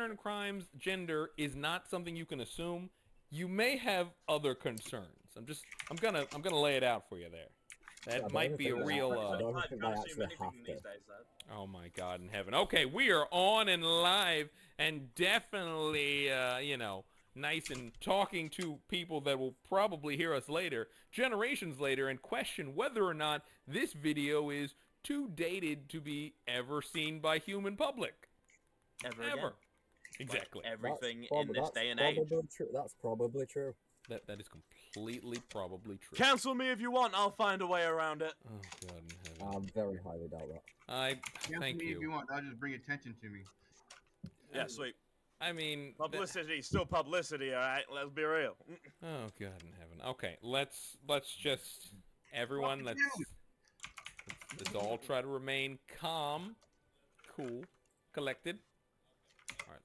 Iron Crimes gender is not something you can assume. You may have other concerns. I'm gonna lay it out for you there. That might be a real. I don't think they actually have to. Oh my God in heaven. Okay, we are on and live, and definitely, nice and talking to people that will probably hear us later, generations later, and question whether or not this video is too dated to be ever seen by human public. Ever. Exactly. Like everything in this day and age. That's probably true. That is completely probably true. Cancel me if you want. I'll find a way around it. Oh God in heaven. I very highly doubt that. Thank me you. if you want. I'll just bring attention to me. Yeah, sweet. I mean, Publicity, still publicity. All right, let's be real. Oh God in heaven. Okay, let's just everyone let's all try to remain calm, cool, collected. All right.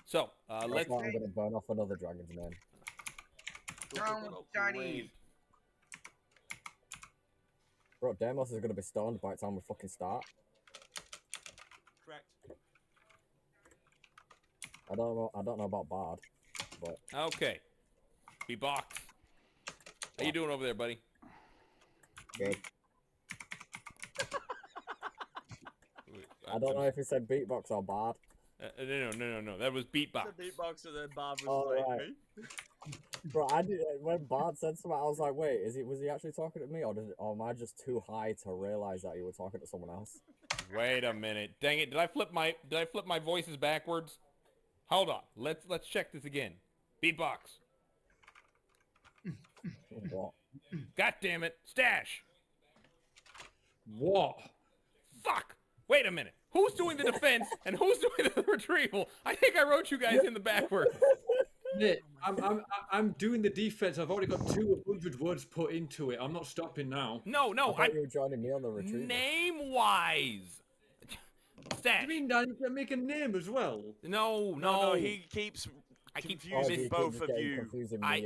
So That's let's. why I'm gonna burn off another dragon's name. Brown Chinese. Bro, Deimos is gonna be stoned by the time we fucking start. Correct. I don't know about Bard, but Okay. Be boxed. How you doing over there, buddy? good. I don't know if he said beatbox or Bard. No. That was beatbox. The beatboxer then Bob was Oh, like, right. Bro, when Bard said something, I was like, wait, was he actually talking to me, or am I just too high to realize that he was talking to someone else? Wait a minute. Dang it. Did I flip my voices backwards? Hold on. Let's check this again. Beatbox. What? God damn it. Stash. What? Fuck. Wait a minute. Who's doing the defense and who's doing the retrieval? I think I wrote you guys in the backward. Nick, I'm doing the defense. I've already got 200 words put into it. I'm not stopping now. No. I thought you were joining me on the retrieval. Name-wise. Stash. You mean Dan, you can make a name as well? No. he keeps I keep confusing both of you.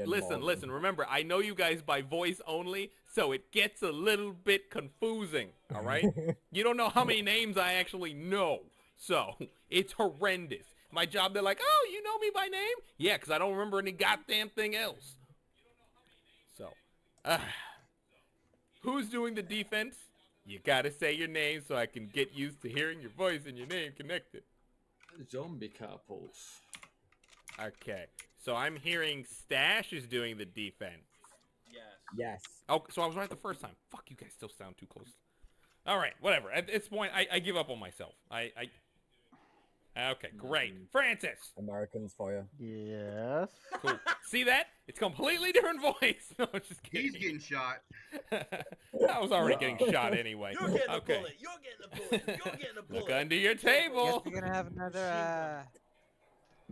Listen. Remember, I know you guys by voice only, so it gets a little bit confusing. All right? You don't know how many names I actually know, so it's horrendous. My job, they're like, oh, you know me by name? Yeah, because I don't remember any goddamn thing else. So, who's doing the defense? You gotta say your name so I can get used to hearing your voice and your name connected. Zombie car pulse. Okay, so I'm hearing Stash is doing the defense. Yes. Oh, so I was right the first time. Fuck, you guys still sound too close. All right, whatever. At this point, I give up on myself. Okay, great. Francis! Americans for you. Yes. Cool. See that? It's completely different voice. No, just kidding. He's getting shot. I was already getting shot anyway. You're getting Okay. a bullet. You're getting a bullet. You're getting a bullet. Look under your Guess table. we're gonna have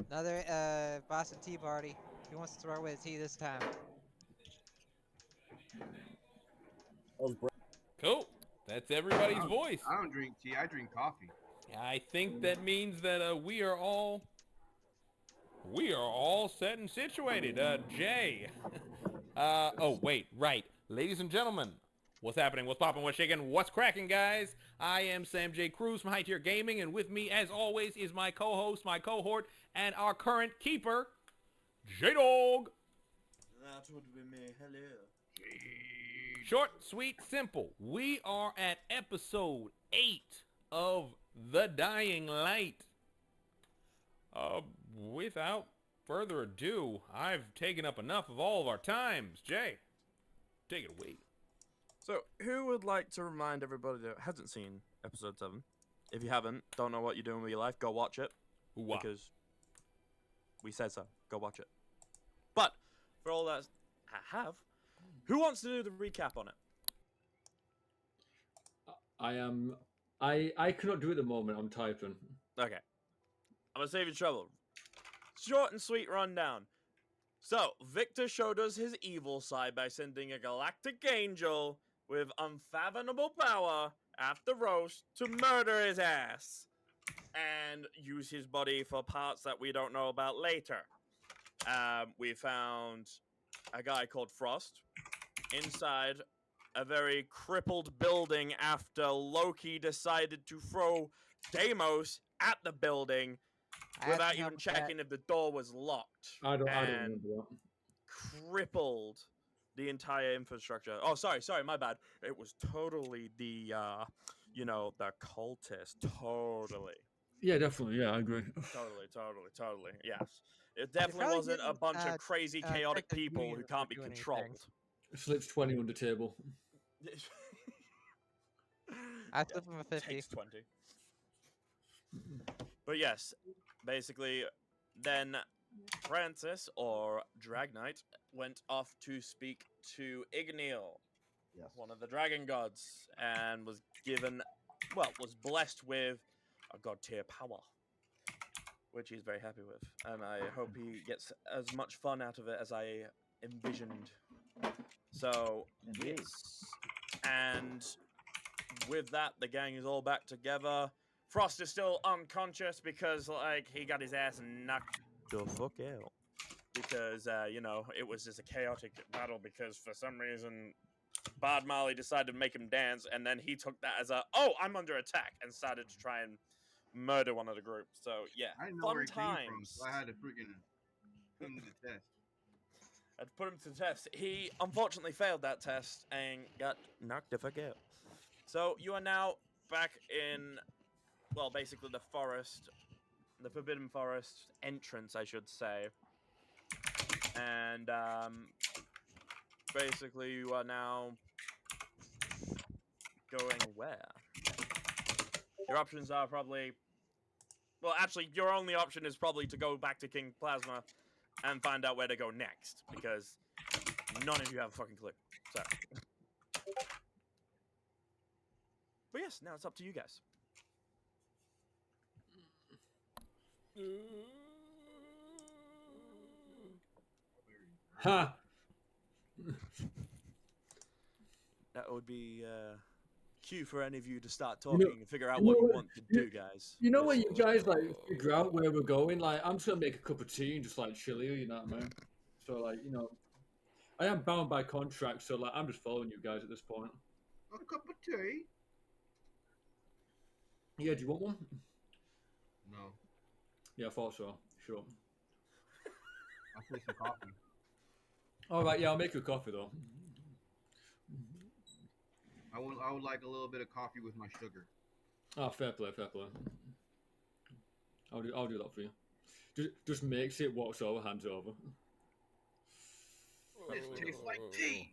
another Boston Tea Party. Who wants to start with tea this time? Cool. That's everybody's voice. I don't drink tea. I drink coffee. I think that means that we are all set and situated. Jay. Oh wait, right, ladies and gentlemen, what's happening? What's popping? What's shaking? What's cracking, guys? I am Sam J. Cruz from High Tier Gaming, and with me, as always, is my co-host, my cohort, and our current keeper, J-Dog. That would be me. Hello. Short, sweet, simple. We are at episode 8 of The Dying Light. Without further ado, I've taken up enough of all of our times. Jay, take it away. So, who would like to remind everybody that hasn't seen episode 7? If you haven't, don't know what you're doing with your life, go watch it. Ooh-wah. Because we said so. Go watch it. But, for all that I have, who wants to do the recap on it? I cannot do it at the moment. I'm typing. Okay. I'm gonna save you trouble. Short and sweet rundown. So, Victor showed us his evil side by sending a galactic angel with unfathomable power after Roast to murder his ass and use his body for parts that we don't know about later. We found a guy called Frost inside a very crippled building after Loki decided to throw Deimos at the building. I had without some help even with that. checking if the door was locked. I don't and remember that. crippled the entire infrastructure. Oh, sorry, my bad. It was totally the, the cultist. Totally. Yeah, definitely. Yeah, I agree. Totally. Yes. It They definitely probably wasn't a didn't, bunch of crazy, check chaotic the people community who before can't be doing anything. controlled. Slips 20 under table. I flip him a 50. Takes 20. But yes, basically, then Francis, or Drag Knight, went off to speak to Igneal, Yes. one of the dragon gods, and was blessed with a god tier power, which he's very happy with, and I hope he gets as much fun out of it as I envisioned. So, Indeed. yes. And with that, the gang is all back together. Frost is still unconscious because, he got his ass knocked the fuck out. Because, it was just a chaotic battle because for some reason, Bard Marley decided to make him dance, and then he took that as I'm under attack, and started to try and murder one of the group. So, yeah, I didn't know where fun it came from, times. so I had to freaking put him to the test. I had to put him to the test. He unfortunately failed that test and got knocked the fuck out. So, you are now back in, basically the forest, the Forbidden Forest entrance, I should say. And, basically you are now going where? Your options are probably, actually, your only option is probably to go back to King Plasma and find out where to go next, because none of you have a fucking clue. So. But yes, now it's up to you guys. Ha! That would be cue for any of you to start talking and figure out you know what you what- want to do, guys. You know when you guys figure out where we're going? Like, I'm just gonna make a cup of tea and just chill here, you know what I mean? So I am bound by contract, so I'm just following you guys at this point. A cup of tea? Yeah, do you want one? No. Yeah, I thought so. Sure. I'll take some coffee. All right, yeah, I'll make you a coffee though. I would like a little bit of coffee with my sugar. Ah, fair play, fair play. I'll do that for you. Just makes it, walks over, hands over. This tastes like tea.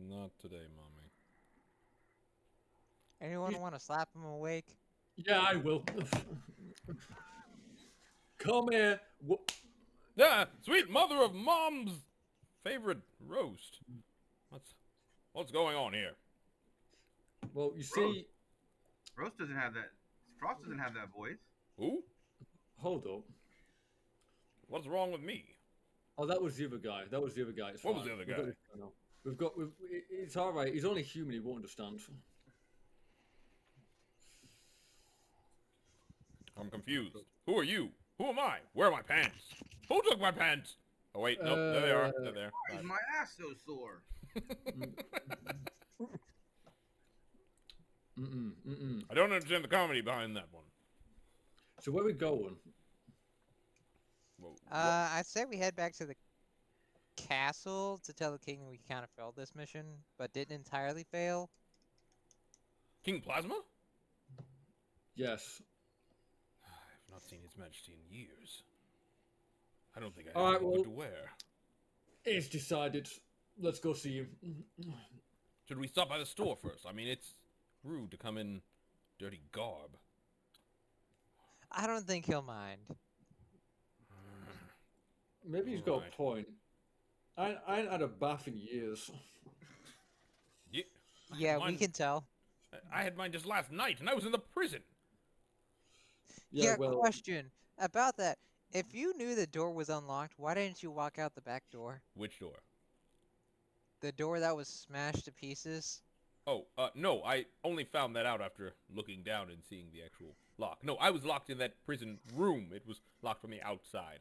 Not today, mommy. Anyone want to slap him awake? Yeah, I will. Come here. Yeah, sweet mother of mom's favorite roast. What's going on here? Well, you see, Roast doesn't have that. Frost doesn't have that voice. Who? hold up. What's wrong with me? Oh, that was the other guy. That was the other guy. It's What was fine. the other We've guy? It's all right. He's only human. He won't understand. I'm confused. Who are you? Who am I? Where are my pants? Who took my pants? Oh wait, nope, there they are. They're there. Why is my ass so sore? I don't understand the comedy behind that one. So where we going? Whoa, I'd say we head back to the castle to tell the king we kind of failed this mission, but didn't entirely fail. King Plasma? Yes. I've not seen His Majesty in years. I don't think I have All right, anything well- good to wear. It's decided. Let's go see him. Should we stop by the store first? I mean, it's rude to come in dirty garb. I don't think he'll mind. Maybe he's got Alright. a point. I ain't had a bath in years. Yeah, Yeah, we mine- can tell. I had mine just last night, and I was in the prison. Yeah, well, Question about that. If you knew the door was unlocked, why didn't you walk out the back door? Which door? The door that was smashed to pieces? Oh, no, I only found that out after looking down and seeing the actual lock. No, I was locked in that prison room. It was locked from the outside.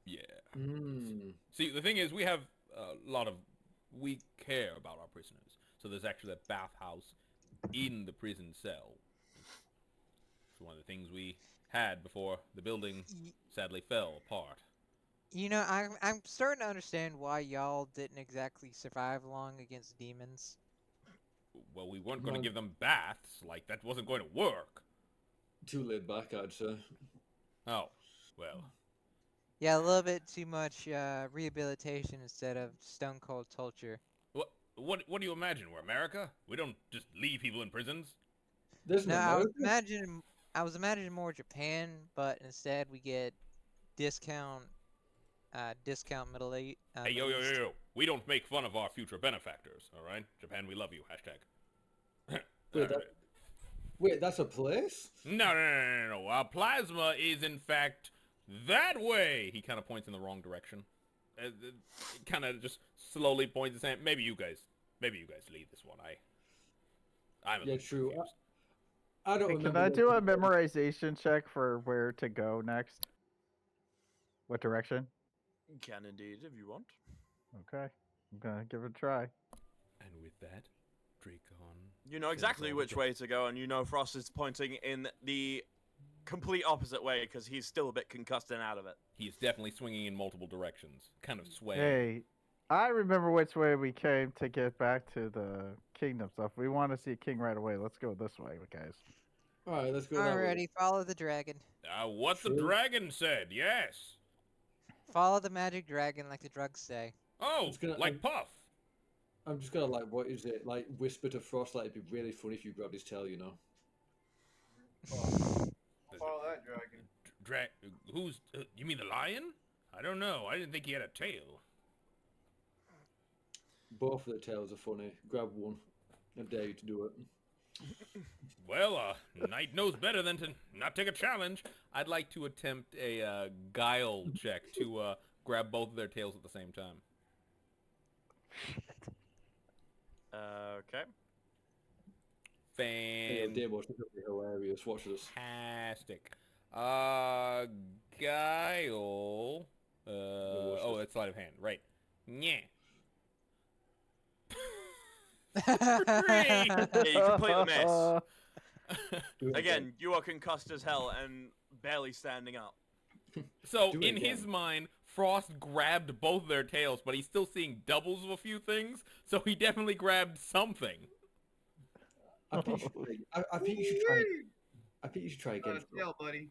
Yeah. mm, See, the thing is, we have a lot of we care about our prisoners. So there's actually a bathhouse in the prison cell. It's one of the things we had before the building sadly fell apart. You know, I'm starting to understand why y'all didn't exactly survive long against demons. Well, we weren't going to Well- give them baths. Like, that wasn't going to work. Too laid back, I'd say. Oh, well. Yeah, a little bit too much rehabilitation instead of stone cold torture. What do you imagine? We're America? We don't just leave people in prisons? There's No, no I was imagining more Japan, but instead we get discount middle eight. Hey, yo. We don't make fun of our future benefactors, all right? Japan, we love you. Hashtag. Wait, wait, that's a place? No. Plasma is, in fact, that way. He kind of points in the wrong direction. Kind of just slowly points his hand. Maybe you guys lead this one. I'm a Yeah, little true. confused. I don't Hey, remember. can I what do the- a memorization check for where to go next? What direction? Can indeed, if you want. Okay, I'm gonna give it a try. And with that, Dracon. You know sends exactly all which the- way to go, and you know Frost is pointing in the complete opposite way because he's still a bit concussed and out of it. He is definitely swinging in multiple directions, kind of swaying. Hey, I remember which way we came to get back to the kingdom. So if we want to see a king right away, let's go this way, guys. All right, let's go that way. Alrighty, follow the dragon. What the True. dragon said, yes. Follow the magic dragon, like the drugs say. Oh, It's gonna- like Puff. I'm just gonna like, what is it? Like whisper to Frost, like it'd be really funny if you grabbed his tail, you know. Follow that dragon. Who's? You mean the lion? I don't know. I didn't think he had a tail. Both of the tails are funny. Grab one. I dare you to do it. Well, Knight knows better than to not take a challenge. I'd like to attempt a guile check to grab both of their tails at the same time. Okay. Hey, Demo, it's gonna be hilarious. Watch this. Fantastic. Guile. Oh, that's sleight of hand. Right. Yeah. Yeah, you completely miss. Do it Again, you are concussed as hell and barely standing up. So, Do it in his again. mind, Frost grabbed both their tails, but he's still seeing doubles of a few things, so he definitely grabbed something. I think you should. I think you should try. I think you should try Got again. a tail, buddy.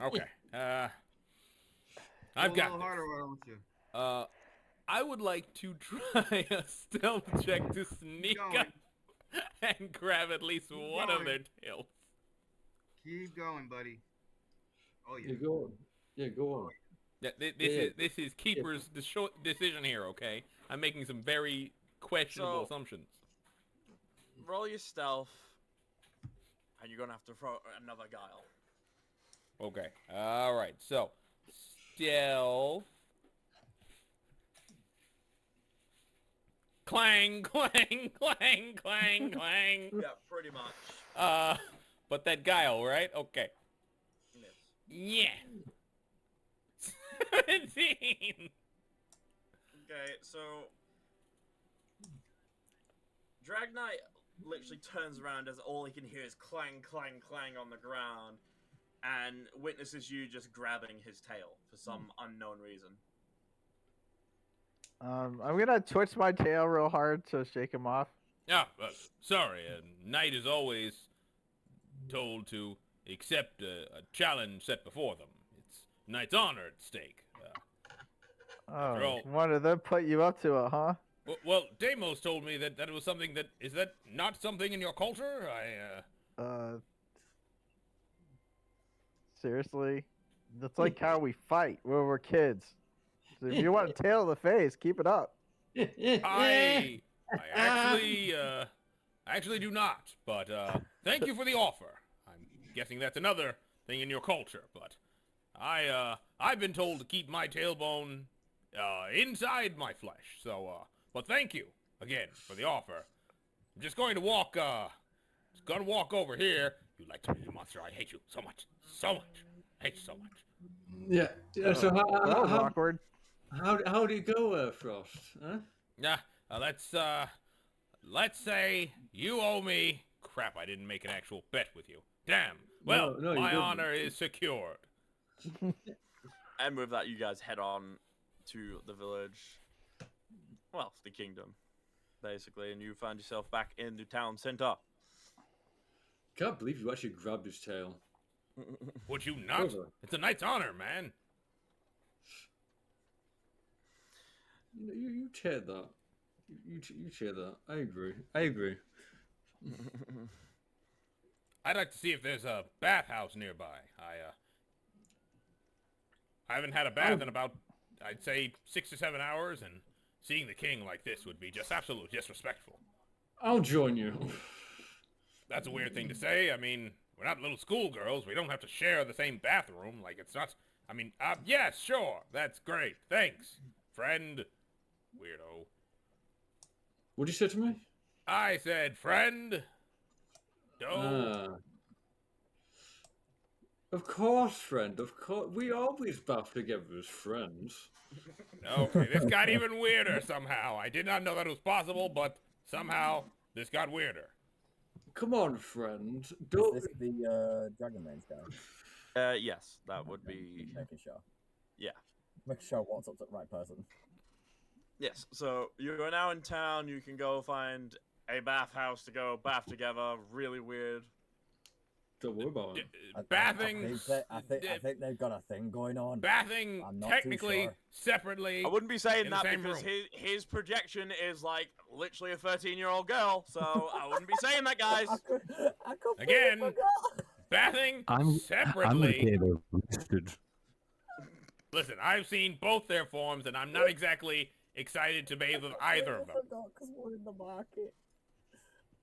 Okay. I've Go a got little this. harder, why don't you? I would like to try a stealth check to sneak going. up and grab at least one of going. their tails. Keep going, buddy. Oh Yeah, yeah. go on. Yeah, go on. This is Keeper's decision here, okay? I'm making some very questionable So- assumptions. Roll your stealth, and you're gonna have to throw another guile. Okay. All right. So, stealth. Clang, clang, clang, clang, clang. Yeah, pretty much. But that guile, right? Okay. Miss. Yeah. 17. Okay, so Drag Knight literally turns around as all he can hear is clang, clang, clang on the ground, and witnesses you just grabbing his tail for some unknown reason. I'm gonna twitch my tail real hard to shake him off. Ah, sorry. Knight is always told to accept a challenge set before them. It's Knight's honor at stake. Oh, all- one of them put you up to it, huh? Well, Deimos told me that it was something that... Is that not something in your culture? Seriously? That's like how we fight when we're kids. So if you want a tail in the face, keep it up. I actually do not. But thank you for the offer. I'm guessing that's another thing in your culture. But I've been told to keep my tailbone inside my flesh. So, but thank you again for the offer. I'm just going to walk. Just gonna walk over here. You like to be a monster? I hate you so much, so much. I hate you so much. Yeah. Yeah. So That was awkward. how did it go, Frost? Huh? Yeah, let's say you owe me. Crap, I didn't make an actual bet with you. Damn. Well, No, you my didn't. honor is secured. And with that, you guys head on to the village. Well, the kingdom, basically, and you find yourself back in the town center. Can't believe you actually grabbed his tail. Would you not? Brother. It's a knight's honor, man. You chair that. You chair that. I agree. I agree. I'd like to see if there's a bathhouse nearby. I haven't had a bath in about, I'd say, 6 or 7 hours, and seeing the king like this would be just absolutely disrespectful. I'll join you. That's a weird thing to say. I mean, we're not little schoolgirls. We don't have to share the same bathroom. Like, it's not... I mean, yes, sure. That's great. Thanks, friend. Weirdo. What'd you say to me? I said, friend. Don't. Of course, friend. Of course. We always bath together as friends. Okay, this got even weirder somehow. I did not know that was possible, but somehow this got weirder. Come on, friend. Is Don't. this the Dragon Range guy? Yes, that would be. Making sure. Yeah. Making sure I walked up to the right person. Yes, so you are now in town. You can go find a bathhouse to go bath together. Really weird. Don't worry about it. Bathing. I think they've got a thing going on. Bathing I'm not too technically sure. separately. I wouldn't be saying in the that same because room. his projection is like literally a 13-year-old girl. So I wouldn't be saying that, guys. I completely Again. forgot. Bathing I'm gonna separately. get arrested. Listen, I've seen both their forms, and I'm not exactly excited to bathe with either of them. I forgot because we're in the market.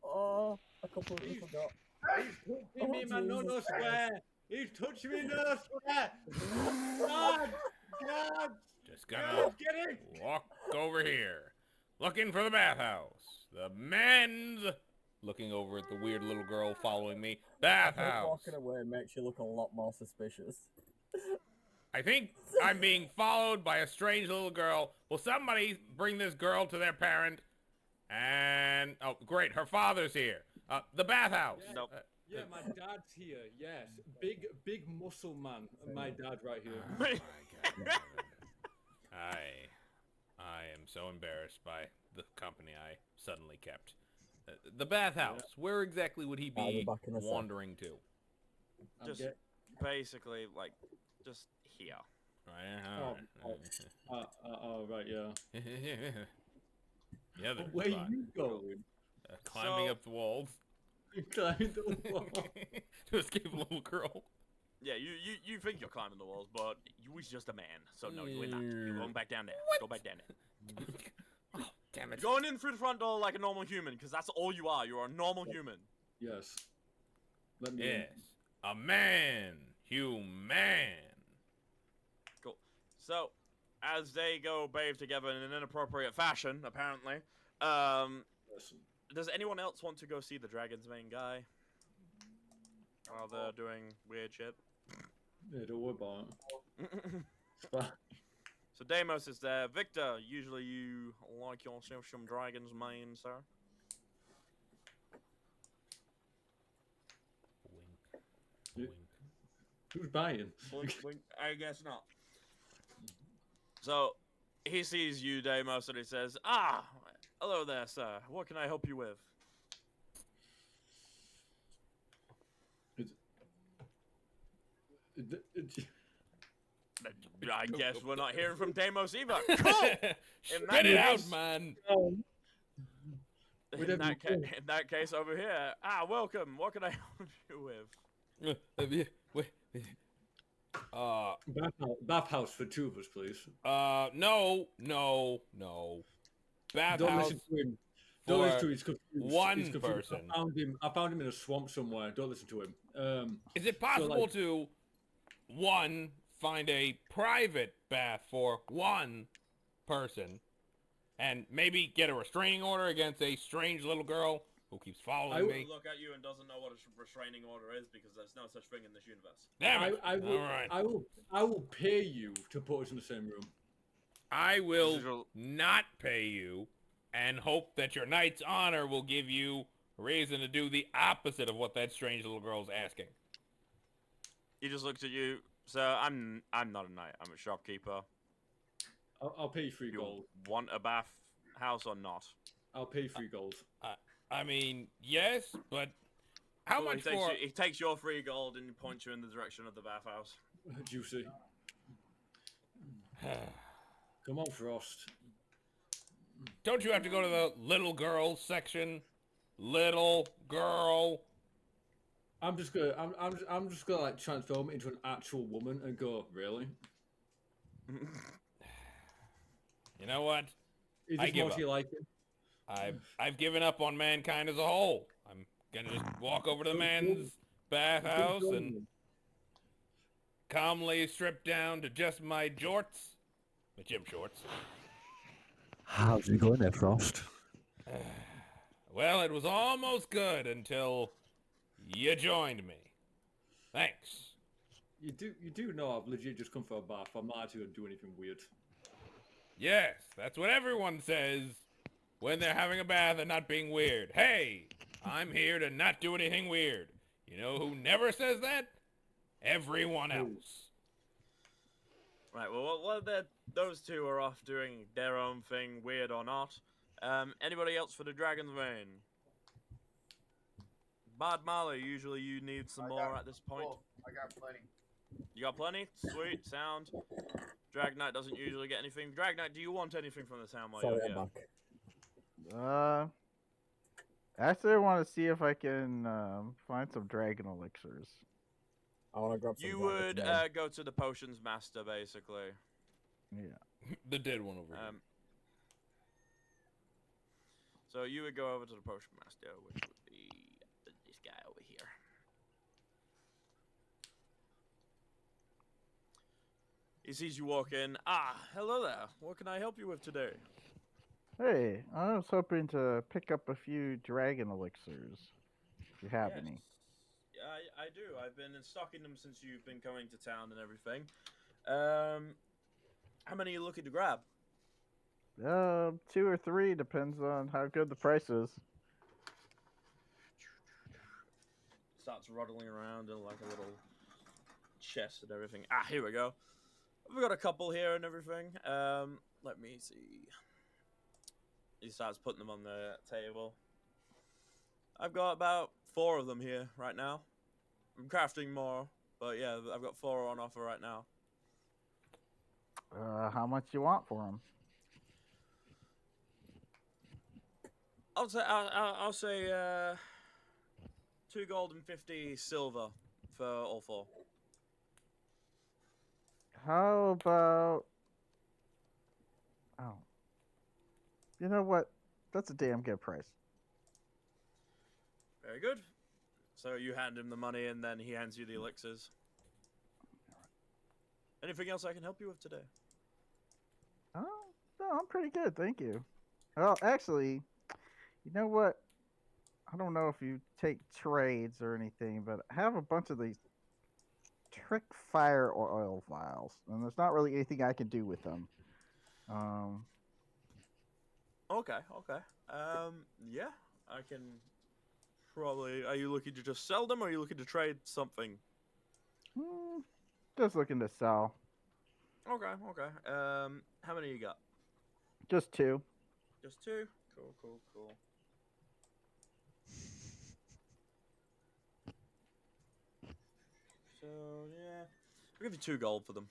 Oh, I completely forgot. He's touching me, man. No, no swear. He's touching me, no swear. God, God. Just gonna Get it. walk over here, looking for the bathhouse. The men's. Looking over at the weird little girl following me. I think Bathhouse. walking away makes you look a lot more suspicious. I think I'm being followed by a strange little girl. Will somebody bring this girl to their parent? And oh, great, her father's here. The bathhouse. Nope. Yeah, my dad's here. Yes, big muscle man. My dad right here. Oh my God. I am so embarrassed by the company I suddenly kept. The bathhouse. Where exactly would he I'll be be back in a sec. wandering to? Just basically like just here. Right. Oh, right, yeah. Yeah, there's Where fine. you going? Climbing So- up the walls You climbed the wall. to escape a little girl. Yeah, you think you're climbing the walls, but you was just a man. So no, you're not. You're going back down there. Go back down there. Oh, damn it. You're going in through the front door like a normal human, because that's all you are. You are a normal human. Yes. Let me in. Yes. A man. Human. Cool. So, as they go bathe together in an inappropriate fashion, apparently, Listen. does anyone else want to go see the Dragon's Mane guy? While they're doing weird shit? Yeah, don't worry about it. It's fine. So Deimos is there. Victor, usually you like yourself some Dragon's Mane, sir? Wink. Who's buying? I guess not. So, he sees you, Deimos, and he says, "Ah, hello there, sir. What can I help you with?" I guess we're not hearing from Deimos either. Cool! Spit it out, man. In that case, over here. Ah, welcome. What can I help you with? Bathhouse for two of us, please. No. Don't Bathhouse listen to him. Don't listen to him. He's confused. one He's confused. person. I found him in a swamp somewhere. Don't listen to him. Is it possible like- to, one, find a private bath for one person, and maybe get a restraining order against a strange little girl who keeps I following will me. Look at you and doesn't know what a restraining order is because there's no such thing in this universe. Damn it! I will. All right. I will pay you to put us in the same room. I will Usual- not pay you and hope that your knight's honor will give you reason to do the opposite of what that strange little girl's asking. He just looks at you. So I'm not a knight. I'm a shopkeeper. I'll pay you 3 You gold. want a bath house or not? I'll pay you 3 gold. I mean, yes, but how Well, much for? he takes your 3 gold and points you in the direction of the bathhouse. Juicy. Come on, Frost. Don't you have to go to the little girl section? Little girl. I'm just gonna like transform it into an actual woman and go, really? You know what? Is I this give more up. to your liking? I've given up on mankind as a whole. I'm gonna just walk over to the man's bathhouse and calmly strip down to just my jorts, my gym shorts. How's it going there, Frost? Well, it was almost good until you joined me. Thanks. You do know I've legit just come for a bath. I'm not actually gonna do anything weird. Yes, that's what everyone says when they're having a bath and not being weird. Hey, I'm here to not do anything weird. You know who never says that? Everyone else. Right. Well, those two are off doing their own thing, weird or not. Anybody else for the Dragon's Vein? Bad Marley, usually you need some more at this point. I got plenty. You got plenty? Sweet, sound. Drag Knight doesn't usually get anything. Drag Knight, do you want anything from the town while Sorry, you're I'm here? back. Actually, I want to see if I can find some dragon elixirs. I want to grab some. You Dragon's would Vein. go to the Potions Master, basically. Yeah. The dead one over here. So you would go over to the Potion Master, which would be this guy over here. He sees you walk in. Ah, hello there. What can I help you with today? Hey, I was hoping to pick up a few dragon elixirs. If you have any. I do. I've been stocking them since you've been coming to town and everything. How many are you looking to grab? 2 or 3 depends on how good the price is. Starts rattling around in like a little chest and everything. Ah, here we go. We've got a couple here and everything. Let me see. He starts putting them on the table. I've got about 4 of them here right now. I'm crafting more, but yeah, I've got 4 on offer right now. How much you want for them? I'll say 2 gold and 50 silver for all 4. How about... Oh. You know what? That's a damn good price. Very good. So you hand him the money and then he hands you the elixirs. Anything else I can help you with today? Oh, no, I'm pretty good, thank you. Well, actually, you know what? I don't know if you take trades or anything, but I have a bunch of these trick fire oil vials, and there's not really anything I can do with them. Okay. Yeah, I can probably... Are you looking to just sell them or are you looking to trade something? Just looking to sell. Okay. How many you got? Just 2. Just 2? Cool. So, yeah. I'll give you 2 gold for them.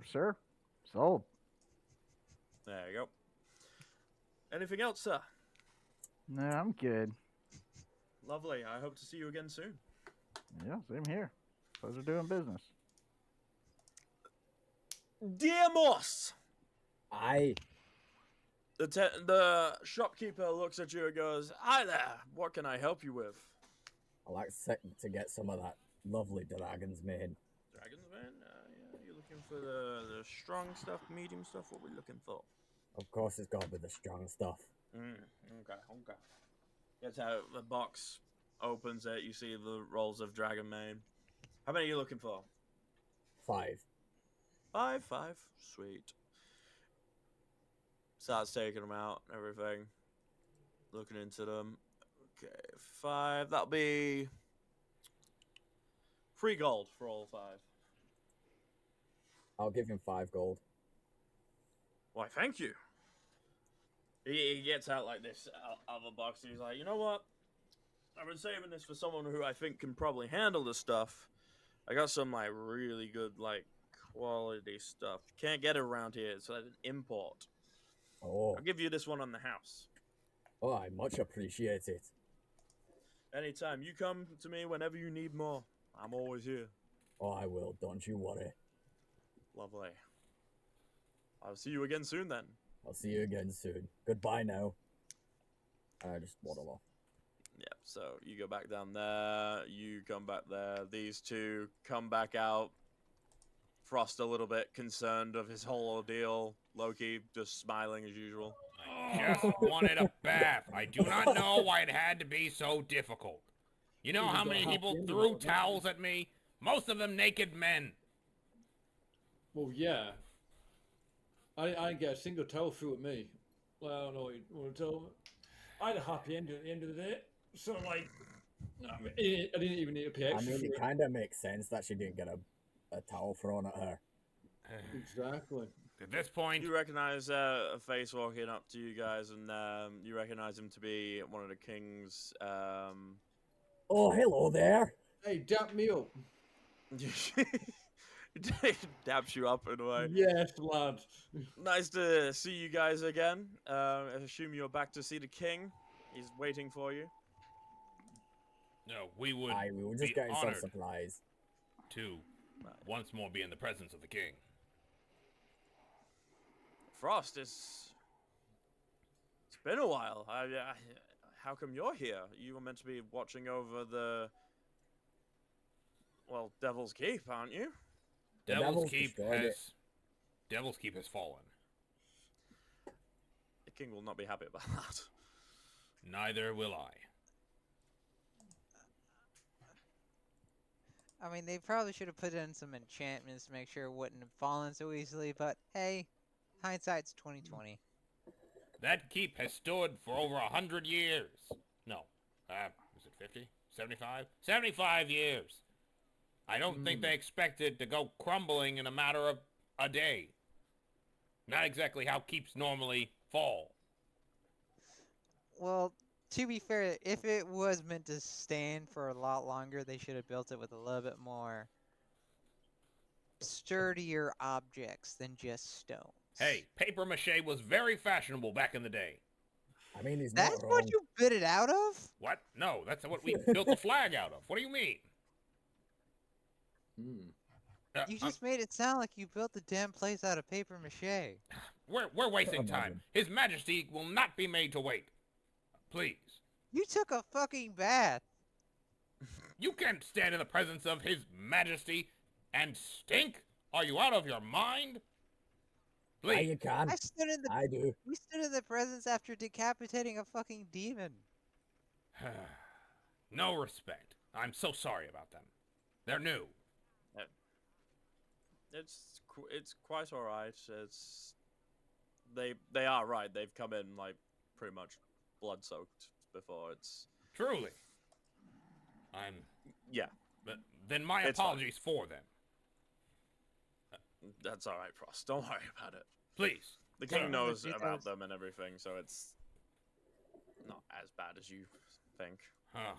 Sure. Sold. There you go. Anything else, sir? No, I'm good. Lovely. I hope to see you again soon. Yeah, same here. Pleasure doing business. Dear Moss! Aye. The shopkeeper looks at you and goes, "Hi there, what can I help you with?" I like to get some of that lovely dragon's mane. Dragon's Vein? Yeah, you're looking for the strong stuff, medium stuff? What are we looking for? Of course, it's got to be the strong stuff. Okay. Gets out the box, opens it. You see the rolls of dragon mane. How many are you looking for? 5. 5, 5. Sweet. Starts taking them out, everything. Looking into them. Okay, 5. That'll be 3 gold for all 5. I'll give him 5 gold. Why, thank you. He gets out like this other box, and he's like, you know what? I've been saving this for someone who I think can probably handle this stuff. I got some like really good like quality stuff. Can't get it around here, so it's an import. Oh, I'll give you this one on the house. oh, I much appreciate it. Anytime you come to me, whenever you need more, I'm always here. Oh, I will. Don't you worry. Lovely. I'll see you again soon then. I'll see you again soon. Goodbye now. I just waddle off. Yep, so you go back down there, you come back there, these two come back out. Frost a little bit concerned of his whole ordeal. Loki just smiling as usual. I just wanted a bath. I do not know why it had to be so difficult. You know how many people threw towels at me? Most of them naked men. Well, yeah. I didn't get a single towel through at me. Well, I don't know what you want to tell me. I had a happy end at the end of the day. So, like, I didn't even need to pay I extra mean, for it it. kind of makes sense that she didn't get a towel thrown at her. Exactly. At this point, You recognize a face walking up to you guys, and you recognize him to be one of the king's. Oh, hello there. Hey, dap me up. Dabs you up in a way. Yes, lad. Nice to see you guys again. I assume you're back to see the king. He's waiting for you. no, we would We were just be getting some honored supplies. to once more be in the presence of the king. Frost, it's been a while. How come you're here? You were meant to be watching over the Devil's Keep, aren't you? The Devil's Devils Keep destroyed it. has Devil's Keep has fallen. The king will not be happy about that. Neither will I. I mean, they probably should have put in some enchantments to make sure it wouldn't have fallen so easily, but hey, hindsight's 2020. That keep has stood for over 100 years. No, is it 50? 75? 75 years. I don't think they expected to go crumbling in a matter of a day. Not exactly how keeps normally fall. Well, to be fair, if it was meant to stand for a lot longer, they should have built it with a little bit more sturdier objects than just stones. Hey, paper mache was very fashionable back in the day. I mean, he's That's not wrong. what you bit it out of? What? No, that's what we built the flag out of. What do you mean? You just made it sound like you built the damn place out of paper mache. We're wasting Come on. time. His Majesty will not be made to wait. Please. You took a fucking bath. You can't stand in the presence of His Majesty and stink? Are you out of your mind? Yeah, Please. you can. I stood in the I do. we stood in the presence after decapitating a fucking demon. No respect. I'm so sorry about them. They're new. It's quite all right. It's they are right. They've come in like pretty much blood soaked before. It's Truly. yeah. But then my It's fine. apologies for them. That's all right, Frost. Don't worry about it. Please. The king Yeah, knows he about does. them and everything, so it's not as bad as you think. Oh,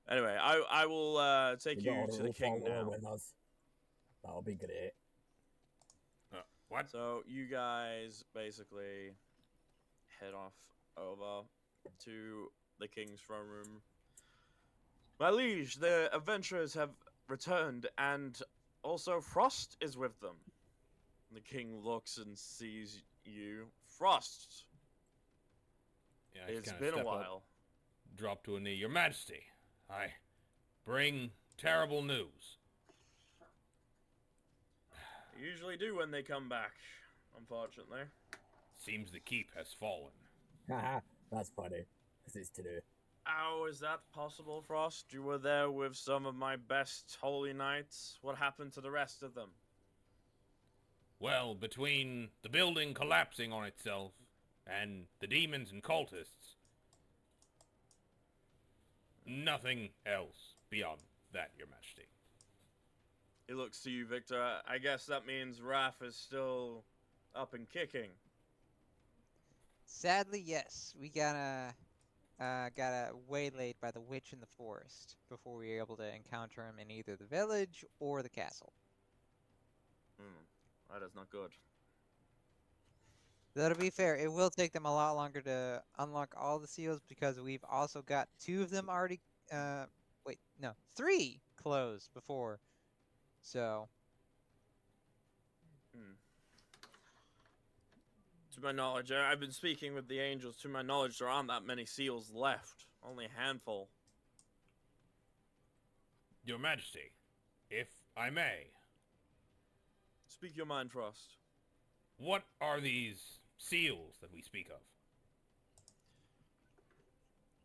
Anyway, I will take You you got to a the king follower now. with us. That'll be great. what? So you guys basically head off over to the king's throne room. My liege, the adventurers have returned, and also Frost is with them. The king looks and sees you. Frost, Yeah, I just it's kinda been a step up, while. drop to a knee. Your Majesty, I bring terrible news. They usually do when they come back, unfortunately. Seems the keep has fallen. Haha, that's funny. Because it's to do. How is that possible, Frost? You were there with some of my best holy knights. What happened to the rest of them? Well, between the building collapsing on itself and the demons and cultists, nothing else beyond that, Your Majesty. He looks to you, Victor. I guess that means Raph is still up and kicking. Sadly, yes. We got waylaid by the witch in the forest before we were able to encounter him in either the village or the castle. That is not good. Though to be fair, it will take them a lot longer to unlock all the seals because we've also got 2 of them already. Wait, no, 3 closed before. So. To my knowledge, I've been speaking with the angels. To my knowledge, there aren't that many seals left. Only a handful. Your Majesty, if I may, Speak your mind, Frost. what are these seals that we speak of?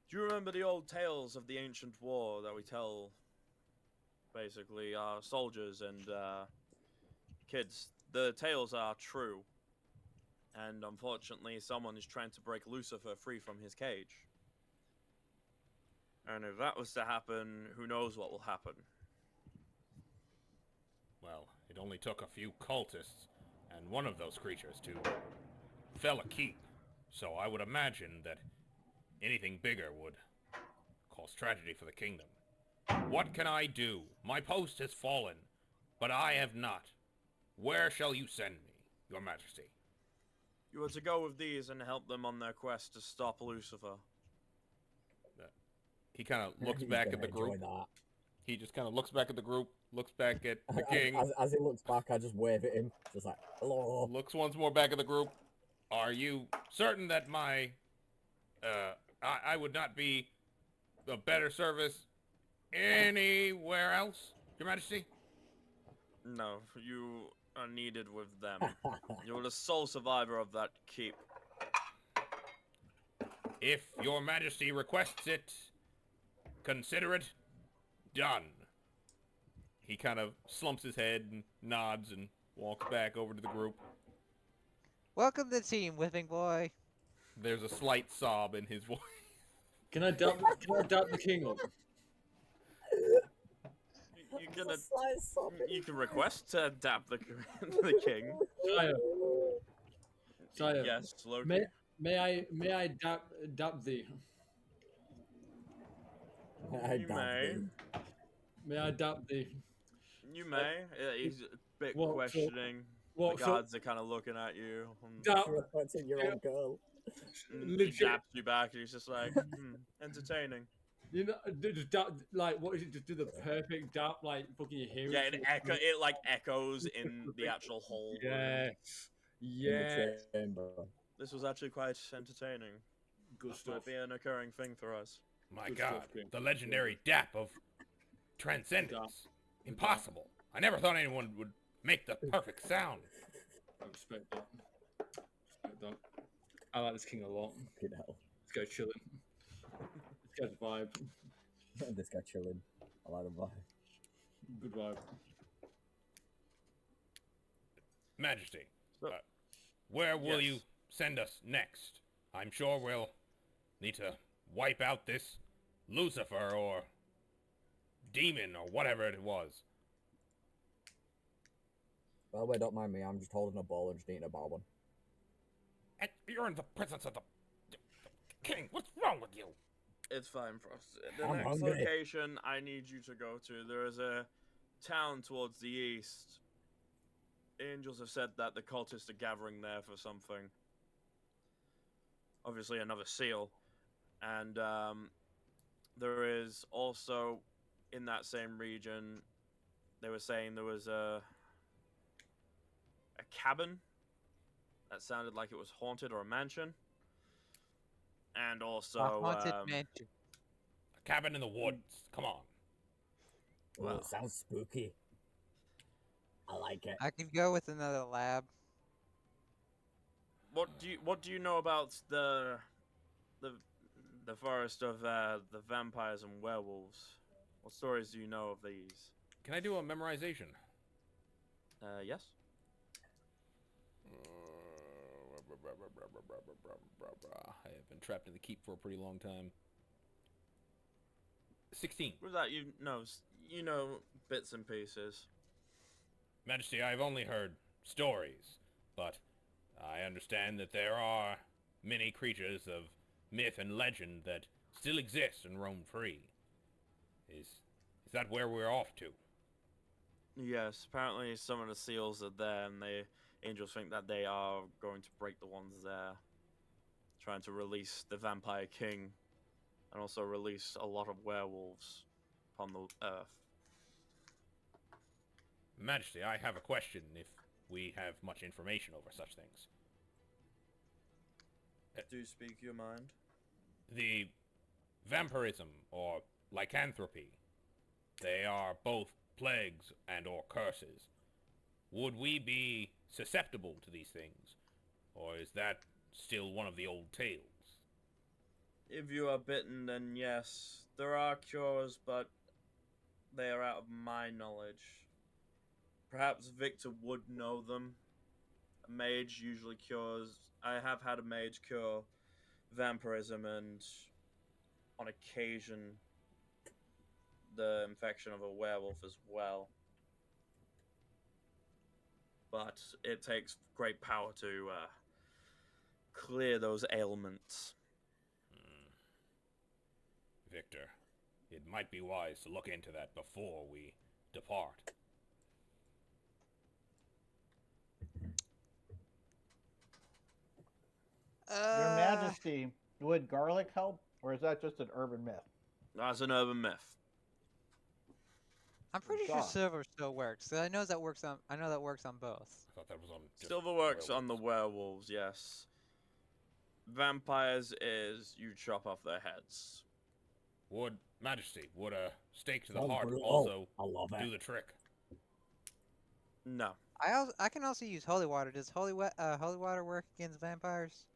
Do you remember the old tales of the ancient war that we tell, basically, our soldiers and kids? The tales are true. And unfortunately, someone is trying to break Lucifer free from his cage. And if that was to happen, who knows what will happen? Well, it only took a few cultists and one of those creatures to fell a keep, so I would imagine that anything bigger would cause tragedy for the kingdom. What can I do? My post has fallen, but I have not. Where shall you send me, Your Majesty? You are to go with these and help them on their quest to stop Lucifer. He kind of looks He's back gonna at the group. enjoy that. He just kind of looks back at the group, looks back at the king, As he looks back, I just wave at him, just like, hello. looks once more back at the group. Are you certain that my, I would not be a better service anywhere else, Your Majesty? No, you are needed with them. You're the sole survivor of that keep. If Your Majesty requests it, consider it done. He kind of slumps his head and nods and walks back over to the group. Welcome to the team, Whipping Boy. There's a slight sob in his voice. Can I dap the king up? You can request to dap the king. Sire, Yes, Loki. may I dap thee? You may. May I dap thee? You may. He's a bit What, so- questioning. What, The so- guards are kind of looking at you. Dap, Referencing your own girl. He legit- daps you back and he's just like, entertaining. you know, just dap, like, what is it? Just do the perfect dap, like, fucking your hearing. Yeah, it like echoes in the actual hole. Yes. In Yeah. the chamber. This was actually quite entertaining. Good This stuff. might be an occurring thing for us. My Good God, stuff, King. the legendary dap of transcendence. Impossible. I never thought anyone would make the perfect sound. I respect that. Respect that. I like this king a lot. You know, This guy's chilling. This guy's a vibe. this guy chilling. I like the vibe. Good vibe. Majesty, So- where will you Yes. send us next? I'm sure we'll need to wipe out this Lucifer or demon or whatever it was. By the way, don't mind me. I'm just holding a ball and just eating a bourbon. And you're in the presence of the king. What's wrong with you? It's fine, Frost. The I'm next hungry. location I need you to go to, there is a town towards the east. Angels have said that the cultists are gathering there for something. Obviously, another seal. And there is also, in that same region, they were saying there was a cabin that sounded like it was haunted, or a mansion. And also, A haunted mansion. A cabin in the woods. Come on. Ooh, Well. it sounds spooky. I like it. I could go with another lab. what do you know about the the forest of the vampires and werewolves. What stories do you know of these? Can I do a memorization? Yes. I have been trapped in the keep for a pretty long time. 16. With that, you know bits and pieces. Majesty, I've only heard stories, but I understand that there are many creatures of myth and legend that still exist and roam free. Is that where we're off to? Yes, apparently some of the seals are there, and the angels think that they are going to break the ones there, trying to release the Vampire King, and also release a lot of werewolves upon the earth. Majesty, I have a question if we have much information over such things. Do speak your mind. The vampirism or lycanthropy, they are both plagues and or curses. Would we be susceptible to these things, or is that still one of the old tales? If you are bitten, then yes. There are cures, but they are out of my knowledge. Perhaps Victor would know them. A mage usually cures. I have had a mage cure vampirism and, on occasion, the infection of a werewolf as well. But it takes great power to clear those ailments. Victor, it might be wise to look into that before we depart. Your Majesty, would garlic help, or is that just an urban myth? That's an urban myth. I'm pretty sure God. silver still works. 'Cause I know that works on. I know that works on both. I thought that was on just Silver works on the werewolves. werewolves, yes. Vampires is you chop off their heads. Would, Majesty, would a stake to the Sounds heart brutal. also I love do it. the trick? No. I can also use holy water. Does holy water work against vampires?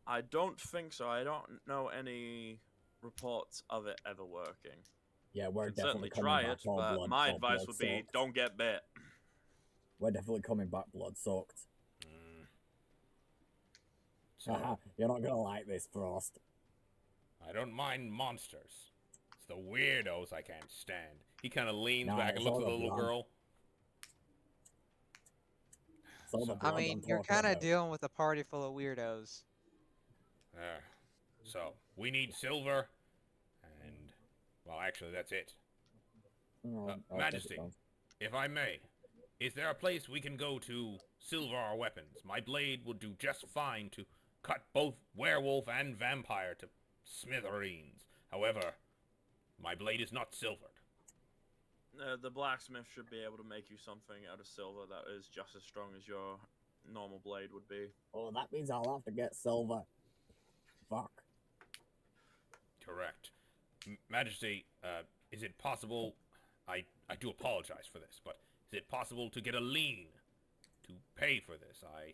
I don't think so. I don't know any reports of it ever working. Yeah, You we're can definitely certainly coming try back it, all but blood, my all advice blood would be soaked. don't get bit. We're definitely coming back blood soaked. So, Haha, you're not gonna like this, Frost. I don't mind monsters. It's the weirdos I can't stand. He kind of leans Nah, back and it's looks at all the the little blood. girl. It's all the So- blood I mean, I'm you're talking kind of about. dealing with a party full of weirdos. So, we need silver, and, well, actually, that's it. No, I'll take it Majesty, down. if I may, is there a place we can go to silver our weapons? My blade would do just fine to cut both werewolf and vampire to smithereens. However, my blade is not silvered. The blacksmith should be able to make you something out of silver that is just as strong as your normal blade would be. Oh, that means I'll have to get silver. Fuck. Correct. Majesty, is it possible... I do apologize for this, but is it possible to get a lien to pay for this? I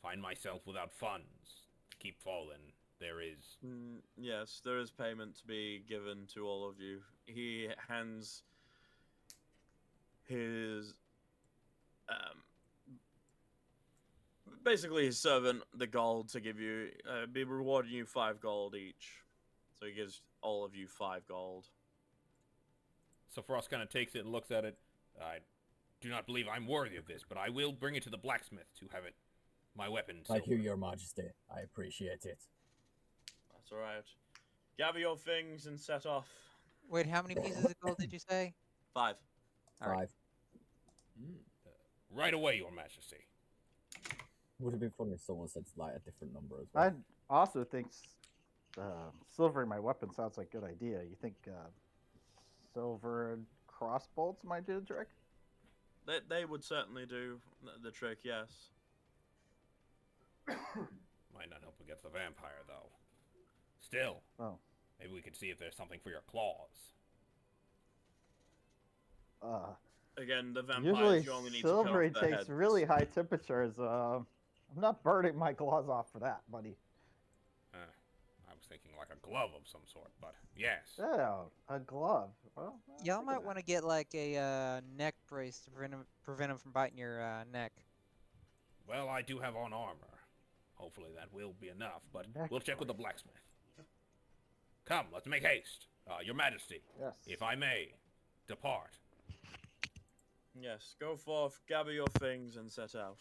find myself without funds to keep falling. There is... Yes, there is payment to be given to all of you. He hands his basically his servant the gold to give you be rewarding you 5 gold each. So he gives all of you 5 gold. So Frost kind of takes it and looks at it. I do not believe I'm worthy of this, but I will bring it to the blacksmith to have it, my weapon, Thank you, silver. Your Majesty. I appreciate it. That's all right. Gather your things and set off. Wait, how many pieces of gold did you say? 5. All right. 5. Right away, Your Majesty. Would have been funny if someone said like a different number as well. I also think silvering my weapon sounds like a good idea. You think silver and crossbolts might do the trick? They would certainly do the trick, yes. Might not help against the vampire, though. Still, Oh. maybe we could see if there's something for your claws. Again, the Usually vampires you only need to cut off silvery their takes heads. really high temperatures. I'm not burning my claws off for that, buddy. I was thinking like a glove of some sort, but yes. Yeah, a glove. Well, Y'all might want to get like a neck brace to prevent him from biting your neck. Well, I do have on armor. Hopefully that will be enough, but Neck we'll check with the blacksmith. Come, let's make haste. Your Majesty, Yes. if I may, depart. Yes, go forth, gather your things, and set out.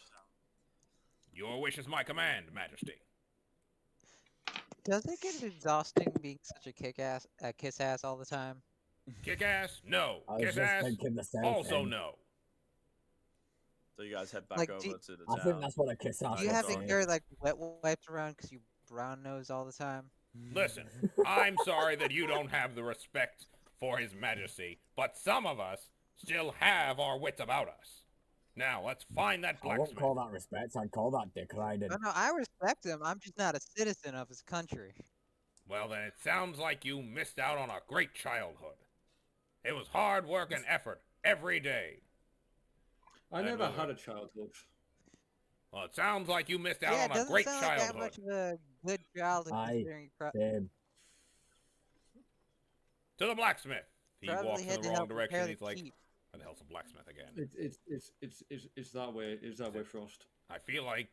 Your wish is my command, Majesty. Does it get exhausting being such a kiss ass all the time? Kick ass? No. I was Kiss just ass? thinking the same Also thing. no. So you guys head back Like, over do you- to the I town. think that's what a kiss ass Do you is have to saying. carry like wet wipes around because you brown nose all the time? Listen, I'm sorry that you don't have the respect for His Majesty, but some of us still have our wits about us. Now, let's find that I won't blacksmith. call that respect, I'd call that dick riding. No, I respect him. I'm just not a citizen of his country. Well, then it sounds like you missed out on a great childhood. It was hard work and effort every day. I That never was had a- a childhood. Well, it sounds like you missed out Yeah, it on a doesn't great sound like that childhood. much of a good childhood Aye. considering you Same. To the blacksmith. He probably walks in had the to wrong help direction. repair He's the like, keep. where the hell's a blacksmith again? It's that way. It's that way, Frost. I feel like...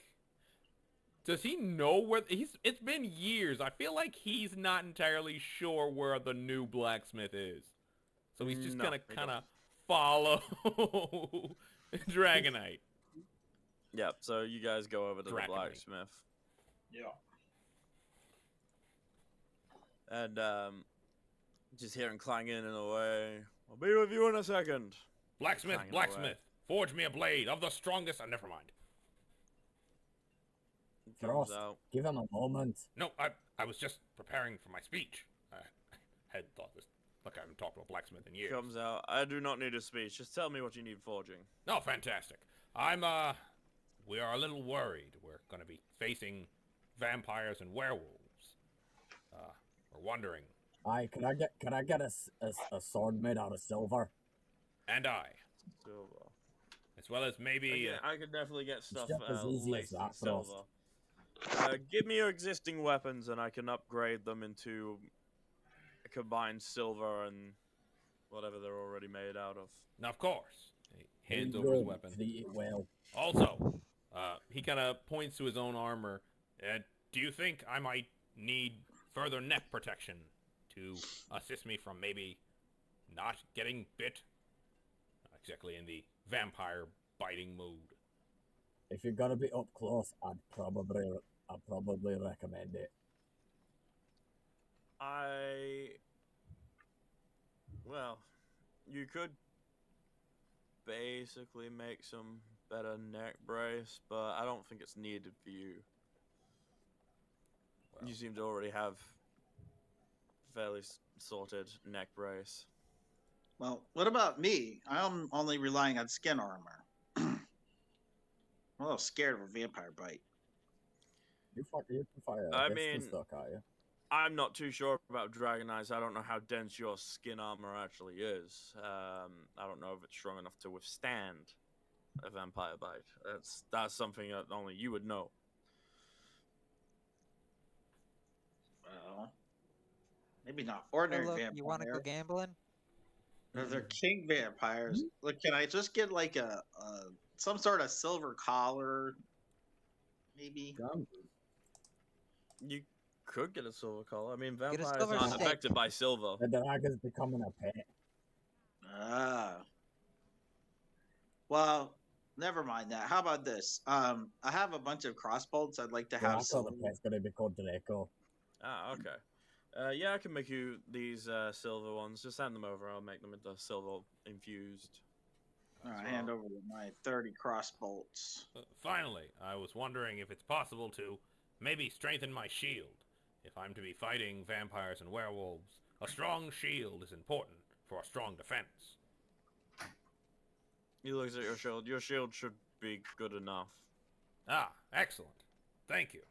Does he know where... It's been years. I feel like he's not entirely sure where the new blacksmith is. So he's just No, gonna he kind of follow Dragonite. Yep, so you guys go over to the Draconite. blacksmith. Yeah. And, just hear him clanging in away. I'll be with you in a second. Blacksmith, Clanging away. blacksmith, forge me a blade of the strongest... never mind. He comes Frost, out. give him a moment. No, I was just preparing for my speech. I had thought this... Look, I haven't talked to a blacksmith in years. Comes out. I do not need a speech. Just tell me what you need forging. No, fantastic. We are a little worried. We're gonna be facing vampires and werewolves. We're wondering, Aye, can I get a sword made out of silver? and I, Silver. as well as maybe... I could definitely get stuff just as easy as laced in that, silver. Give me your existing weapons and I can upgrade them into a combined silver and whatever they're already made out of. Now, of course, he hands There over you his go, weapon. treat it well. Also, he kind of points to his own armor. Do you think I might need further neck protection to assist me from maybe not getting bit? Not exactly in the vampire biting mood. If you're gonna be up close, I'd probably recommend it. Well, you could basically make some better neck brace, but I don't think it's needed for you. Well, You seem to already have fairly sorted neck brace. Well, what about me? I'm only relying on skin armor. I'm a little scared of a vampire bite. You can fire I distance mean- stuff, can't you? I'm not too sure about Dragon Eyes. I don't know how dense your skin armor actually is. I don't know if it's strong enough to withstand a vampire bite. That's something that only you would know. Well, maybe not Hey, ordinary look, vampire. you want to go gambling? They're king vampires. Look, can I just get like a some sort of silver collar? Maybe. You could get a silver collar. I mean, Get a vampires silver aren't stick. affected by silver. The dragon's becoming a pet. Ah. Well, never mind that. How about this? I have a bunch of crossbolts. I'd like to Yeah, I have thought silver. the pet's gonna be called Draco. Ah, okay. Yeah, I can make you these silver ones. Just hand them over. I'll make them into silver infused. All right, as hand well. over my 30 crossbolts. Finally, I was wondering if it's possible to maybe strengthen my shield. If I'm to be fighting vampires and werewolves, a strong shield is important for a strong defense. He looks at your shield. Your shield should be good enough. Ah, excellent. Thank you.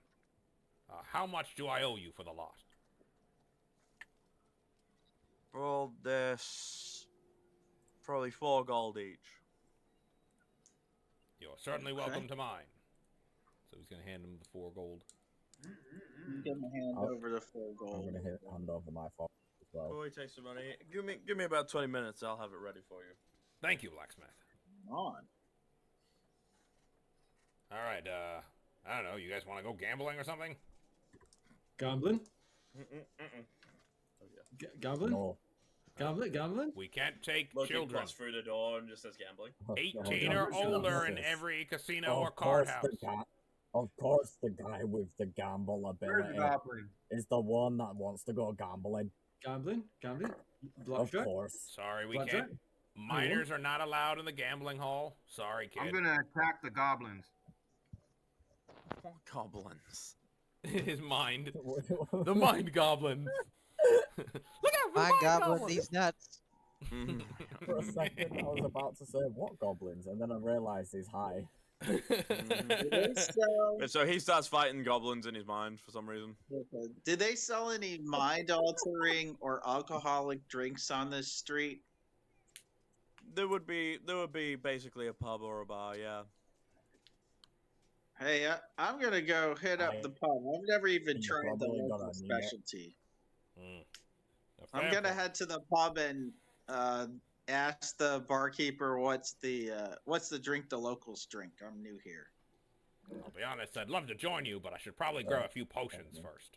How much do I owe you for the lot? Roll this. Probably 4 gold each. You're certainly Okay. welcome to mine. So he's gonna hand him the 4 gold. I'm gonna hand I'll- over the 4 I'm gold. gonna hand over my phone as well. Before we take some money, give me about 20 minutes. I'll have it ready for you. Thank you, blacksmith. On. All right. I don't know. You guys want to go gambling or something? Gambling? Oh, yeah. Gambling? No. Gambling? We can't take Loki children. busts through the door and just says gambling. 18 or older in every casino or Of card course, house. of course, the guy with the gamble Where's the ability goblin? is the one that wants to go gambling. Gambling? Of Blackjack? course. Sorry, we Blackjack? can't. Minors are not allowed in the gambling hall. Sorry, I'm kid. gonna attack the goblins. What goblins? His mind. The mind goblins. Look out for My mind goblin, goblins. these nuts. For a second, I was about to say, what goblins? And then I realized he's high. Do they sell, So he starts fighting goblins in his mind for some reason. did they sell any mind altering or alcoholic drinks on this street? There would be basically a pub or a bar, yeah. Hey, I'm gonna go hit up I- the pub. I've never even You tried the probably local gotta need it. specialty. Mm. A I'm fair gonna point. head to the pub and ask the barkeeper what's the drink the locals drink. I'm new here. I'll be honest, I'd love to join you, but I should probably grab a few potions first.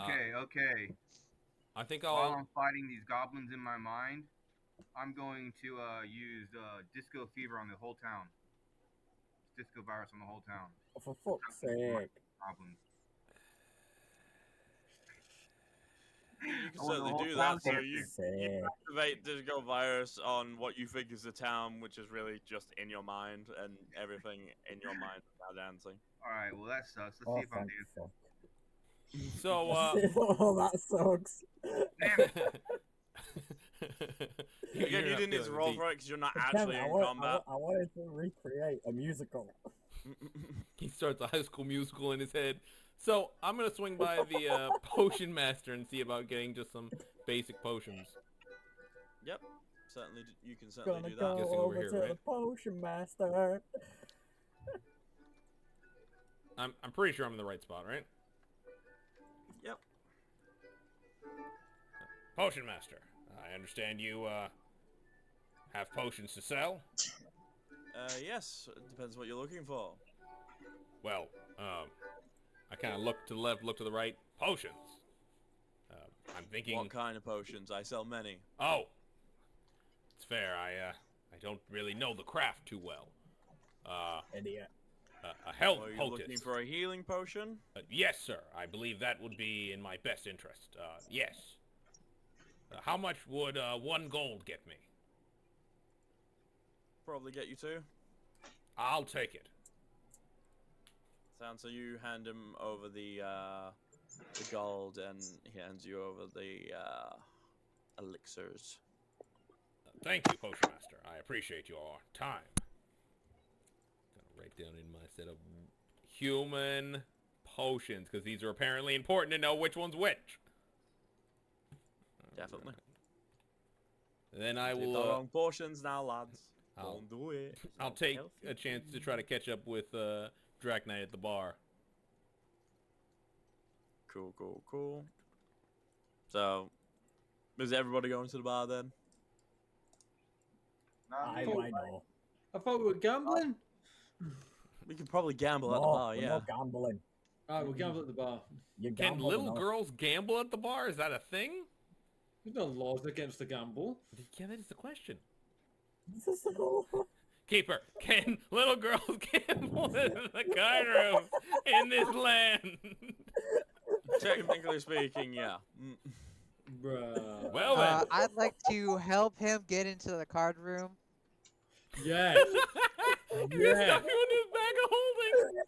Okay. I think While I'll... I'm fighting these goblins in my mind, I'm going to use disco fever on the whole town. Disco virus on the whole town. For fuck's sake. Goblins. You can I want the certainly whole do town that. So to- you Sake. activate Disco Virus on what you think is the town, which is really just in your mind, and everything in your mind is now dancing. Alright, well that sucks. Let's Oh, see if I'm thank dancing. fuck. So, Oh, that sucks. Again, you didn't need to roll for it because you're not Damn actually it, in combat. I wanted to recreate a musical. He starts a High School Musical in his head. So I'm gonna swing by the potion master and see about getting just some basic potions. Yep, certainly you can certainly Gonna do go that. Guessing over over here, to right? the potion master. I'm pretty sure I'm in the right spot, right? Yep. Potion master. I understand you have potions to sell. Yes, it depends what you're looking for. Well, I kind of look to the left, look to the right. Potions. I'm thinking. What kind of potions? I sell many. Oh, it's fair. I don't really know the craft too well. Idiot. A health Are you potus. looking for a healing potion? Yes, sir. I believe that would be in my best interest. Yes. How much would 1 gold get me? Probably get you 2. I'll take it. Sounds so you hand him over the gold, and he hands you over the elixirs. Thank you, Potion Master. I appreciate your time. Gonna write down in my setup human potions, because these are apparently important to know which one's which. Definitely. Then I Take will. the wrong portions now, lads. I'll- Don't do it. It's I'll not take healthy. a chance to try to catch up with Drac Knight at the bar. Cool. So, is everybody going to the bar then? Not I me. know. I thought we were gambling. We could probably gamble at the No, bar, we're yeah. not gambling. Alright, we'll gamble at the bar. You Can gamble little enough. girls gamble at the bar? Is that a thing? There's no laws against the gamble. Yeah, that is the question. So- Keeper, can little girls gamble in the card room in this land? Technically speaking, yeah. Bruh. Well then. I'd like to help him get into the card room. Yes. You stuck you in his bag of holding.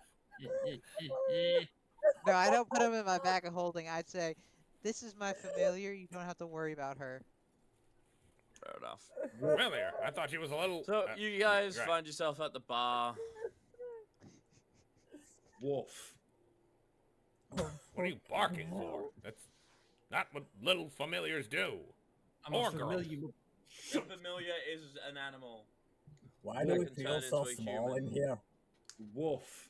No, I don't put him in my bag of holding. I'd say, this is my familiar. You don't have to worry about her. Fair enough. Well there, I thought she was a little... So, you guys right. find yourself at the bar. Woof. What are you barking for? That's not what little familiars do. I'm Or a girls. familiar. The familiar is an animal. Why do we can feel turn so into a small human. in here? Woof.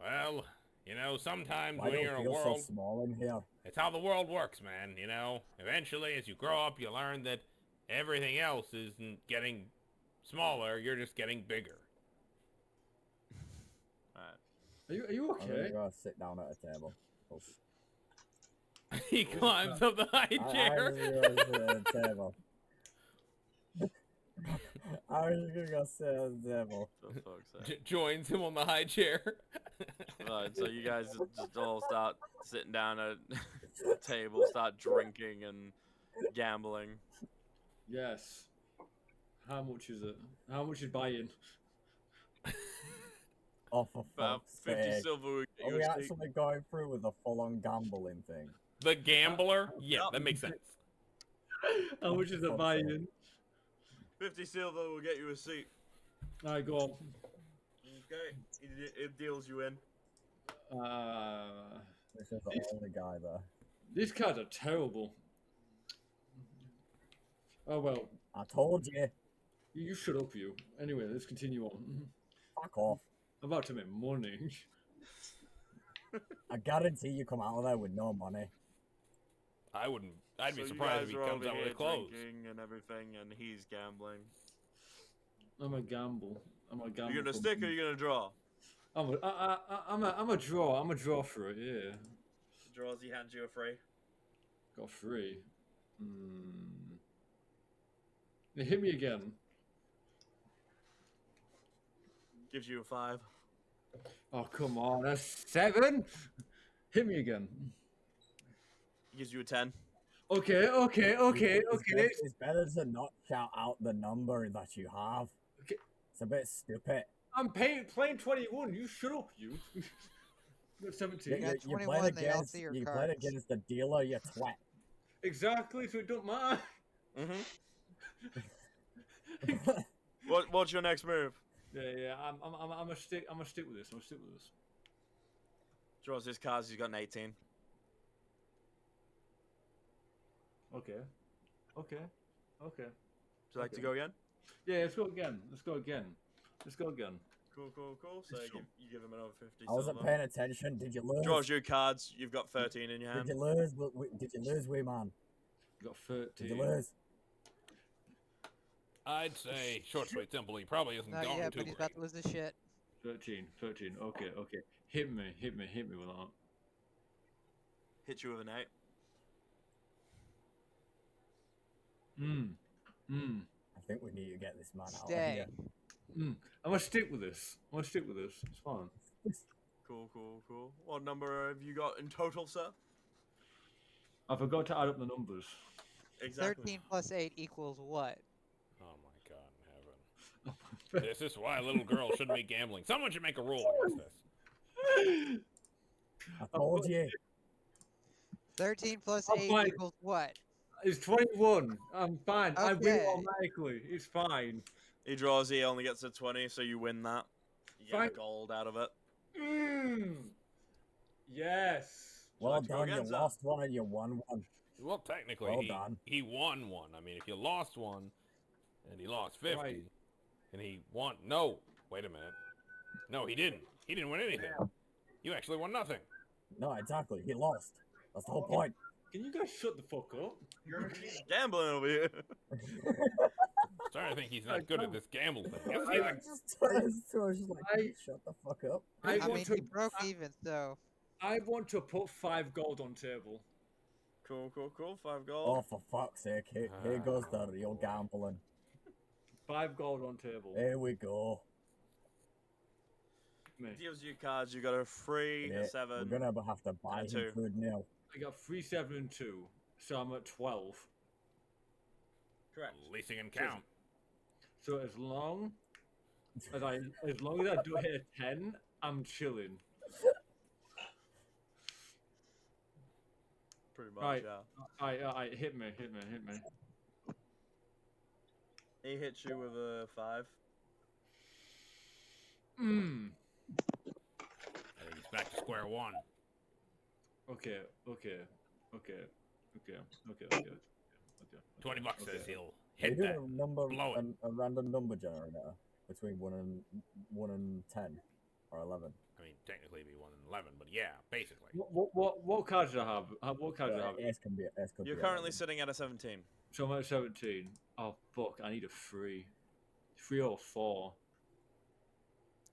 Well, you know, sometimes Why when do you're you in a feel so world, small in here? it's how the world works, man. You know, eventually, as you grow up, you learn that everything else isn't getting smaller. You're just getting bigger. Alright. Are you I'm gonna okay? go sit down at a table. Oh, He climbs up the high I'm chair. just gonna sit at a table. I was just gonna go sit at the table. For fuck's sake. Joins him on the high chair. Alright, so you guys just all start sitting down at the table, start drinking and gambling. Yes. How much is it? How much is buy-in? Oh, for About fuck's 50 sake. silver will get Are you we a steak. actually going through with the full-on gambling thing? The gambler? Yeah, that makes sense. How much is the fuck's buy-in? 50 silver will get you a seat. Alright, go on. Okay, it deals you in. This is the only guy there. These cards are terrible. Oh well, I told you. you shut up, you. Anyway, let's continue on. Fuck off. I'm about to make money. I guarantee you come out of there with no money. I wouldn't. I'd be So you surprised if guys he are comes over out with here the clothes. drinking and everything, and he's gambling. I'm a gamble. I'm a gamble. You gonna for- stick or you gonna draw? I'm a draw. I'm a draw for it. Yeah. Draws, he hands you a free. Got 3. Hmm. They hit me again. Gives you a 5. Oh come on, that's 7. Hit me again. Gives you a 10. Okay. It's better to not shout out the number that you have. Okay. It's a bit stupid. I'm playing 21. You shut up, you. Got 17. got You 21, played they all against, see your you played cards. against the dealer, you twat. Exactly, so it don't matter. Mm-hmm. What's your next move? Yeah. I'm gonna stick with this. Draws his cards. He's got an 18. Okay. Would you like to Okay. go again? Yeah, let's go again. Cool. So you give him another 50 I wasn't silver. paying attention. Did you lose? Draws you cards. You've got 13 in your hand. Did you lose? Did you lose, wee man? Got Did 13. you lose? I'd say short, sweet, simple. He probably isn't Not going yet, too but he's great. about to lose his shit. 13. Okay. Hit me with that. Hit you with an 8. I think we need to get this man out of Stay. here. I'm gonna stick with this. It's fine. Cool. What number have you got in total, sir? I forgot to add up the numbers. Exactly. 13 plus 8 equals what? Oh my God in heaven. This is why little girls shouldn't be gambling. Someone should make a rule against this. I told you. 13 plus I'm 8 fine. equals what? It's 21. I'm fine. I win Okay. automatically. It's fine. He draws. He only gets a 20, so you win that. You get Fine. the gold out of it. Yes. Well like to go done. You again, sir? lost one and you won one. Well, technically, Well done. he won one. I mean, if you lost one, and he lost 50, Right. and he won... No, wait a minute. No, he didn't. He didn't win anything. You actually won nothing. No, exactly. He lost. That's the whole point. Can you guys shut the fuck up? Gambling over here. Starting to think he's not good at this gamble thing. Isn't he I- like... Just turns to her, she's like, I- shut the fuck up. I I want mean, to. he broke even, so... I want to put 5 gold on table. Cool. 5 Oh, gold. for fuck's sake. Here goes the real gambling. 5 gold on table. Here we go. Me. Deals you cards. You got a 3, Yeah, a 7. We're gonna have to buy and a him 2. food now. I got 3, 7, and 2, so I'm at 12. Correct. At least he can count. So as long as I do hit a 10, I'm chilling. Pretty much, Right. yeah. I hit me. He hits you with a 5. I think he's back to square one. Okay. 20 bucks says Okay. he'll Are you hit doing that. a number, blow it. a random number generator between 1 and 10? or 11. I mean, technically it'd be 1 in 11, but yeah, basically. What cards do I have? What cards do I have? Ace can be. Ace could You're be currently 11. sitting at a 17. So I'm at 17. Oh fuck! I need a 3. 3 or 4.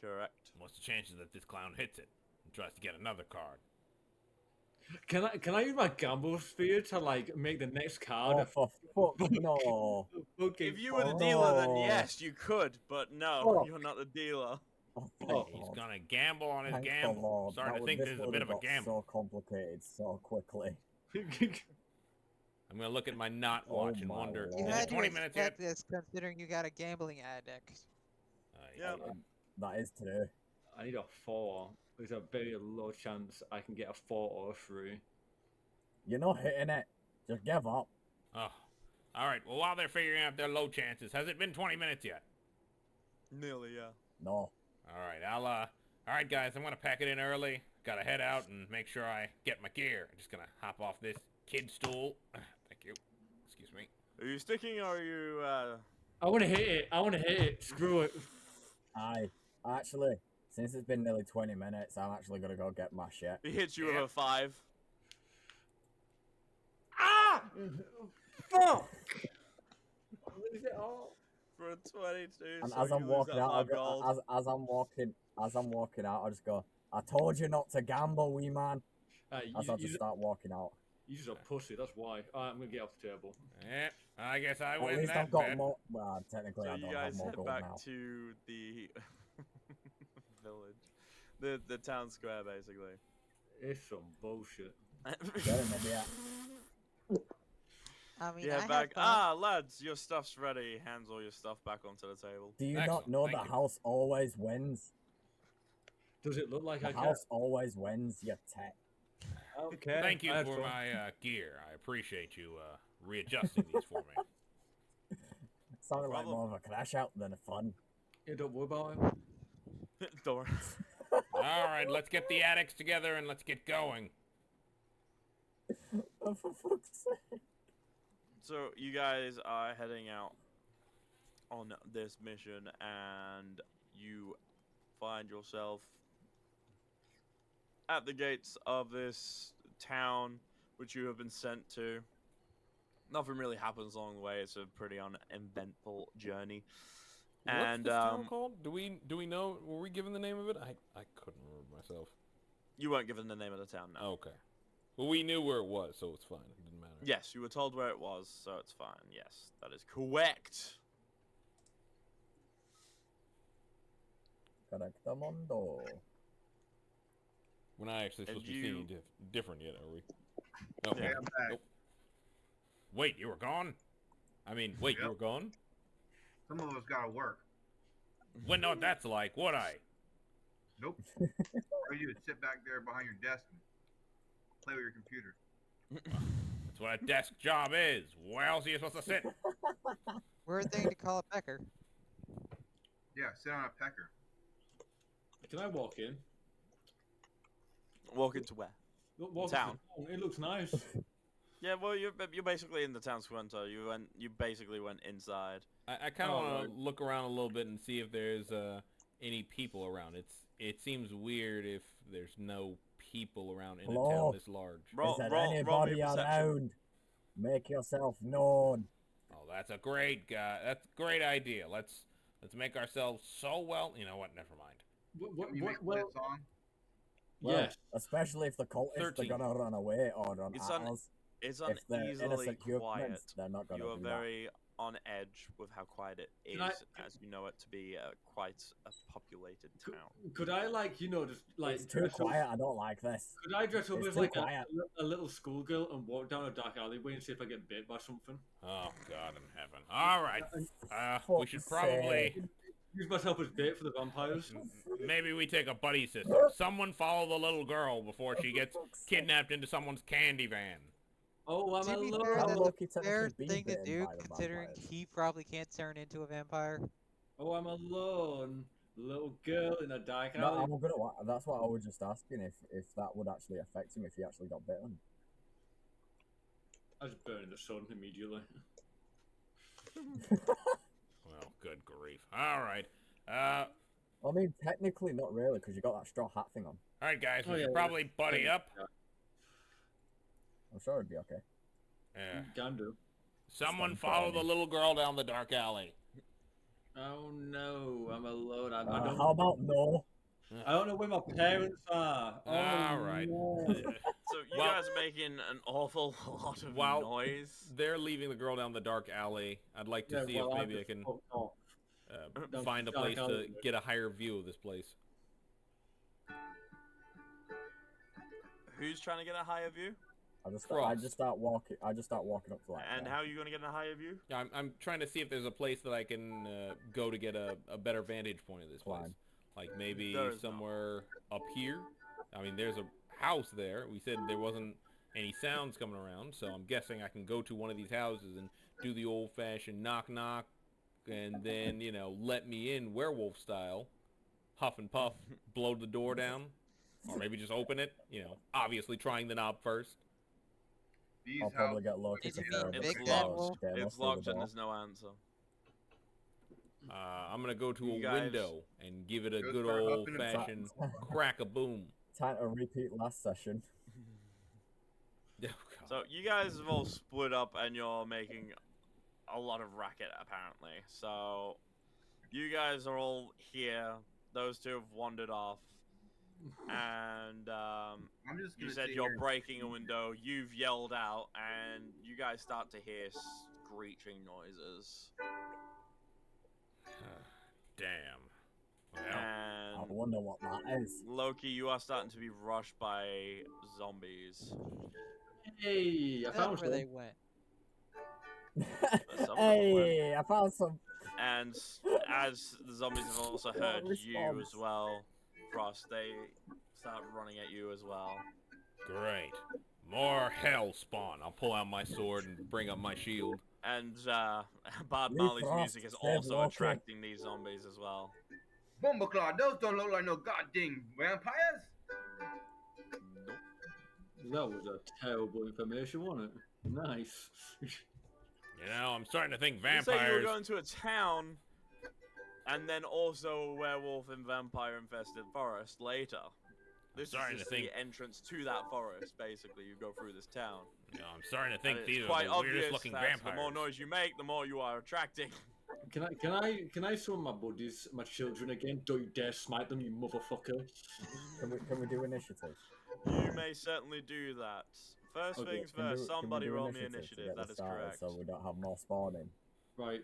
Correct. What's the chances that this clown hits it and tries to get another card? Can I use my gamble sphere to like make the next card? Oh, for fuck no. Okay. If you were the dealer, then Oh. yes, you could, but no, Fuck. you're not the dealer. Oh, thank Oh, He's God. gonna gamble on his Thank the gamble. Lord. Starting That to would- think this is a would bit have of a got gamble. So complicated so quickly. I'm gonna look at my not Oh watch and my wonder, Lord. You is had it to 20 minutes yet? expect this considering you got a gambling addict. Yeah. That is today. I need a 4. There's a very low chance I can get a 4 or a 3. You're not hitting it. Just give up. Oh. Alright, well while they're figuring out their low chances, has it been 20 minutes yet? Nearly, yeah. No. Alright, alright guys, I'm gonna pack it in early. Gotta head out and make sure I get my gear. I'm just gonna hop off this kid stool. Thank you. Excuse me. Are you sticking or are you, I want to hit it. I want to hit it. Screw it. Actually, since it's been nearly 20 minutes, I'm actually gonna go get my shit. he hits you Yeah. with a 5. Ah! Fuck! Lose it all. For a 22, And so as I'm you lose walking that out, 5 gold. as I'm walking out, I just go, I told you not to gamble, wee man. As I just start walking out. You just a pussy. That's why. Alright, I'm gonna get off the table. Yeah, I guess I At win least that I've got bet. more. Well, technically, So I you don't have guys more head gold back now. to the village, the town square, basically. It's some bullshit. Get him, idiot. I mean, You I head have back. fun. Ah, lads, your stuff's ready. Hands all your stuff back onto the table. Do you Excellent, not know thank the you. house always wins? Does it look like The I house always wins, you tech. can? Okay. Thank you I had for fun. my gear. I appreciate you readjusting these for me. Sounded like problem. more of a crash out than a fun. Yeah, don't worry about it. Don't worry. Alright, let's get the addicts together and let's get going. Oh, for fuck's sake. So you guys are heading out on this mission, and you find yourself at the gates of this town, which you have been sent to. Nothing really happens along the way. It's a pretty uneventful journey. And What's this town called? Do we know? Were we given the name of it? I couldn't remember myself. you weren't given the name of the town now. Okay. Well, we knew where it was, so it's fine. It didn't matter. Yes, you were told where it was, so it's fine. Yes, that is correct. Correctamundo. We're not actually And supposed to be you- seeing different yet, are we? Okay. Yeah, I'm back. Nope. Wait, you were gone? I mean, wait, you Yep. were gone? Some of us gotta work. Wouldn't know what that's like, would I? Nope. Or you would sit back there behind your desk and play with your computer. That's what a desk job is. Where else are you supposed to sit? Weird thing to call a pecker. Yeah, sit on a pecker. Can I walk in? Walk into where? Look, walk Town. into It looks nice. Yeah, well, you're basically in the town square. You basically went inside. I kind Oh, of want right. to look around a little bit and see if there's any people around. It seems weird if there's no people around in a Hello? town this large. Is there roll me anybody a perception. around? Make yourself known. Oh, that's a great guy. That's a great idea. Let's make ourselves so well. You know what? Never mind. You make Well, that song? Well, yes. especially if the cultists 13. are gonna run away or run It's at on- us. It's If they're uneasily innocent quiet. humans, they're not gonna You are do very on edge with how quiet it is, Can I- as you know it to be quite a populated town. Could I like just that. like It's too dress up- quiet. I don't like this. Could I dress up It's as too like quiet. a little schoolgirl and walk down a dark alleyway and see if I get bit by something? Oh God in heaven! All right. We should Fuck's probably sake. Use myself as bait for the vampires. maybe we take a buddy system. Someone follow the little girl before she gets kidnapped into someone's candy van. Oh, I'm To be alone. fair, I'm that's lucky a to fair actually be thing to bitten do, by the considering vampires. he probably can't turn into a vampire. Oh, I'm alone. Little girl in a dark No, alley. I'm gonna. That's what I was just asking if that would actually affect him if he actually got bitten. I just burn in the sun immediately. Well, good grief. All right. I mean, technically not really, because you got that straw hat thing on. All right, guys, we Oh, should yeah, probably buddy up. I'm sure it'd be okay. Yeah. Can do. Someone Stand follow by the me. little girl down the dark alley. Oh no, I'm alone. I don't. How about no? I don't know where my parents are. Oh, All right. no. So you Well- guys are making an awful lot of While noise. they're leaving the girl down the dark alley, I'd like to Yeah, see well, if I maybe I just can fucked off. Down find a dark place to alley. get a higher view of this place. Who's trying to get a higher view? I just Frost. start walking. I just start walking up to that. And guy. how are you going to get a higher view? Yeah, I'm trying to see if there's a place that I can go to get a better vantage point of this place. Climb. Like maybe There is not. somewhere up here. I mean, there's a house there. We said there wasn't any sounds coming around, so I'm guessing I can go to one of these houses and do the old-fashioned knock-knock, and then, you know, let me in werewolf style, huff and puff, blow the door down, or maybe just open it, you know, obviously trying the knob first. These I'll probably houses get Loki Did to you throw mean the big Big flowers Bad Wolf? to get us It's through the locked and door. there's no answer. I'm going to go to a You guys- window and give it a Go good start huffing and old-fashioned crack-a-boom. Time to repeat last session. Oh, God. So you guys have all split up and you're making a lot of racket apparently. So you guys are all here. Those two have wandered off. And I'm just you gonna said sit you're here. breaking a window. You've yelled out and you guys start to hear screeching noises. Damn. Well, I And wonder what that is. Loki, you are starting to be rushed by zombies. Hey, I That's found where one. they went. Some of them Hey, I found some. And as the zombies have also What heard a you response. as well, Frost, they start running at you as well. great. More hell spawn. I'll pull out my sword and bring up my shield. And Bob Leave Marley's Frost, music is save also Loki. attracting these zombies as well. Bumbleclaw, those don't look like no goddamn vampires. That was a terrible information, wasn't it? Nice. You know, I'm starting to think You say you were vampires. going to a town, and then also a werewolf and vampire-infested forest later. This is starting to just think- the entrance to that forest, basically. You go through this town. You know, I'm starting to And think it's these are quite the obvious weirdest looking that vampires. the more noise you make, the more you are attracting. Can I summon my buddies, my children again? Don't you dare smite them, you motherfucker. Can we do initiative? You may certainly do that. First Okay, things Can we first, do- can we somebody do roll me to initiative. get That this is started correct. So we don't have more spawning. Right,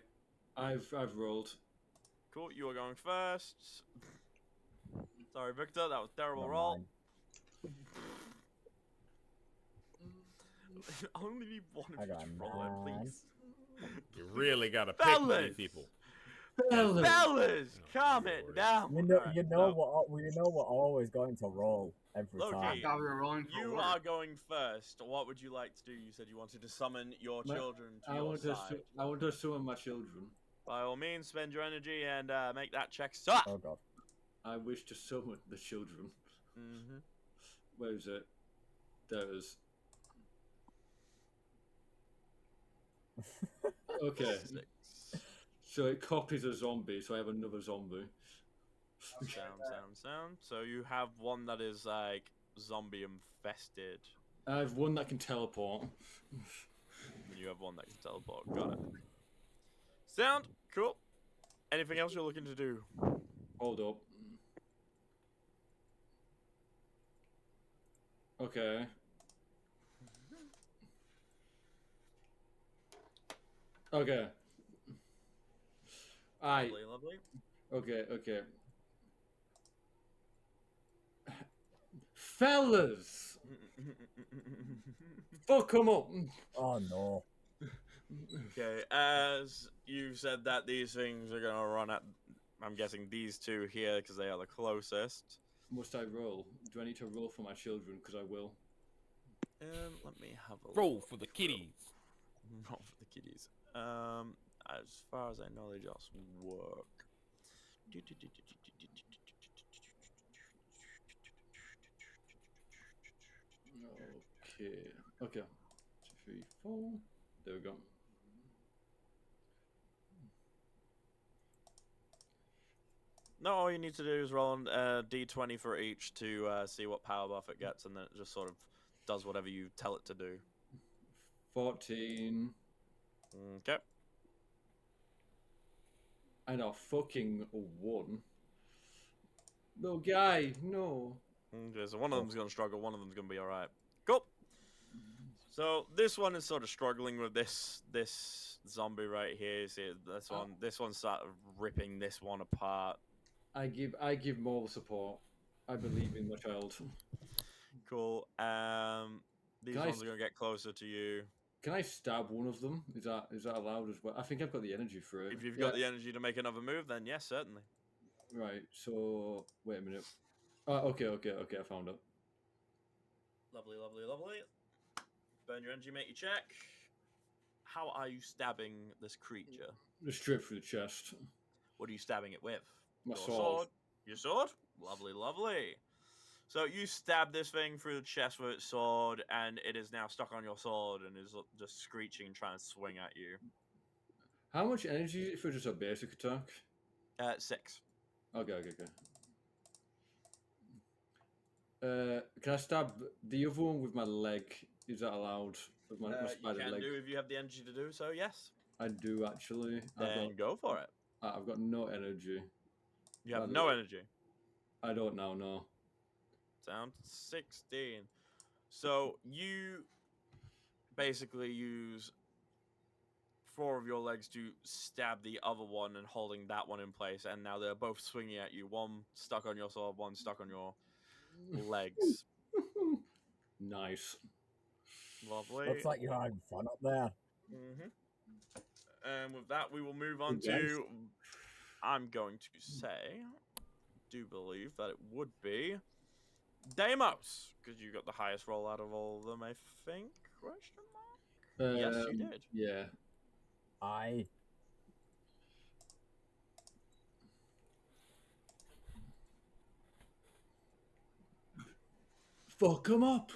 I've rolled. Cool, you are going first. Sorry, Victor, that was a terrible Never roll. mind. I only need one I of you got to a roll it, 9. please. You really gotta pick Fellas! these people. Fellas! Fellas, Oh, calm it Lord. down. You know, Alright, you know what? You know we're always going to roll every Loki, time. I thought we were rolling for You order. are going first. What would you like to do? You said you wanted to summon your My- children to I your want to side. I want to summon my children. By all means, spend your energy and make that check suck. Oh god. I wish to summon the children. Mm-hmm. Where is it? There it is. Okay, so it copies a zombie, so I have another zombie. Sound. So you have one that is like zombie infested. I have one that can teleport. And you have one that can teleport. Got it. Sound cool. Anything else you're looking to do? Hold up. Okay. Okay. I Lovely. okay. Fellas, fuck 'em up. Oh no. Okay, as you said that these things are gonna run at, I'm guessing these two here because they are the closest. Must I roll? Do I need to roll for my children? Because I will. Let me have a Roll look. for the kitties. Roll for the kiddies. As far as I know, they just work. Okay. 2, 3, 4. There we go. No, all you need to do is roll a d20 for each to see what power buff it gets, and then it just sort of does whatever you tell it to do. 14. Okay. And a fucking 1. No, guy, no. Okay, so one of them's gonna struggle, one of them's gonna be alright. Cool. So this one is sort of struggling with this zombie right here. See this one's sort of ripping this one apart. I give moral support. I believe in my child. Cool. These Guys- ones are gonna get closer to you. Can I stab one of them? Is that allowed as well? I think I've got the energy for it. If you've got the energy to make another move, then yes, certainly. Right. So wait a minute. Okay. I found it. Lovely. Burn your energy, make your check. How are you stabbing this creature? Just straight through the chest. What are you stabbing it with? My Your sword. Your sword? Lovely. So you stab this thing through the chest with its sword, and it is now stuck on your sword and is just screeching, trying to swing at you. How much energy is it for just a basic attack? 6. Okay. Can I stab the other one with my leg? Is that allowed? With my You spider can leg? do if you have the energy to do so, yes. I do actually. Then go for it. I've got no energy. You have no energy. I don't now, no. Down to 16. So you basically use 4 of your legs to stab the other one and holding that one in place, and now they're both swinging at you. One stuck on your sword, one stuck on your legs. Nice. Lovely. Looks like you're having fun up there. And with that, we will move on Yes. to. I'm going to say, do believe that it would be Deimos, because you got the highest roll out of all of them, I think. Question mark? Yes, you did. Yeah. Fuck him up.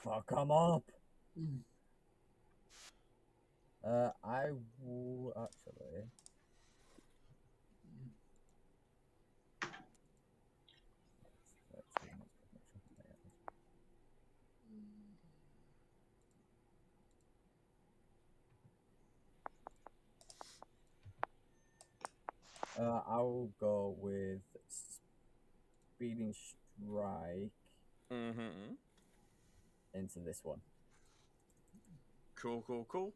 Fuck 'em up. I will actually. I'll go with speeding strike into this one. Cool.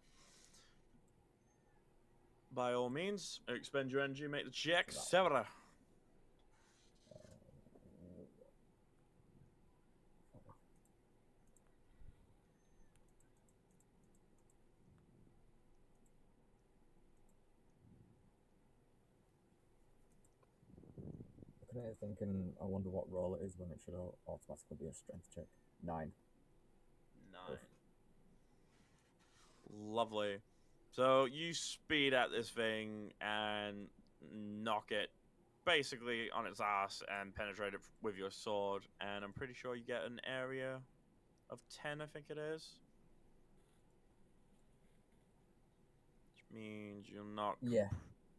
By all means, expend your energy, make the check. Severa. Looking at it thinking, I wonder what roll it is when it should automatically be a strength check. 9. 9. Lovely. So you speed at this thing and knock it basically on its ass and penetrate it with your sword, and I'm pretty sure you get an area of 10, I think it is. Which means you'll knock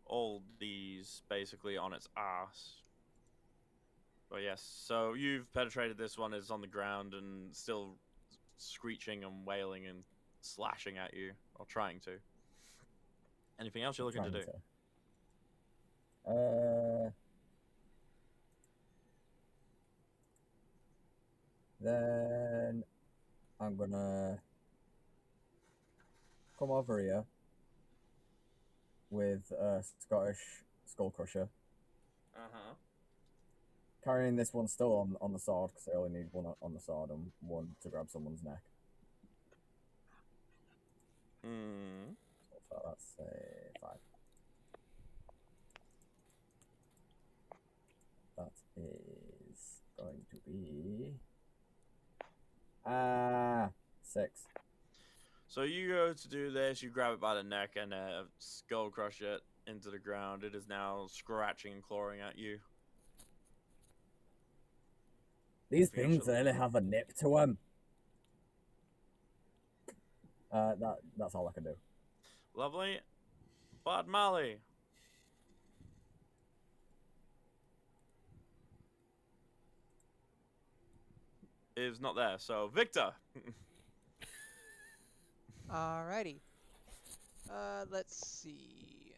all these basically on its ass. But yes, so you've penetrated this one, it's on the ground and still screeching and wailing and slashing at you, or trying to. Anything else you're looking to do? Then I'm gonna come over here with a Scottish Skull Crusher. Carrying this one still on the sword, because I only need one on the sword and one to grab someone's neck. So that's 5. That is going to be 6. So you go to do this, you grab it by the neck and skull crush it into the ground. It is now scratching and clawing at you. These things really have a nip to them. That's all I can do. Lovely. Bud Molly. Is not there, so Victor. Alrighty. Let's see.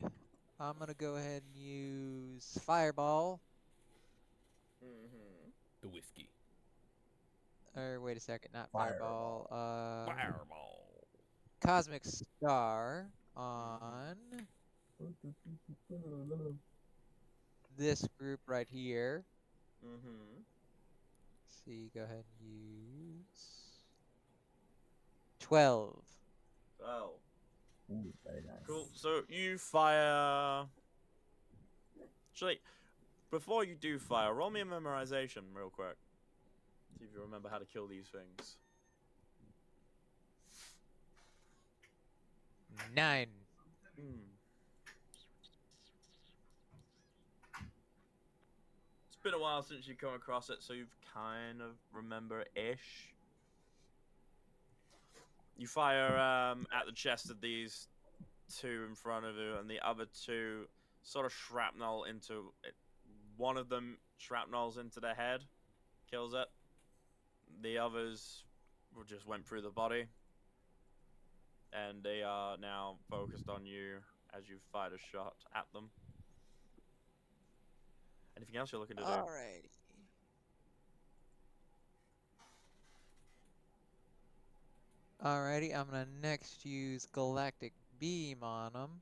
I'm gonna go ahead and use Fireball. The whiskey. Or wait a second, not Fireball. Fireball. Fireball. Cosmic Star on this group right here. Let's see, go ahead and use 12. Oh. Ooh, very nice. Cool. So you fire. Actually, before you do fire, roll me a memorization real quick. See if you remember how to kill these things. 9. It's been a while since you come across it, so you've kind of remember-ish. You fire at the chest of these two in front of you, and the other two sort of shrapnel into it. One of them shrapnels into the head, kills it. The others just went through the body, and they are now focused on you as you fired a shot at them. Anything else you're looking to do? Alrighty. Alrighty, I'm gonna next use Galactic Beam on them.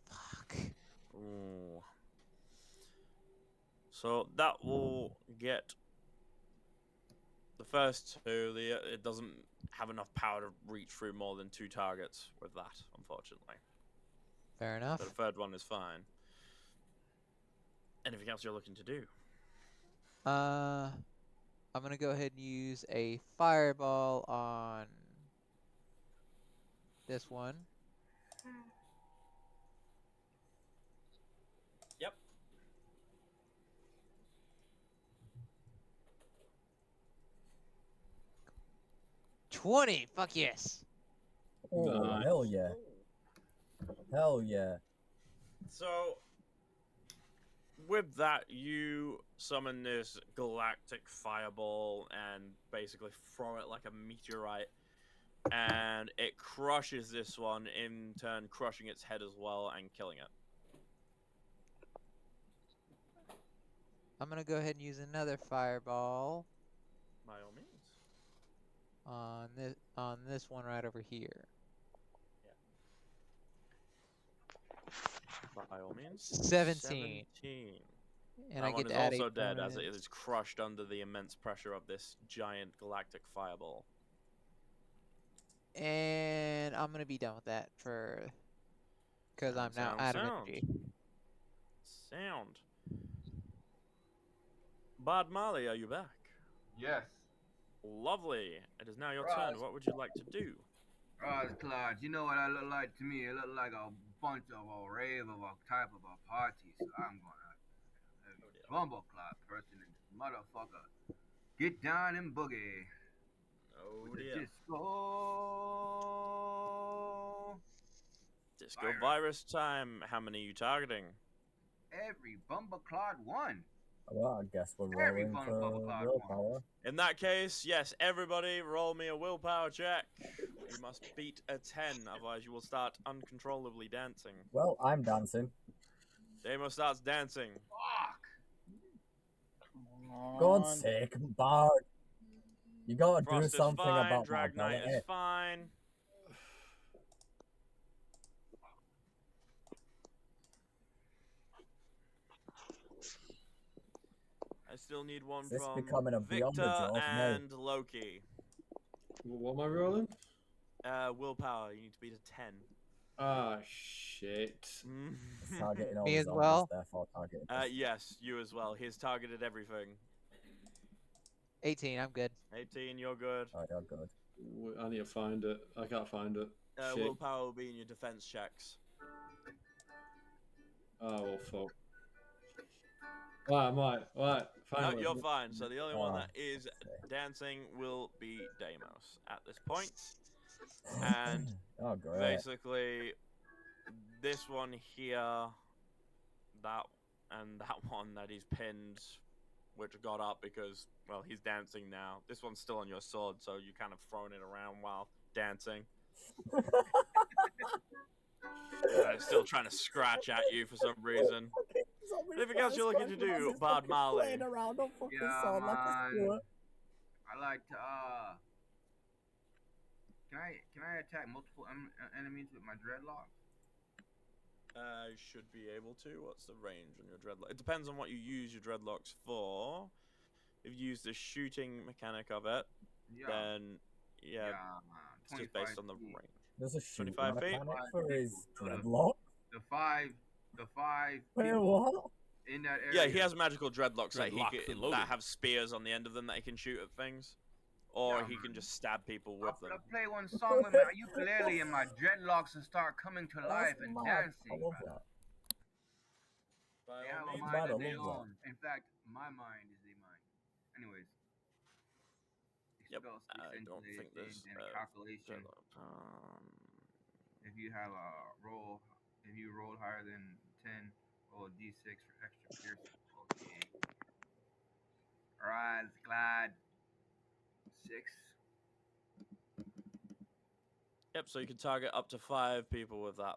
Fuck. Ooh. So that will get the first two. It doesn't have enough power to reach through more than 2 targets with that, unfortunately. Fair enough. But the third one is fine. Anything else you're looking to do? I'm gonna go ahead and use a Fireball on this one. Yep. $20. Fuck yes. Oh, Nice. hell yeah. Hell yeah. So, with that, you summon this galactic fireball and basically throw it like a meteorite. And it crushes this one, in turn crushing its head as well and killing it. I'm gonna go ahead and use another Fireball By all means. on this one right over here. By all means. 17. And That I one get is to add also a dead as it permanent- is crushed under the immense pressure of this giant galactic fireball. And I'm gonna be done with that because I'm now out of energy. Sound. Bad Molly, are you back? Yes. Lovely. It is now your Right. turn. What would you like to do? Clyde, you know what I look like to me? It look like a bunch of a rave of a type of a party. So I'm gonna Bumble Clyde person in this motherfucker. Get down and boogie. Oh With the dear. Disco Virus time. How many are you targeting? Every Bumbleclad one. Well, I guess we're Every rolling for Bumbleclad willpower. In that case, yes, everybody roll me a willpower check. You must beat a 10, otherwise you will start uncontrollably dancing. Well, I'm dancing. Damo starts dancing. Fuck. God's sake, Bard. You gotta Frost do is something fine, about Drag my Knight belly. is fine. I still need one Is this from becoming a Beyond the Victor Jaws? No. and Loki. What am I rolling? Willpower, you need to beat a 10. Ah, shit. It's targeting all Me the as zombies, well? therefore targeting. Yes, you as well. He's targeted everything. 18. I'm good. 18, you're good. Oh, you're good. I need to find it. I can't find it. Shit. Willpower will be in your defense checks. Oh, well, fuck. Right, I might. Right, No, Finally. you're fine. So the only one Oh, that is dancing will be Deimos at this point. And oh, great. basically, this one here, that one that he's pinned, which got up because, well, he's dancing now. This one's still on your sword, so you kind of throwing it around while dancing. And it's still trying to scratch at you for some reason. Anything else you're looking to do, Bard Marley? Yeah, Yeah, man. I like to Can I attack multiple enemies with my dreadlocks? Should be able to. What's the range on your dreadlock? It depends on what you use your dreadlocks for. If you use the shooting mechanic of it, Yeah. then yeah, it's just based on the feet. range. There's a shooting 25 feet? mechanic for his dreadlock. The five Wait, people what? in that area. Yeah, he has magical dreadlocks, Dreadlocks and loaded. that have spears on the end of them that he can shoot at things, or Yeah, he can man. just stab people with I'm them. gonna play one song with my ukulele and my dreadlocks and start coming to life That's and mad. dancing. I love brother. that. By They all have a means. mind Bad, I of their love own. In fact, my mind is their mind. Anyways. Yep, Spell I don't essentially think there's is in a calculation. dreadlock. If you have a roll, if you roll higher than 10, roll a d6 for extra piercing. Roll d8. Alright, it's glad. 6. Yep, so you can target up to 5 people with that.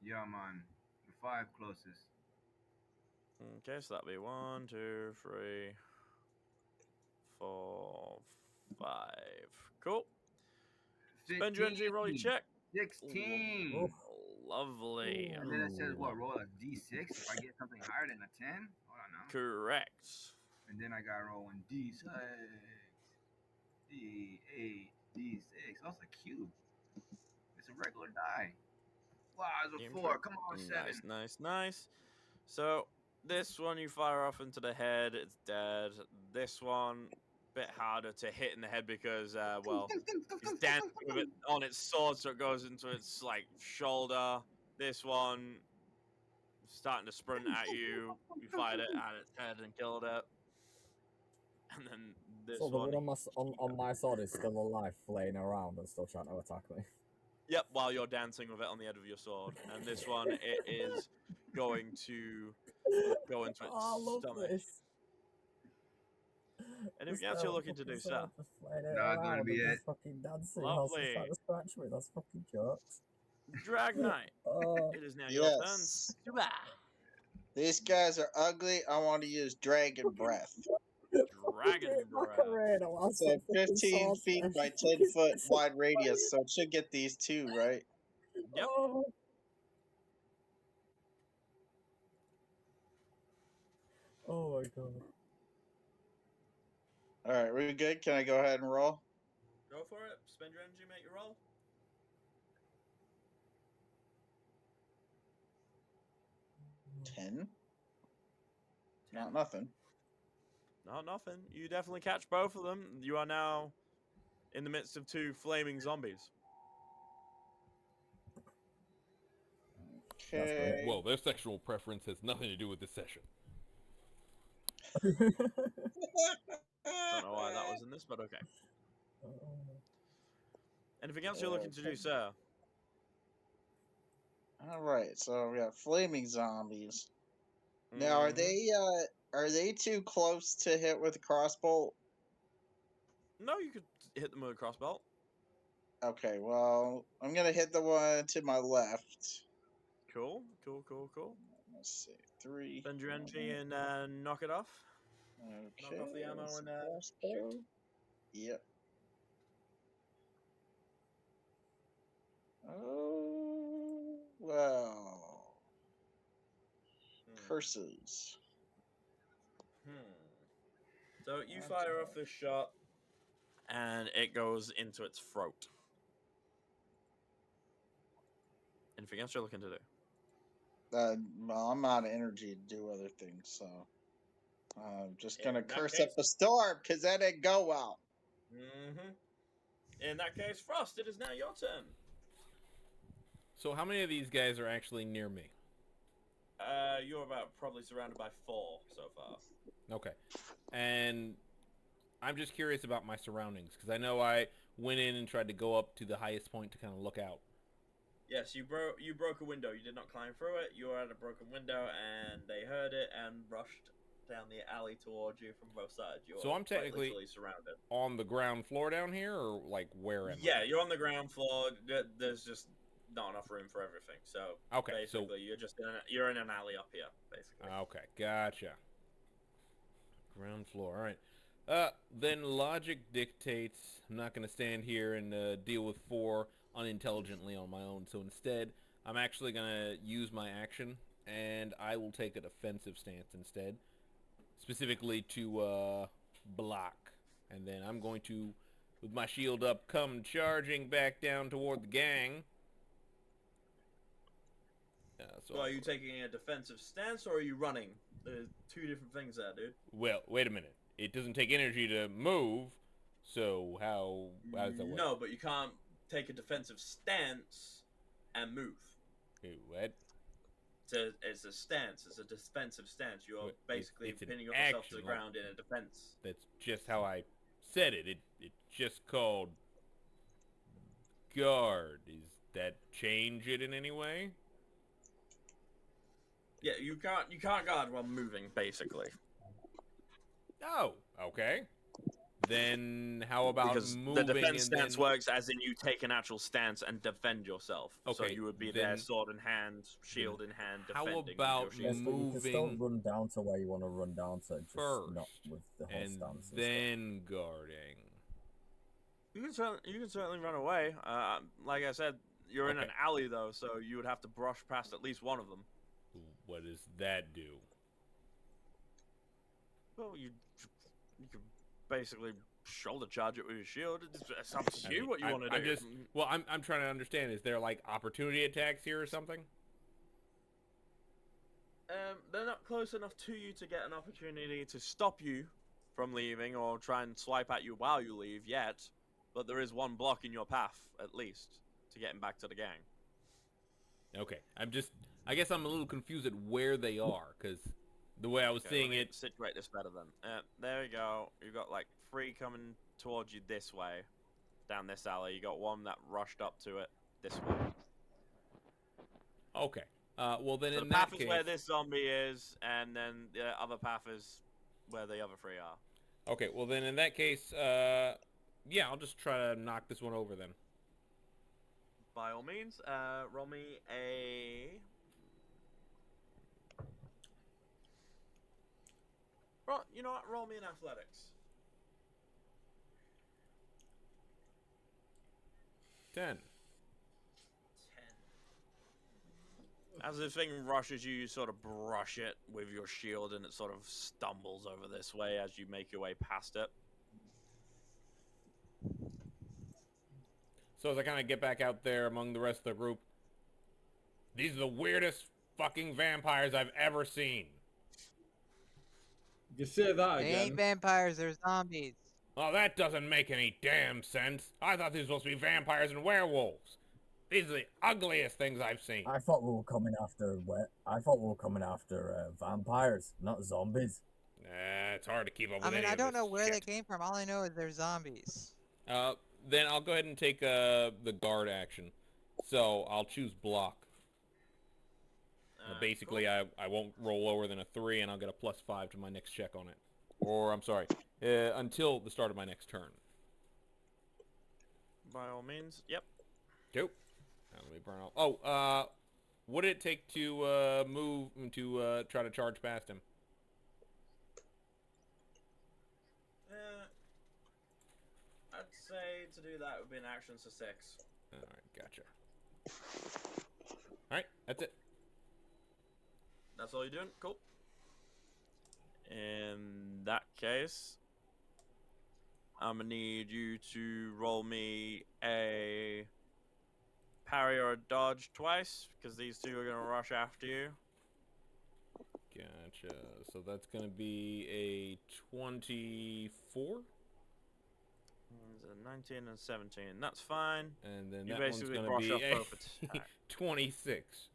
Yeah, man. The 5 closest. Okay, so that'd be 1, 2, 3, 4, 5. Cool. Spend your energy, roll your check. 16. Oof. Lovely. And then it says, what, roll a d6 if I get something higher than a 10? Hold on now. Correct. And then I gotta roll one d6, d8, d6. Oh, it's a cube. It's a regular die. Wow, it's a 4. Come on, 7. Nice. So, this one you fire off into the head, it's dead. This one, bit harder to hit in the head because, well, he's dancing with it on its sword, so it goes into its, like, shoulder. This one, starting to sprint at you. You fired it at its head and killed it. And then this So the one. one on my sword is still alive, flaying around and still trying to attack me. Yep, while you're dancing with it on the end of your sword. And this one, it is going to go into its Oh, I love stomach. this. Anything else you're looking to do, sir? Nah, gonna be it. Fucking dancing. Lovely. Trying to scratch me. That's fucking jokes. Drag Knight, Oh, it is now your turn. Yes. Super. These guys are ugly. I want to use dragon breath. Dragon breath. Macarena, while It's a some fucking 15 sword feet there. by 10 foot wide radius, so it should get these two, right? Yep. Oh. Oh my god. Alright, we good? Can I go ahead and roll? Go for it. Spend your energy, make your roll. 10? Not nothing. No, nothing. You definitely catch both of them. You are now in the midst of 2 flaming zombies. Okay. Well, their sexual preference has nothing to do with this session. Don't know why that was in this, but okay. Anything else you're looking to do, sir? Alright, so we got flaming zombies. Now, Mhm. are they too close to hit with a crossbow? No, you could hit them with a crossbow. Okay, well, I'm gonna hit the one to my left. Cool. Let's see, 3. Spend your energy and knock it off. Okay. Knock off the ammo that's and a crossbow. Yep. Oh, well. Curses. So you fire off this shot, and it goes into its throat. Anything else you're looking to do? Well, I'm out of energy to do other things, so I'm just gonna In that curse case- up a storm because that didn't go well. In that case, Frost, it is now your turn. So how many of these guys are actually near me? You're about probably surrounded by 4 so far. Okay. And I'm just curious about my surroundings, because I know I went in and tried to go up to the highest point to kind of look out. Yes, you broke a window. You did not climb through it. You were at a broken window, and they heard it and rushed down the alley towards you from both sides. You're So I'm quite technically literally surrounded. on the ground floor down here, or like where am Yeah, I? you're on the ground floor. There's just not enough room for everything. So Okay, basically, you're in an alley up here, basically. Okay, gotcha. Ground floor, alright. Then logic dictates I'm not going to stand here and deal with 4 unintelligently on my own, so instead, I'm actually going to use my action, and I will take a defensive stance instead, specifically to block. And then I'm going to, with my shield up, come charging back down toward the gang. So are you taking a defensive stance, or are you running? There's 2 different things there, dude. Well, wait a minute. It doesn't take energy to move, so how does that work? No, but you can't take a defensive stance and move. What? It's a stance. It's a defensive stance. You're But basically it's an pinning yourself to the action, ground in a defense. That's just how I said it. It's just called guard. Does that change it in any way? Yeah, you can't guard while moving, basically. Oh, okay. Then how about Because moving the defense and stance then... works as in you take an actual stance and defend yourself. So Okay, you would be there, then- sword in hand, shield in hand, How defending. with about your shield. Yes, but you can still moving run down to where you want to run down to, just first, not with the whole and stance. And then guarding? You can certainly run away. Like I said, you're in an Okay. alley though, so you would have to brush past at least one of them. What does that do? Well, you could basically shoulder charge it with your shield. It's up to I you mean, what you want to do. I'm just... Well, I'm trying to understand. Is there, like, opportunity attacks here or something? They're not close enough to you to get an opportunity to stop you from leaving or try and swipe at you while you leave yet, but there is one block in your path, at least, to getting back to the gang. Okay. I guess I'm a little confused at where they are, because the way I was Okay, seeing let me it... situate this better then. There we go. You've got like 3 coming towards you this way, down this alley. You got 1 that rushed up to it this way. Okay. Well, then So in the path that is case... where this zombie is, and then the other path is where the other 3 are. Okay, well then in that case, yeah, I'll just try to knock this one over then. By all means, roll me a... Well, you know what? Roll me an athletics. 10. 10. As the thing rushes you, you sort of brush it with your shield, and it sort of stumbles over this way as you make your way past it. So as I kind of get back out there among the rest of the group, these are the weirdest fucking vampires I've ever seen. You can say that They again. ain't vampires, they're zombies. Oh, that doesn't make any damn sense. I thought these were supposed to be vampires and werewolves. These are the ugliest things I've seen. I thought we were coming after vampires, not zombies. It's hard to keep up with I mean, any I of don't this know where they shit. came from. All I know is they're zombies. Then I'll go ahead and take the guard action. So I'll choose block. Basically, Cool. I won't roll lower than a 3, and I'll get a +5 to my next check on it. Or, I'm sorry, until the start of my next turn. By all means, yep. Dope. Now let me burn off. Oh, what did it take to move to try to charge past him? I'd say to do that would be an action to 6. All right, gotcha. All right, that's it. That's all you're doing? Cool. In that case, I'm gonna need you to roll me a parry or a dodge twice, because these 2 are gonna rush after you. Gotcha. So that's gonna be a 24, There's a 19 and 17. That's fine. and then You that one's basically gonna brush be off a both attacks. 26.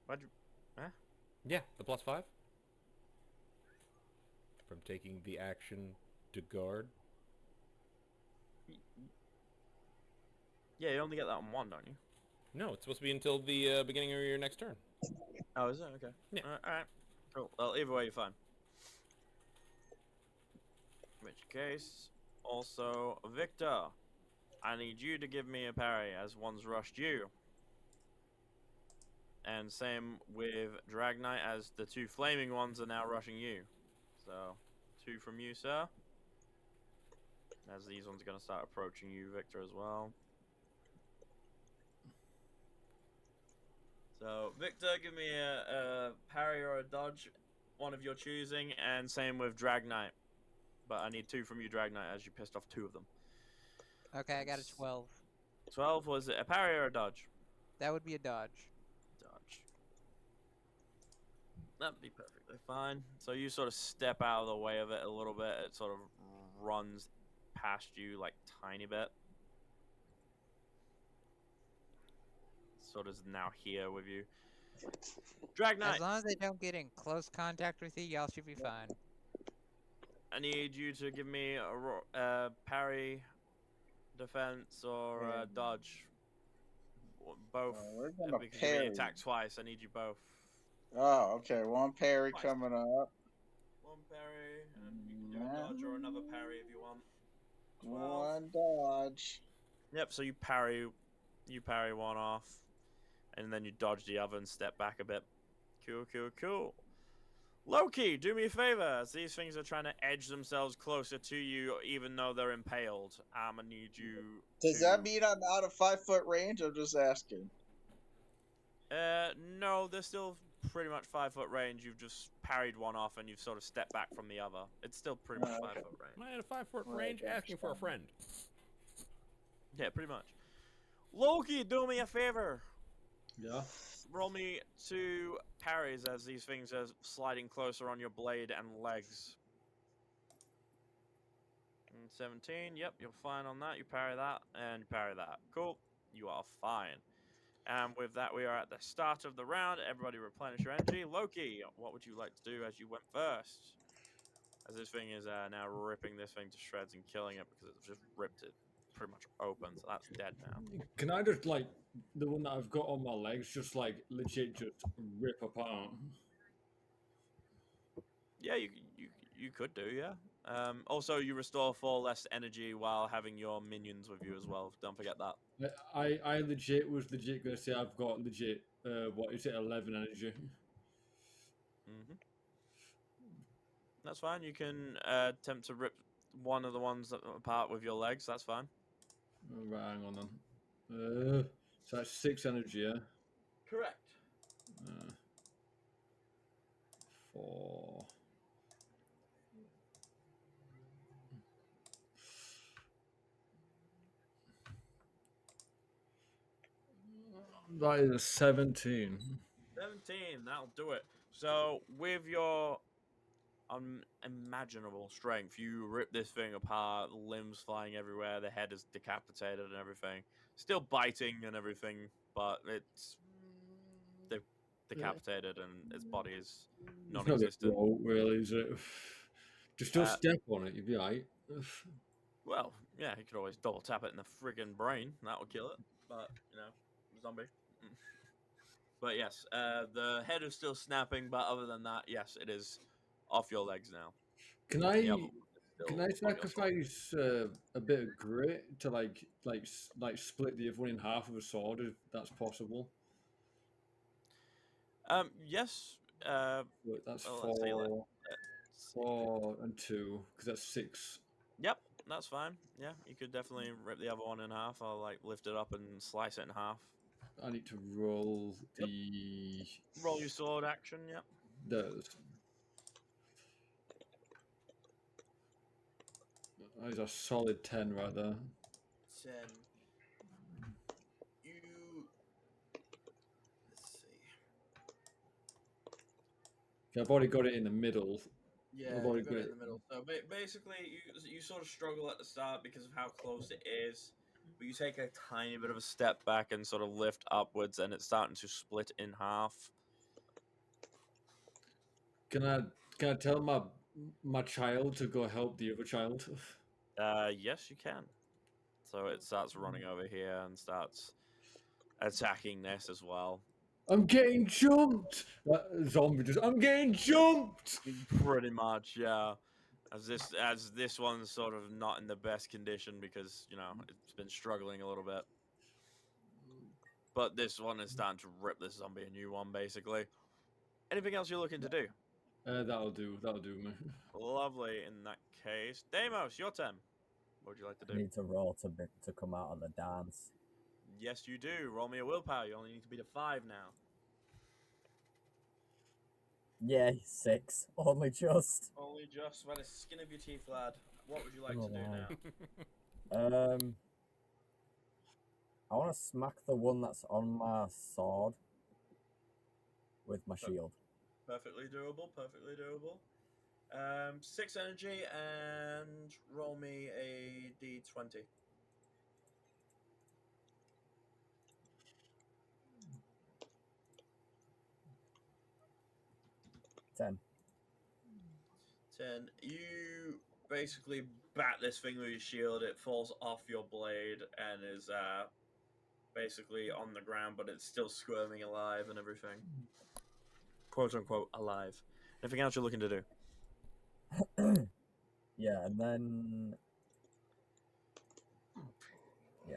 Why'd you... Yeah, the +5. From taking the action to guard. Yeah, you only get that on one, don't you? No, it's supposed to be until the beginning of your next turn. Oh, is it? Okay. Yeah. Alright. Cool. Well, either way, you're fine. In which case, also, Victor, I need you to give me a parry as one's rushed you. And same with Drag Knight, as the two flaming ones are now rushing you. So, 2 from you, sir. As these ones are going to start approaching you, Victor, as well. So, Victor, give me a parry or a dodge, one of your choosing, and same with Drag Knight. But I need 2 from you, Drag Knight, as you pissed off 2 of them. Okay, I got a 12. 12, was it a parry or a dodge? That would be a dodge. Dodge. That'd be perfectly fine. So you sort of step out of the way of it a little bit. It sort of runs past you like tiny bit. Sort of now here with you. Drag Knight. As long as they don't get in close contact with you, y'all should be fine. I need you to give me a parry, defense, or a dodge. Both. we're gonna Because you parry. attack twice. I need you both. Oh, okay. One parry coming up. One parry, and you can do a dodge or another parry if you want. 12. One dodge. Yep. So you parry one off, and then you dodge the other and step back a bit. Cool, cool, cool. Loki, do me a favor, as these things are trying to edge themselves closer to you, even though they're impaled. I'm gonna need you. Does that mean I'm out of 5-foot range? I'm just asking. No, they're still pretty much 5-foot range. You've just parried one off, and you've sort of stepped back from the other. It's still pretty much 5-foot range. Am I at a 5-foot range asking for a friend? Yeah, pretty much. Loki, do me a favor. Yeah. Roll me 2 parries as these things are sliding closer on your blade and legs. And 17, yep, you're fine on that. You parry that, and you parry that. Cool, you are fine. And with that, we are at the start of the round. Everybody replenish your energy. Loki, what would you like to do as you went first? As this thing is now ripping this thing to shreds and killing it because it's just ripped it pretty much open, so that's dead now. Can I just, like, the one that I've got on my legs, just, like, legit just rip apart? Yeah, you could do, yeah. Also, you restore 4 less energy while having your minions with you as well. Don't forget that. I legit was legit going to say I've got legit, 11 energy. Mm-hmm. That's fine. You can attempt to rip one of the ones apart with your legs. That's fine. Right, hang on then. So that's 6 energy, yeah? Correct. 4. That is a 17. 17, that'll do it. So, with your unimaginable strength, you rip this thing apart, limbs flying everywhere, the head is decapitated and everything. Still biting and everything, but it's decapitated and its body is non-existent. Well, really, is it? Just don't step on it, you'll be right. Well, yeah, you could always double tap it in the friggin' brain. That would kill it. But, zombie. But yes, the head is still snapping, but other than that, yes, it is off your legs now. Can I sacrifice a bit of grit to like split the other one in half with a sword if that's possible? Yes. Wait, that's well, 4 and 2 because that's 6. Yep, that's fine. Yeah, you could definitely rip the other one in half, or like lift it up and slice it in half. I need to roll the roll your sword action. Yep. Those. That is a solid 10 right there. 10. Let's see. Okay, I've already got it in the middle. Yeah, I've already you got it in the middle. So basically, you sort of struggle at the start because of how close it is. But you take a tiny bit of a step back and sort of lift upwards, and it's starting to split in half. Can I tell my child to go help the other child? Yes, you can. So it starts running over here and starts attacking this as well. I'm getting jumped. Zombie just. I'm getting jumped. Pretty much, yeah. As this one's sort of not in the best condition because it's been struggling a little bit. But this one is starting to rip this zombie a new one, basically. Anything else you're looking to do? That'll do. That'll do me. Lovely. In that case, Deimos, your turn. What would you like to I do? need to roll to come out of the dance. Yes, you do. Roll me a willpower. You only need to beat a 5 now. Yay, 6. Only just. Only just by the skin of your teeth, lad. What would you like Oh, to do wow. now? I want to smack the one that's on my sword with my shield. Perfectly doable. Perfectly doable. 6 energy and roll me a d20. 10. 10. You basically bat this thing with your shield. It falls off your blade and is basically on the ground, but it's still squirming alive and everything. Quote unquote alive. Anything else you're looking to do? Yeah, and then... Yeah.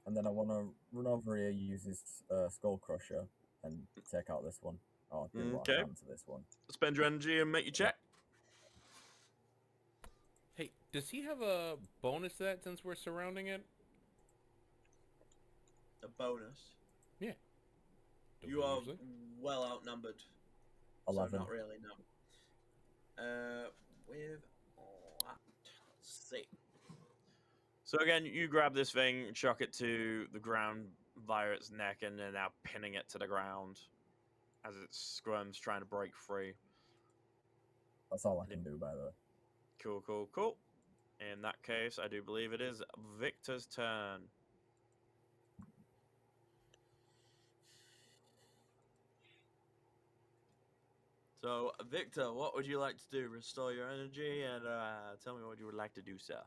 And then I want to run over here, use his Skull Crusher, and take out this one. Oh, do what I Okay. can to this one. Spend your energy and make your check. Hey, does he have a bonus to that since we're surrounding it? A bonus. Yeah. You are well outnumbered. 11. So not really, no. With that, let's see. So again, you grab this thing, chuck it to the ground via its neck, and then now pinning it to the ground as it squirms, trying to break free. That's all I can do, by the way. Cool, cool, cool. In that case, I do believe it is Victor's turn. So, Victor, what would you like to do? Restore your energy and tell me what you would like to do, sir.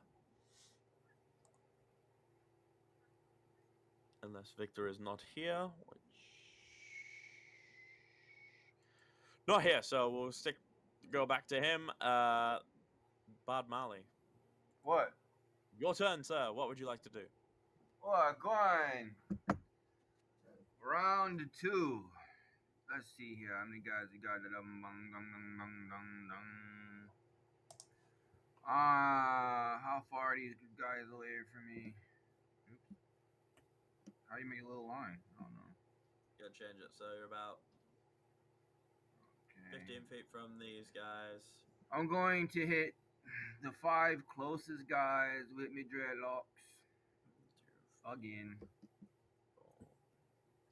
Unless Victor is not here. Not here, so we'll go back to him. Bard Marley. What? Your turn, sir. What would you like to do? What? Going. Round 2. Let's see here. How many guys we got? How far are these guys away from me? Oops. How do you make a little line? I don't know. You gotta change it. So you're about 15 feet from these guys. I'm going to hit the 5 closest guys with me dreadlocks. Again.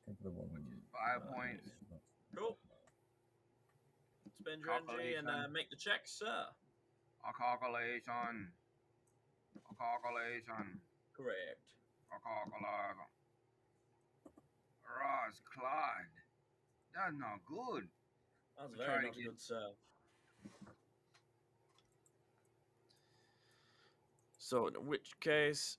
Take the one. Which is 5 points. Cool. Spend your energy and make the check, sir. A calculation. A calculation. Correct. A calculation. Ross Clyde. That's not good. That's We're very trying not to get- good, sir. So, in which case,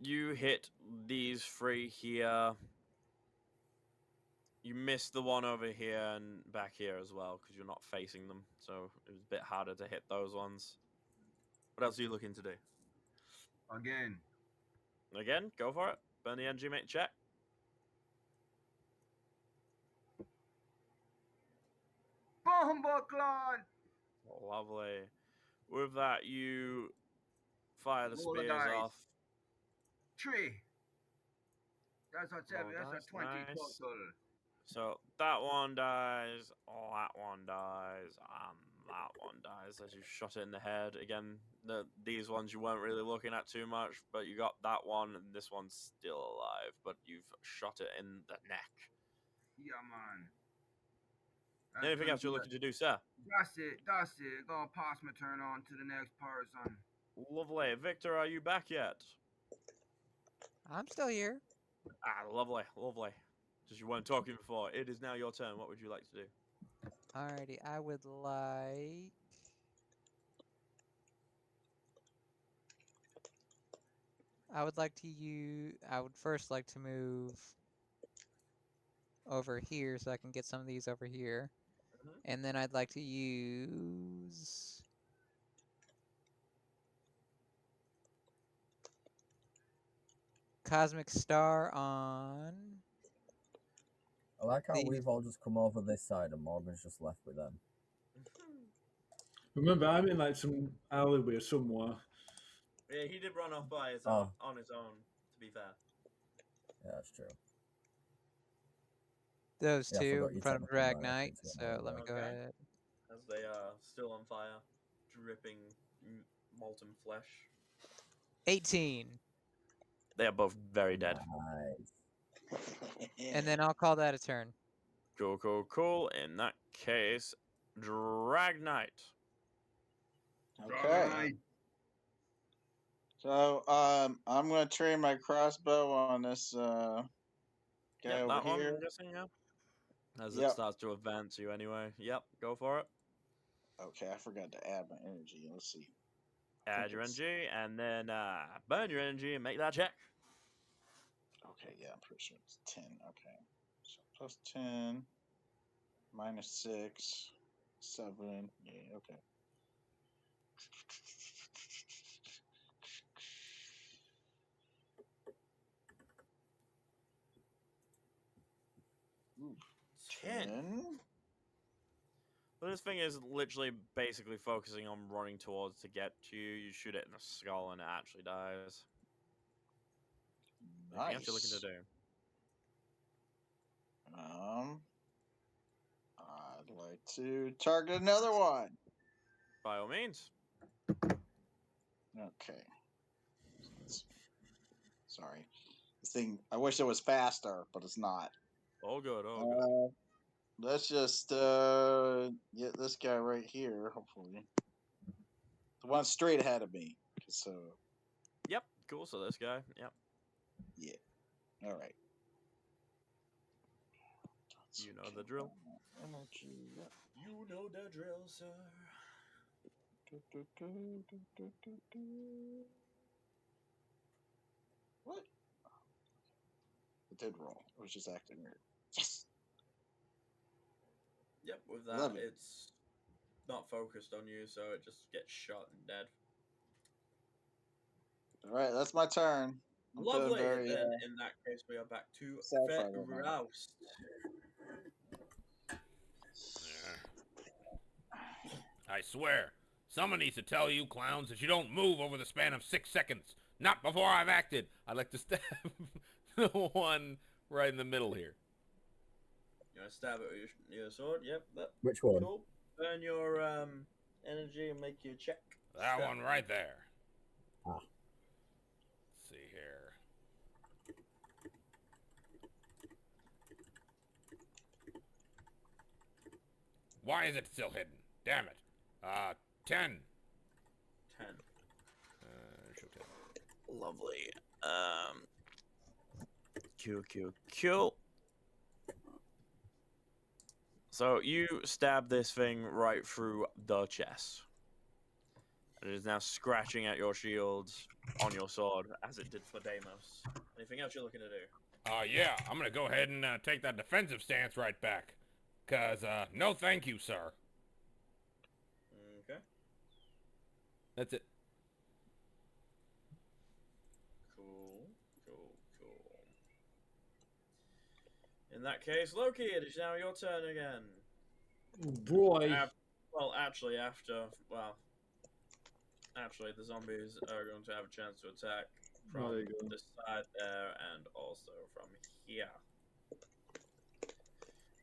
you hit these 3 here. You missed the one over here and back here as well because you're not facing them. So it was a bit harder to hit those ones. What else are you looking to do? Again. Again, go for it. Burn the energy, make check. Bomberclad! Lovely. With that, you fire the Roll the spears dice. off. 3. That's a 7. Roll That's dice, a 20 nice. total. So that one dies, that one dies, and that one dies as you shot it in the head. Again, these ones you weren't really looking at too much, but you got that one, and this one's still alive, but you've shot it in the neck. Yeah, man. Anything else you're looking to do, sir? That's it. That's it. Gonna pass my turn on to the next person. Lovely. Victor, are you back yet? I'm still here. Ah, lovely, lovely. Since you weren't talking before, it is now your turn. What would you like to do? Alrighty, I would like. I would like to use. I would first like to move over here so I can get some of these over here. And then I'd like to use. Cosmic Star on. I like how the- we've all just come over this side and Morgan's just left with them. Remember, I'm in like some alleyway somewhere. Yeah, he did run off by his Oh. on his own. To be fair. Yeah, that's true. Those Yeah, I two forgot in you front of technically might Dragnite. have to So let me go Okay. ahead. As they are still on fire, dripping molten flesh. 18. They are both very dead. Nice. And then I'll call that a turn. Cool, cool, cool. In that case, Dragnite. Okay. So, I'm gonna train my crossbow on this guy Yep, over that one, here. I'm guessing, yeah. As it Yep. starts to advance you anyway. Yep, go for it. Okay, I forgot to add my energy. Let's see. Add your it's- energy, and then burn your energy and make that check. Okay, yeah, I'm pretty sure it's 10. Okay. So plus 10, minus 6, 7. Yeah, okay. Ooh, 10. But this thing is literally basically focusing on running towards to get to you. You shoot it in the skull and it actually dies. Anything else you're looking to do? I'd like to target another one. By all means. Okay. Sorry. This thing, I wish it was faster, but it's not. All good, all good. Let's just get this guy right here, hopefully. The one straight ahead of me. So Yep, cool. So this guy, yep. yeah. Alright. You know the drill. Energy. Yep. You know the drill, sir. What? It did roll. It was just acting weird. Yes. Yep, with that, 11. it's not focused on you, so it just gets shot and dead. Alright, that's my turn. I'm feeling Lovely. very, Then in that case, we are back to satisfied with that. Faust. I swear, someone needs to tell you clowns that you don't move over the span of 6 seconds. Not before I've acted. I'd like to stab the one right in the middle here. You want to stab it with your sword? Yep. That, Which one? cool. Burn your energy and make your check. That Step. one right there. Ah. Let's see here. Why is it still hidden? Damn it. 10. 10. Show 10. Lovely. Cool. So you stab this thing right through the chest. It is now scratching at your shields on your sword, as it did for Deimos. Anything else you're looking to do? Yeah, I'm gonna go ahead and take that defensive stance right back. Cause, no thank you, sir. Okay. That's it. Cool. In that case, Loki, it is now your turn again. Boy. Actually, the zombies are going to have a chance to attack from Oh, there you go. this side there and also from here.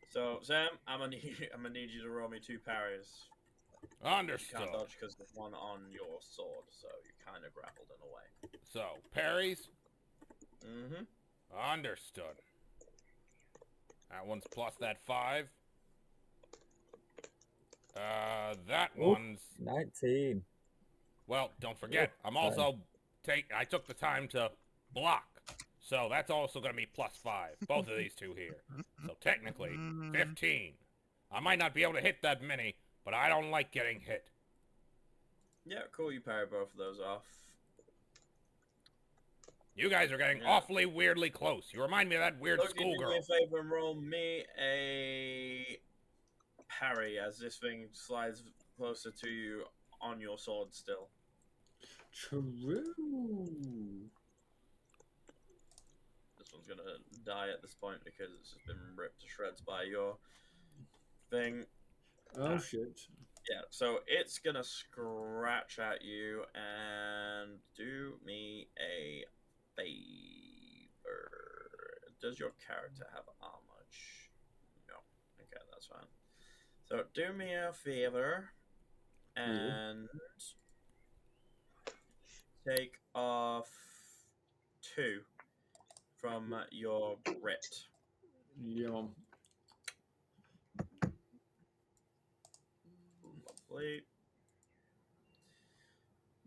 So, Sam, I'm gonna need you to roll me 2 parries. You Understood. can't dodge because there's one on your sword, so you're kind of grappled in a way. So, parries? Mm-hmm. Understood. That one's plus that 5. That Oof. one's... 19. Well, don't forget, I'm also I took the time to block. So that's also going to be +5. Both of these two here. So technically, 15. I might not be able to hit that many, but I don't like getting hit. Yeah, cool. You parry both of those off. You guys are getting awfully weirdly close. You remind me of that weird Look, do me schoolgirl. a favor and roll me a parry as this thing slides closer to you on your sword still. True. This one's gonna die at this point because it's just been ripped to shreds by your thing. Oh shit. Yeah, so it's gonna scratch at you and do me a favor. Does your character have armor? No. Okay, that's fine. So do me a favor and take off 2 from your grit. Yum. Lovely.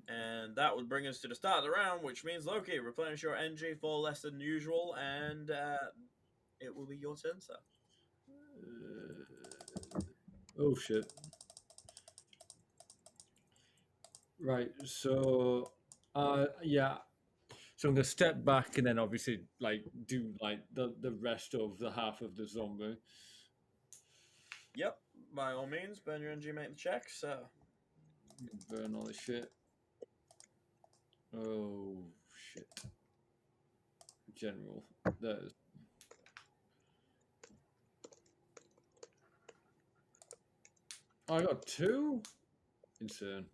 And that would bring us to the start of the round, which means Loki, replenish your energy for less than usual, and it will be your turn, sir. Oh shit. Right, so yeah. So I'm gonna step back and then obviously like do like the rest of the half of the zombie. Yep, by all means, burn your energy, make the check, sir. Burn all this shit. Oh shit. General. There's I got 2? Insane.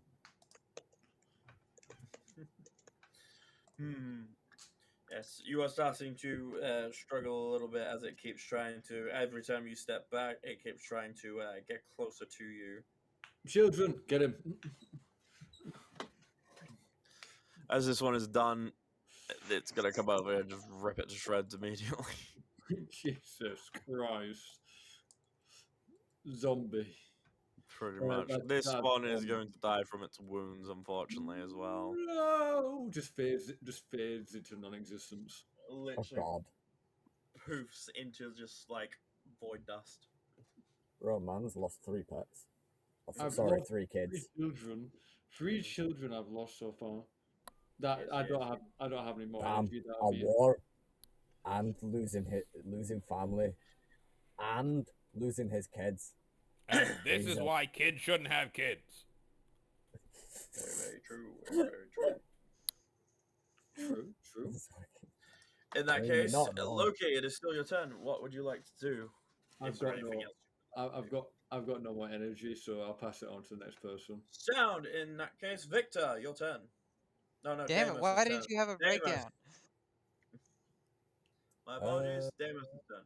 Yes, you are starting to struggle a little bit as it keeps trying to. Every time you step back, it keeps trying to get closer to you. Children, get him. As this one is done, it's gonna come over and just rip it to shreds immediately. Jesus Christ. Zombie. Pretty much. This one is going to die from its wounds, unfortunately, as well. No, just fades into non-existence. Literally Oh God. poofs into just like void dust. Bro, man's lost 3 pets. I've Sorry, lost 3 kids. 3 children I've lost so far. That Yes, I yes. don't have any more Damn, energy. a That'll be it. war, and losing family, and losing his kids. And this is Jesus. why kids shouldn't have kids. Very, very true. Very, very true. True. In that I mean, case, not wrong. Loki, it is still your turn. What would you like to do? I've Is there got anything no, else? I've got no more energy, so I'll pass it on to the next person. Sound. In that case, Victor, your turn. No, Damn it! Damus' Why turn. didn't you have a Damus. breakdown? My apologies. Damus' turn.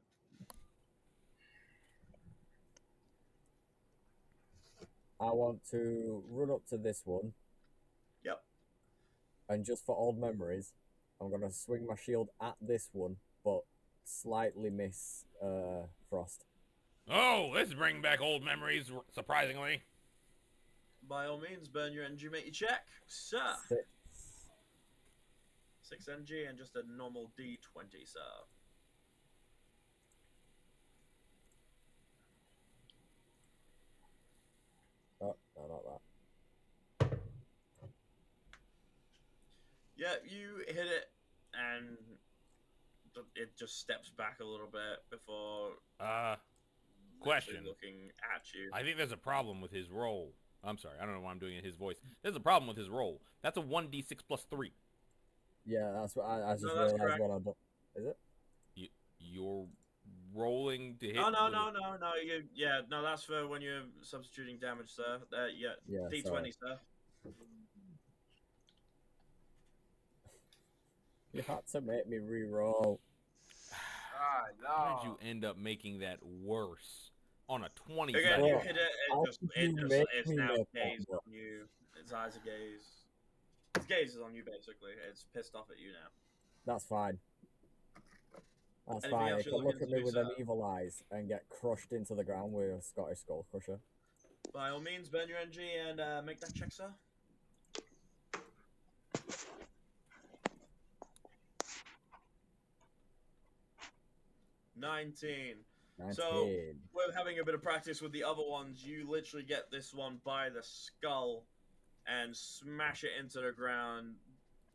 I want to run up to this one. Yep. And just for old memories, I'm gonna swing my shield at this one, but slightly miss Frost. Oh, this is bringing back old memories, surprisingly. By all means, burn your energy, make your check. Sir. 6. 6 energy and just a normal D20, sir. Oh, no, not that. Yeah, you hit it, and it just steps back a little bit before Question. looking at you. I think there's a problem with his roll. I'm sorry, I don't know why I'm doing it in his voice. There's a problem with his roll. That's a 1d6 plus 3. Yeah, that's what I just No, that's realized correct. what I done. Is it? You're rolling to hit. No, with a- no, that's for when you're substituting damage, sir. Yeah, Yeah, D20, sorry. sir. You had to make me re-roll. How did you end up making that worse on a 20? Again, you hit it, How it's could you make me now make that gazed work? on you. Its eyes are gazed. Its gaze is on you, basically. It's pissed off at you now. That's fine. That's Anything fine. else It you're can look looking at to me do, with them sir? evil eyes and get crushed into the ground with a Scottish Skull Crusher. By all means, burn your energy and make that check, sir. 19. 19. So, we're having a bit of practice with the other ones. You literally get this one by the skull and smash it into the ground,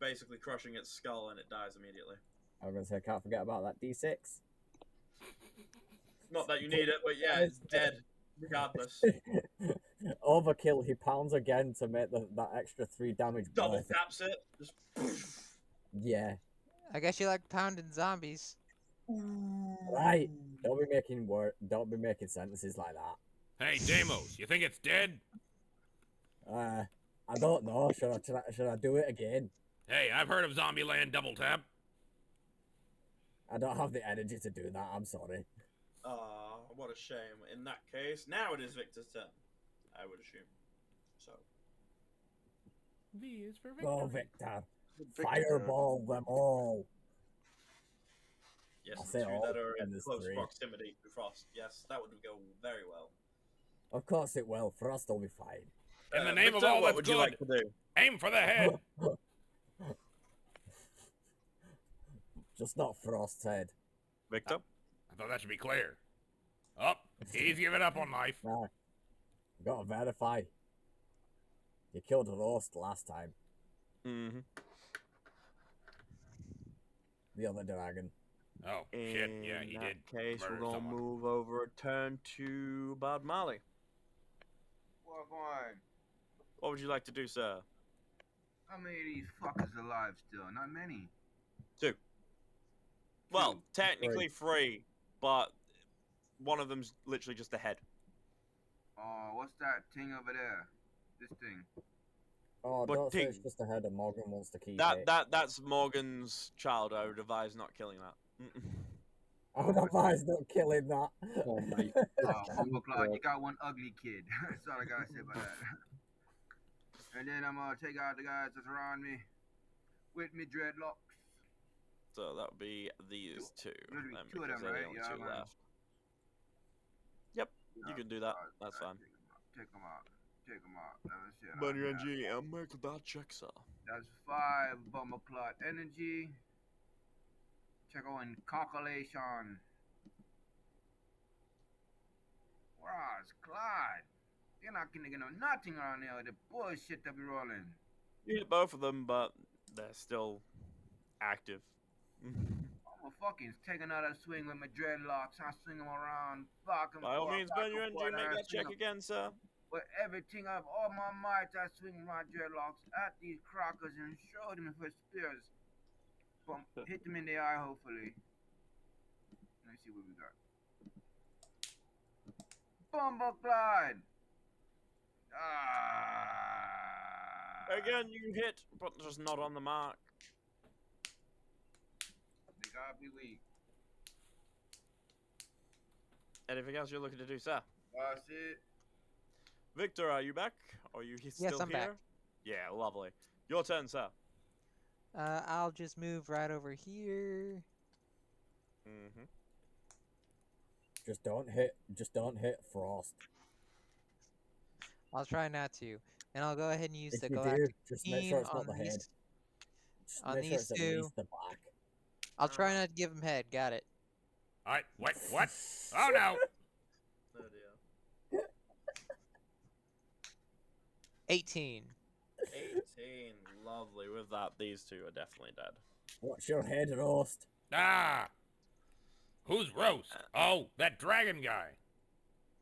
basically crushing its skull, and it dies immediately. I was gonna say, can't forget about that D6. Not that you need it, but yeah, it's dead, regardless. Overkill, he pounds again to make that extra 3 damage. Double worth it. taps it. Just Yeah. I guess you like pounding zombies. Right. Don't be making sentences like that. Hey, Deimos, you think it's dead? I don't know. Should I do it again? Hey, I've heard of Zombieland Double Tap. I don't have the energy to do that. I'm sorry. What a shame. In that case, now it is Victor's turn, I would assume. So. V is for Victor. Go, Victor. Fireball them all. Yes, I the say two all, that are in and there's close 3. proximity to Frost. Yes, that would go very well. Of course it will. Frost will be fine. In the name Victor, of all what that's would good, you like to do? aim for the head. Just not Frost's head. Victor? I thought that should be clear. Oh, he's giving up on life. Nah. Gotta verify. You killed Roast last time. Mm-hmm. The other dragon. Oh, shit. Yeah, he In did. that case, we're murder gonna someone. move over, turn to Bad Mali. What going? What would you like to do, sir? How many of these fuckers alive still? Not many. 2. Well, technically 3, but one of them's literally just a head. Oh, what's that thing over there? This thing. Oh, But don't say it's Ting- just a head and Morgan wants to keep it. That's Morgan's child. I would advise not killing that. I would advise not killing that. Oh, mate. Oh, Clyde, you got one ugly kid. That's all I gotta say about that. And then I'm gonna take out the guys that's around me with me dreadlocks. So that would be these 2. There'd be then, 2 of because them, they're the right? only Yeah, 2 man. left. Yep, you can do that. That's fine. Take them out. Take them out. Let me see. Bunny NG, and make that check, sir. That's 5 bomber clot energy. Check on calculation. Wow, it's Clyde. You're not gonna get nothing around here with the bullshit that be rolling. You hit both of them, but they're still active. I'm a fucking take another swing with my dreadlocks. I swing them around. Back and By all forth, means, back Bunny and NG, forth, make and I that swing check 'em. again, sir. With everything I've all my might, I swing my dreadlocks at these crackers and show them for spears. Bump, hit them in the eye, hopefully. Let's see what we got. Bumbleclad! Ah! Again, you hit, but just not on the mark. They gotta be weak. Anything else you're looking to do, sir? That's it. Victor, are you back? Are you still I'm here? back. Yeah, lovely. Your turn, sir. I'll just move right over here. Mm-hmm. Just don't hit Frost. I'll try not to, and I'll go ahead and use If the you do, galactic just make beam sure it's not on the head. these. Just On make sure these it's at two. least the back. I'll try not to give him head. Got it. Alright, wait, what? Oh no! Oh dear. 18. 18. Lovely. With that, these 2 are definitely dead. What's your head, Roast? Ah! Who's Roast? Oh, that dragon guy.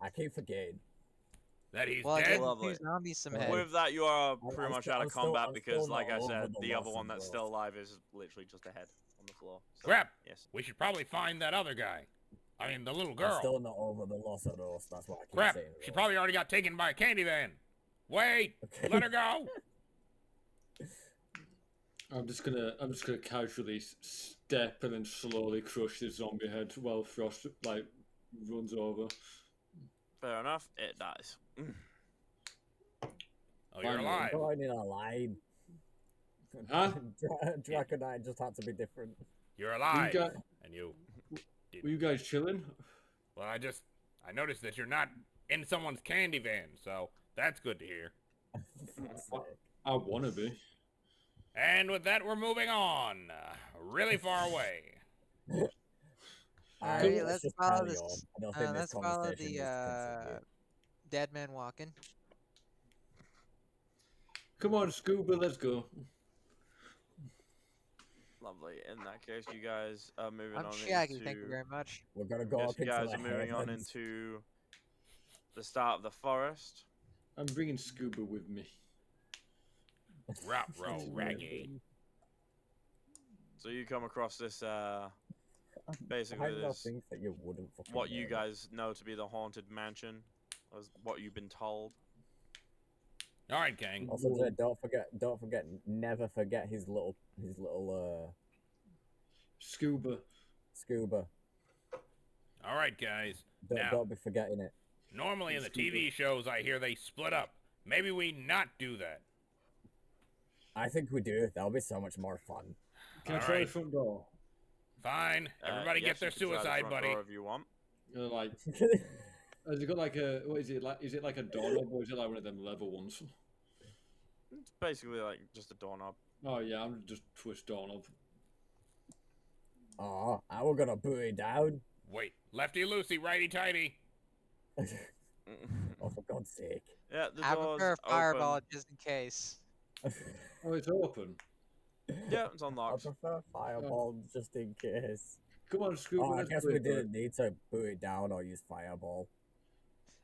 I keep forgetting. That he's Well, I dead? gave Lovely. two zombies some Well, head. With that, you are I'm pretty much still- out I'm of still- combat I'm because, still like I not said, over the the other loss one of that's Roast. still alive is literally just a head on the floor. So, Crap! Yes. We should probably find that other guy. I mean, the little I'm girl. still not over the loss of Roast. That's what I keep Crap! saying. She Roast. probably already got taken by a candy van. Wait! Okay. Let her go! I'm just gonna casually step and then slowly crush this zombie head while Frost like runs over. Fair enough. It dies. Oh, you're Finally. alive. Going in a line. Huh? Draconite just had to be different. You're alive. got- And you... Were you guys chilling? Well, I noticed that you're not in someone's candy van, so that's good to hear. I wanna be. And with that, we're moving on. Really far away. Alright, let's let's just follow carry this. on. I don't think this Let's follow conversation the needs to continue. dead man walking. Come on, Scuba, let's go. Lovely. In that case, you guys are moving I'm on Shaggy, into. thank you very much. We're gonna go Yes, up you into guys the are moving on heavens. into the start of the forest. I'm bringing Scuba with me. Ruh-roh, Raggy. So you come across this, basically I know this, things that you wouldn't fucking what you know. guys know to be the haunted mansion, was what you've been told. All right, gang. Also, don't forget, never forget his little Scuba. scuba. All right, guys. Don't, Now, don't be forgetting it. normally in the Scuba. TV shows, I hear they split up. Maybe we not do that. I think we do. That'll be so much more fun. Can I All try right. the front door? Fine. Everybody Yes, get their you can try the suicide front buddy. door if you want. Like, has it got like a, what is it like? Is it like a doorknob or is it like one of them level ones? It's basically like just a doorknob. Oh yeah, I'm just twist doorknob. Oh, I was gonna put it down. Wait, lefty loosey, righty tighty. Oh, for God's sake. Yeah, the I door's prefer a fireball open. just in case. Oh, it's open. Yeah, it's I unlocked. prefer fireball just in case. Come on, Scuba. Oh, I let's guess play we for it. didn't need to put it down or use fireball.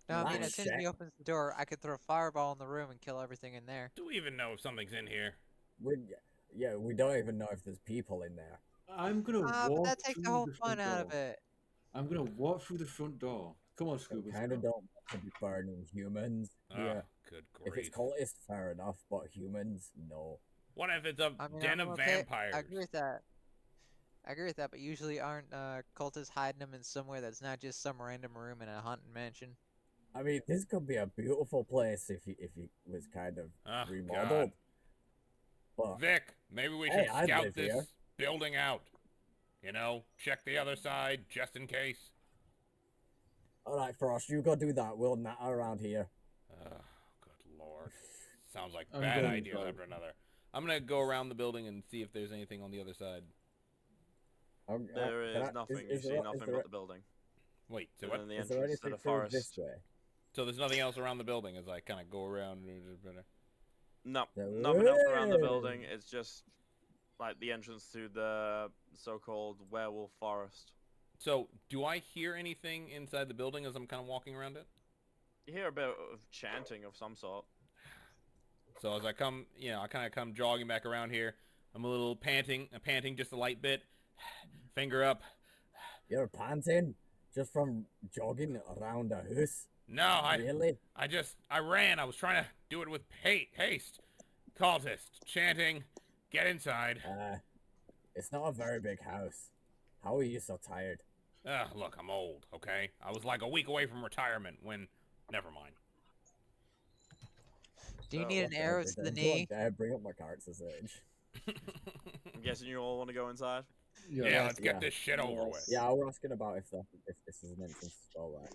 No, I mean, Nice as soon as he check. opens the door, I could throw a fireball in the room and kill everything in there. Do we even know if something's in here? Yeah, we don't even know if there's people in there. I'm gonna But walk that takes through the whole front fun out of door. it. I'm gonna walk through the front door. Come on, I Scuba. kind of don't want to be burning humans. Oh, Yeah. good If it's grief. cultists, fair enough, but humans, no. What if it's a I mean, den I'm of okay. vampires? I agree with that. I agree with that, but usually aren't cultists hiding them in somewhere that's not just some random room in a haunted mansion? I mean, this could be a beautiful place if he was kind of Oh, remodeled. God. But Vic, maybe we Hey, should I'd scout live this here. building out. You know, check the other side just in case. all right, Frost, you go do that. We'll natter around here. Good lord. Sounds like I'm bad going ideas inside. after another. I'm gonna go around the building and see if there's anything on the other side. There is Can I- nothing. is You there- see nothing is there- but the building. Wait, so And what? then the Is there entrance to anything the through this forest. way? So there's nothing else around the building as I kind of go around. No, No nothing else around the way. building. It's just like the entrance to the so-called werewolf forest. So, do I hear anything inside the building as I'm kind of walking around it? You hear a bit of chanting of some sort. So as I come, you know, I kind of come jogging back around here. I'm a little panting just a light bit. Finger up. You're panting just from jogging around a house? No, Really? I ran. I was trying to do it with haste. Cultist, chanting, get inside. It's not a very big house. How are you so tired? Look, I'm old, okay? I was like a week away from retirement when, never mind. Do you need an arrow to the knee? Bring up my cards' age. I'm guessing you all want to go inside. Yeah, let's get this shit over with. Yeah, I was asking about if this is an entrance to spell right.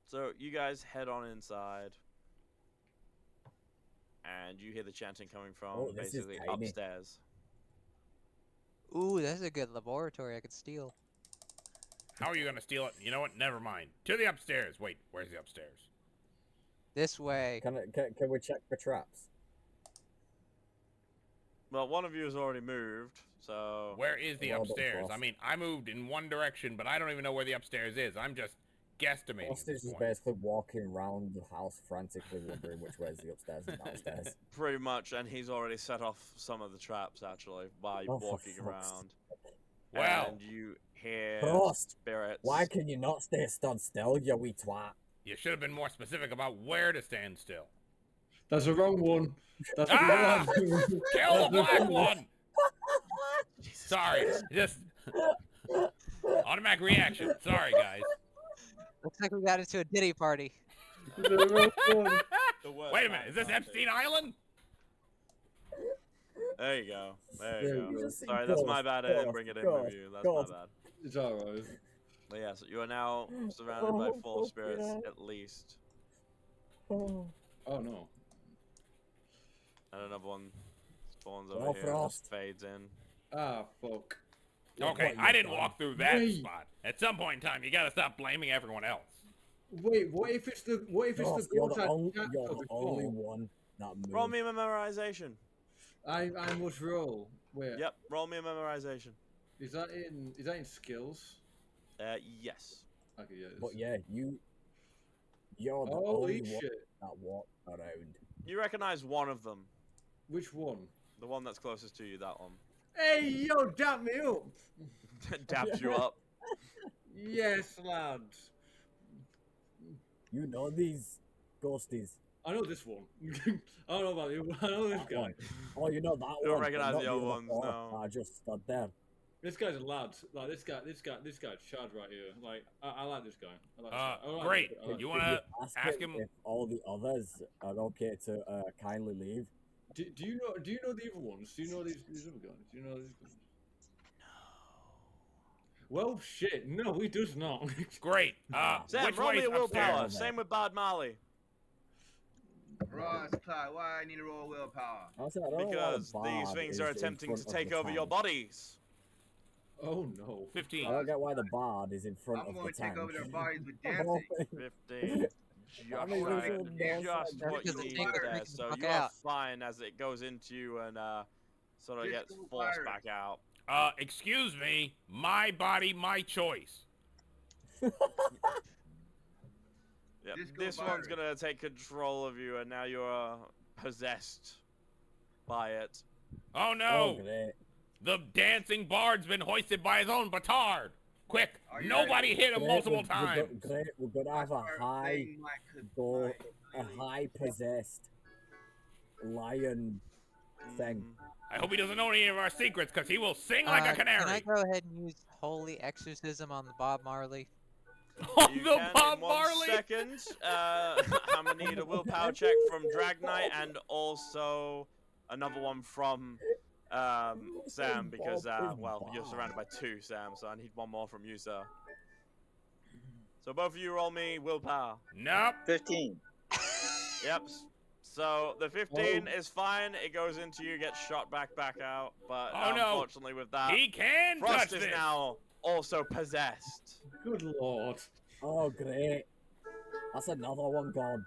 So you guys head on inside, and you hear the chanting coming from Oh, this is basically tiny. upstairs. Ooh, that's a good laboratory I could steal. How are you gonna steal it? You know what? Never mind. To the upstairs. Wait, where's the upstairs? This way. Can we check for traps? Well, one of you has already moved, so Where is the Well, but upstairs? Frost- I mean, I moved in one direction, but I don't even know where the upstairs is. I'm just guesstimating. Frost at is this just point. basically walking around the house frantically wondering which way is the upstairs and downstairs. pretty much, and he's already set off some of the traps actually by Oh, for walking fuck's around. Well, And you hear Frost, spirits. why can you not stay stood still, you wee twat? you should have been more specific about where to stand still. That's the wrong one. That's Ah! the wrong one. Kill the That's black wrong one! Sorry, just automatic reaction. Sorry, guys. Looks like we got into a ditty party. The wrong one. The word Wait a minute, is this sounding. Epstein Island? There you go. There There you you go. go. Just say Sorry, that's my ghost, bad. I didn't ghost, bring it in ghost, with you. That's ghost. my bad. It's alright. But yes, you are now surrounded by Oh, 4 fuck spirits yeah. at least, Oh, Oh no. and another one spawns Oh, over here and Frost. fades in. Ah, fuck. Okay, What, I you didn't done? walk through that Wait. spot. At some point in time, you gotta stop blaming everyone else. Wait, what if it's the Ross, the you're ghost the, I only, chatted you're to the only before? one that moved. Roll me a memorization. I must roll. Wait, Yep, roll me a memorization. is that in skills? Yes. Okay, yeah. It is. But yeah, you're the Holy only one shit! that walked around. You recognize one of them. Which one? The one that's closest to you, that one. Hey, yo, dap me up. Dapped you up. Yes, lads. You know these ghosties. I know this one. I don't know about you. I know this That guy. one. Oh, you know that You don't one. but recognise not the other other ones, four. no. I just stood there. This guy's a lad. Like this guy, Chad right here. Like I like this guy. I like this guy. I like Great. this guy. I like You this wanna Ask ask him? if all the others are okay to kindly leave. guy. Do you know the other ones? Do you know these other guys? Do you know these guys? Well, shit. No, he does not. Great. Sam, which roll me way's a willpower. upstairs? Same with Bard Marley. Ross, Clyde, why I need to roll willpower? Honestly, I don't know why the Because these bard things is are in attempting to front of take the over your tank. bodies. Oh no. 15. I don't get why the bard is in front I'm of going the to take tank. over their bodies with Of all dancing. things. 15. I mean, Just this right. is no Just sense. what you Because the need tank is there. freaking the So fuck you are out. fine as it goes into you and sort of Disco gets forced virus. back out. Excuse me. My body, my choice. Yep. Disco This one's virus. gonna take control of you, and now you're possessed by it. Oh Oh, no! great. The dancing bard's been hoisted by his own petard. Quick! Are you Nobody ready? hit him Great, multiple we're times. Great, we're gonna have a Start high, playing my high possessed lion thing. Mhm. I hope he doesn't know any of our secrets, cause he will sing like a Can I canary. go ahead and use Holy Exorcism on the Bob Marley? On You the can Bob in 1 Marley. second. I'm gonna need a willpower check from Drag Knight and also another one from Sam because well you're surrounded by 2 Sam, so I need one more from you, sir. So both of you roll me willpower. Nope. 15. Yep. So the 15 is fine. It goes into you, gets shot back out. But Oh, no. unfortunately with that, He can Frost touch is this. now also possessed. Good lord. Oh, great. That's another one gone.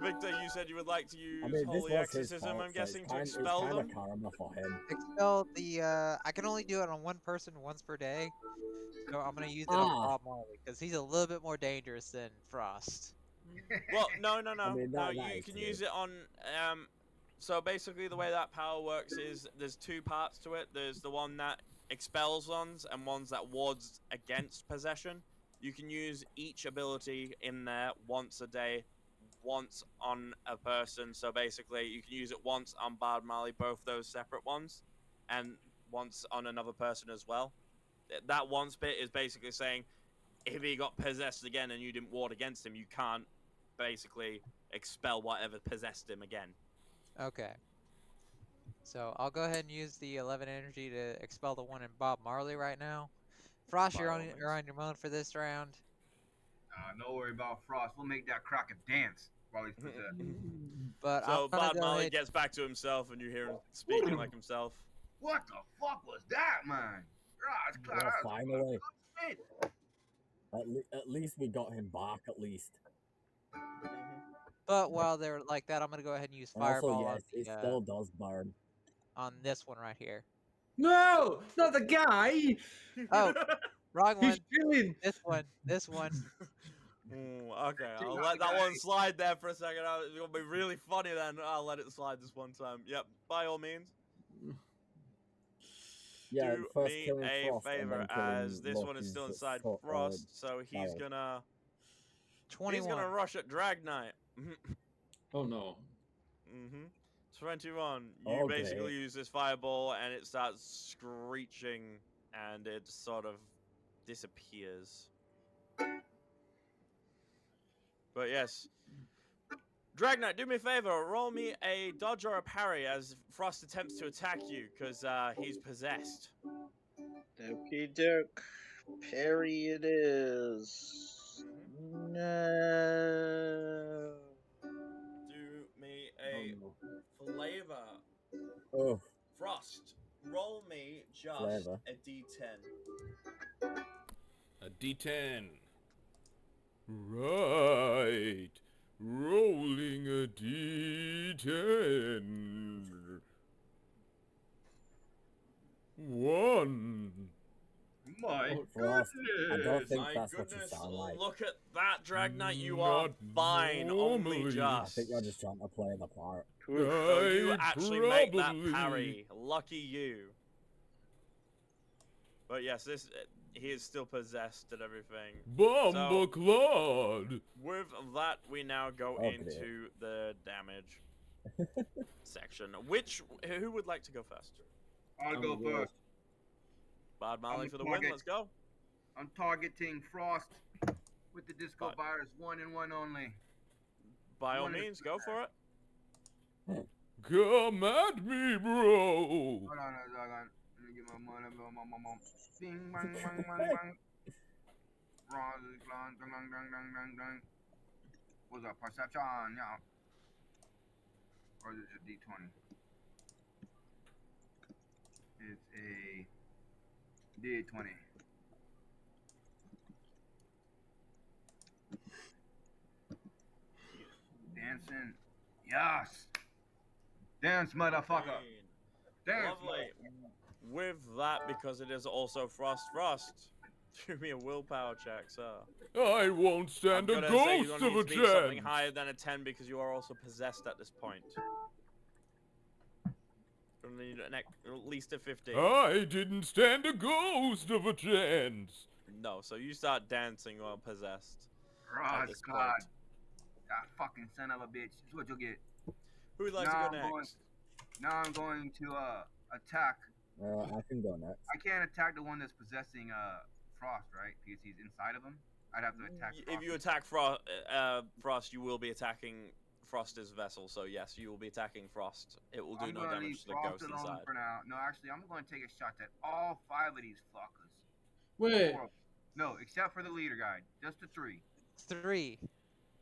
Victor, you said you would like to use I mean, this Holy was his Exorcism, fault, I'm so guessing, it's to kind, expel it's them? kind of karma for him. Expel the, I can only do it on one person once per day. So I'm gonna use it on Ah. Bob Marley, because he's a little bit more dangerous than Frost. Well, no. mean, No, that you is can true. use it on. So basically, the way that power works is there's 2 parts to it. There's the one that expels ones and ones that wards against possession. You can use each ability in there once a day, once on a person. So basically, you can use it once on Bard Marley, both those separate ones, and once on another person as well. That once bit is basically saying, if he got possessed again and you didn't ward against him, you can't basically expel whatever possessed him again. Okay. So I'll go ahead and use the 11 energy to expel the one in Bob Marley right now. Frost, By you're all on means. your own for this round. No worry about Frost. We'll make that cracker dance while he's possessed. But So I'm gonna Bard go Marley ahead. gets back to himself and you hear him speaking like himself. What the fuck was that, man? Ross, Clyde, Well, that was finally. shit. At least we got him back, at least. But while they're like that, I'm gonna go ahead and use And also, Fireball yes, it still does burn. on this one right here. No, not the guy. Oh, wrong He's one. chilling. This one. Okay, I'll let that one slide there for a second. It's gonna be really funny then. I'll let it slide this one time. Yep, by all means. Yeah, Do first me killing a Frost and favor, then killing as this one is Loki's still inside fo- Frost, so he's child. gonna 21. he's gonna rush at Drag Knight. Oh no. 21. You Okay. basically use this fireball and it starts screeching and it sort of disappears. But yes. Drag Knight, do me a favor, roll me a dodge or a parry as Frost attempts to attack you, because he's possessed. Okie doke. Parry it is. No. Do me a flavor. Oh, Frost. roll me just Flavor. a d10. A D10. Right. Rolling a D10. 1. My Frost, I don't think My that's what you goodness, sound like. look at that, Drag Knight. You are Not fine, only normally. I just. think you're just trying to play the part. So you I actually make that probably- parry. Lucky you. But yes, he is still possessed and everything. Bumbleclad. With that, we now go Oh, dear. into the damage section. Who would like to go first? I'll go first. Bad Molly I'm for the target. win. Let's go. I'm targeting Frost with the Disco Fine. Virus 1 and 1 only. By all One is means, go for it. Come at me, bro. Hold on a second. Let me get my money. Bing, bang, bang, bang, bang. Rose, dang, dang, dang, dang, dang, dang. What's up, perception? Yeah. Or is it a D20? It's a D20. Dancing. Yes. Dance, motherfucker. Dance, Lovely. With that, because it is also Frost. Do me a willpower check, sir. I won't stand a I'm gonna say you're ghost gonna of a need to beat something chance. higher than a 10 because you are also possessed at this point. You'll need at least a 15. I didn't stand a ghost of a chance. No, so you start dancing while possessed. At Ross this God. point. That fucking son of a bitch. This is what you'll get. Who would like Now to I'm go going- next? Now I'm going to attack. I can go next. I can't attack the one that's possessing Frost, right? Because he's inside of him. I'd have to attack. If you attack Frost, you will be attacking Frost's vessel. So yes, you will be attacking Frost. It will do I'm no gonna damage leave to the Frost ghost alone inside. for now. No, actually, I'm going to take a shot at all 5 of these fuckers. Wait. No, except for the leader guy. Just the 3. 3.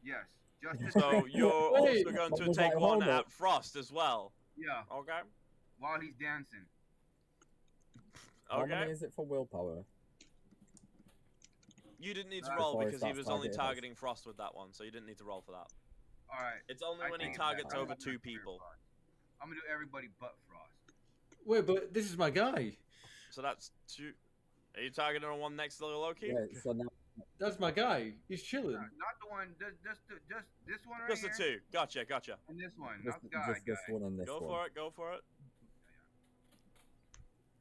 Yes, just the So 3. you're Wait. also going to What was take that? one Hold up. at Frost as well. Yeah, Okay. while he's dancing. How Okay. many is it for willpower? You didn't need to Uh, roll Before he because he starts was only targeting us. targeting Frost with that one, so you didn't need to roll for that. All right. It's only I when he think targets that- over I'm 2 gonna clear people. Frost. I'm gonna do everybody but Frost. Wait, but this is my guy. So that's 2. Are you targeting on one next to Loki? Yeah, so now That's my guy. He's chilling. Not the one. Just this one right Just the here. 2. Gotcha. And this one. just, Not the guy. just this guy. one and this Go one. for it.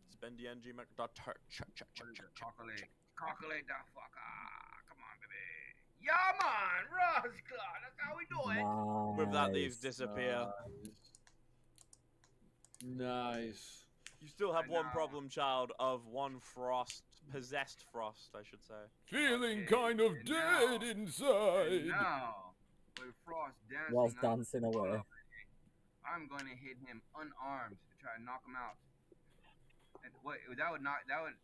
Spend the NG What is it? Calculate that fucker. Come on, baby. Yeah, man. Ross Clark. That's how we do it. Nice. With that, these disappear. Nice. You still have I one know. problem child of one possessed Frost, I should say. Feeling Okay, kind of and dead now- inside. Now, with Frost dancing, Whilst I'm- dancing away. I'm going to hit him unarmed to try to knock him out. And what that would not that would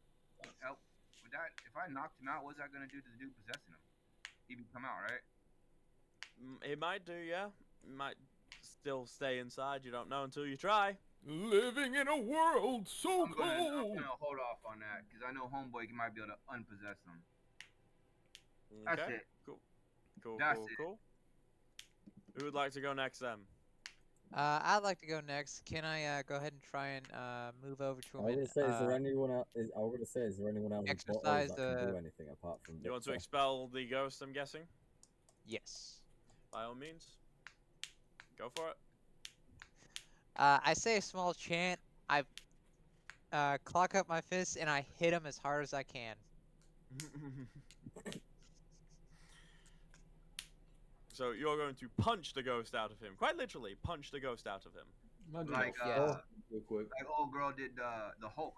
help. Would that if I knocked him out, what's that going to do to the dude possessing him? He would come out, right? It might do, yeah. It might still stay inside. You don't know until you try. Living in a world so I'm cold. gonna hold off on that because I know Homeboy might be able to unpossess him. That's Okay. it. Cool. That's it. Who would like to go next then? I'd like to go next. Can I go ahead and try and move over to I him was gonna and say, is there anyone else? I was gonna say, is there anyone else in Bottles exercise that can do the- anything apart from? You want to Victor? expel the ghost, I'm guessing? yes. By all means. Go for it. I say a small chant. I clock up my fist and I hit him as hard as I can. So you're going to punch the ghost out of him. Quite literally, punch the ghost out of him. Might do Like that Yeah. real quick. Like old girl did the Hulk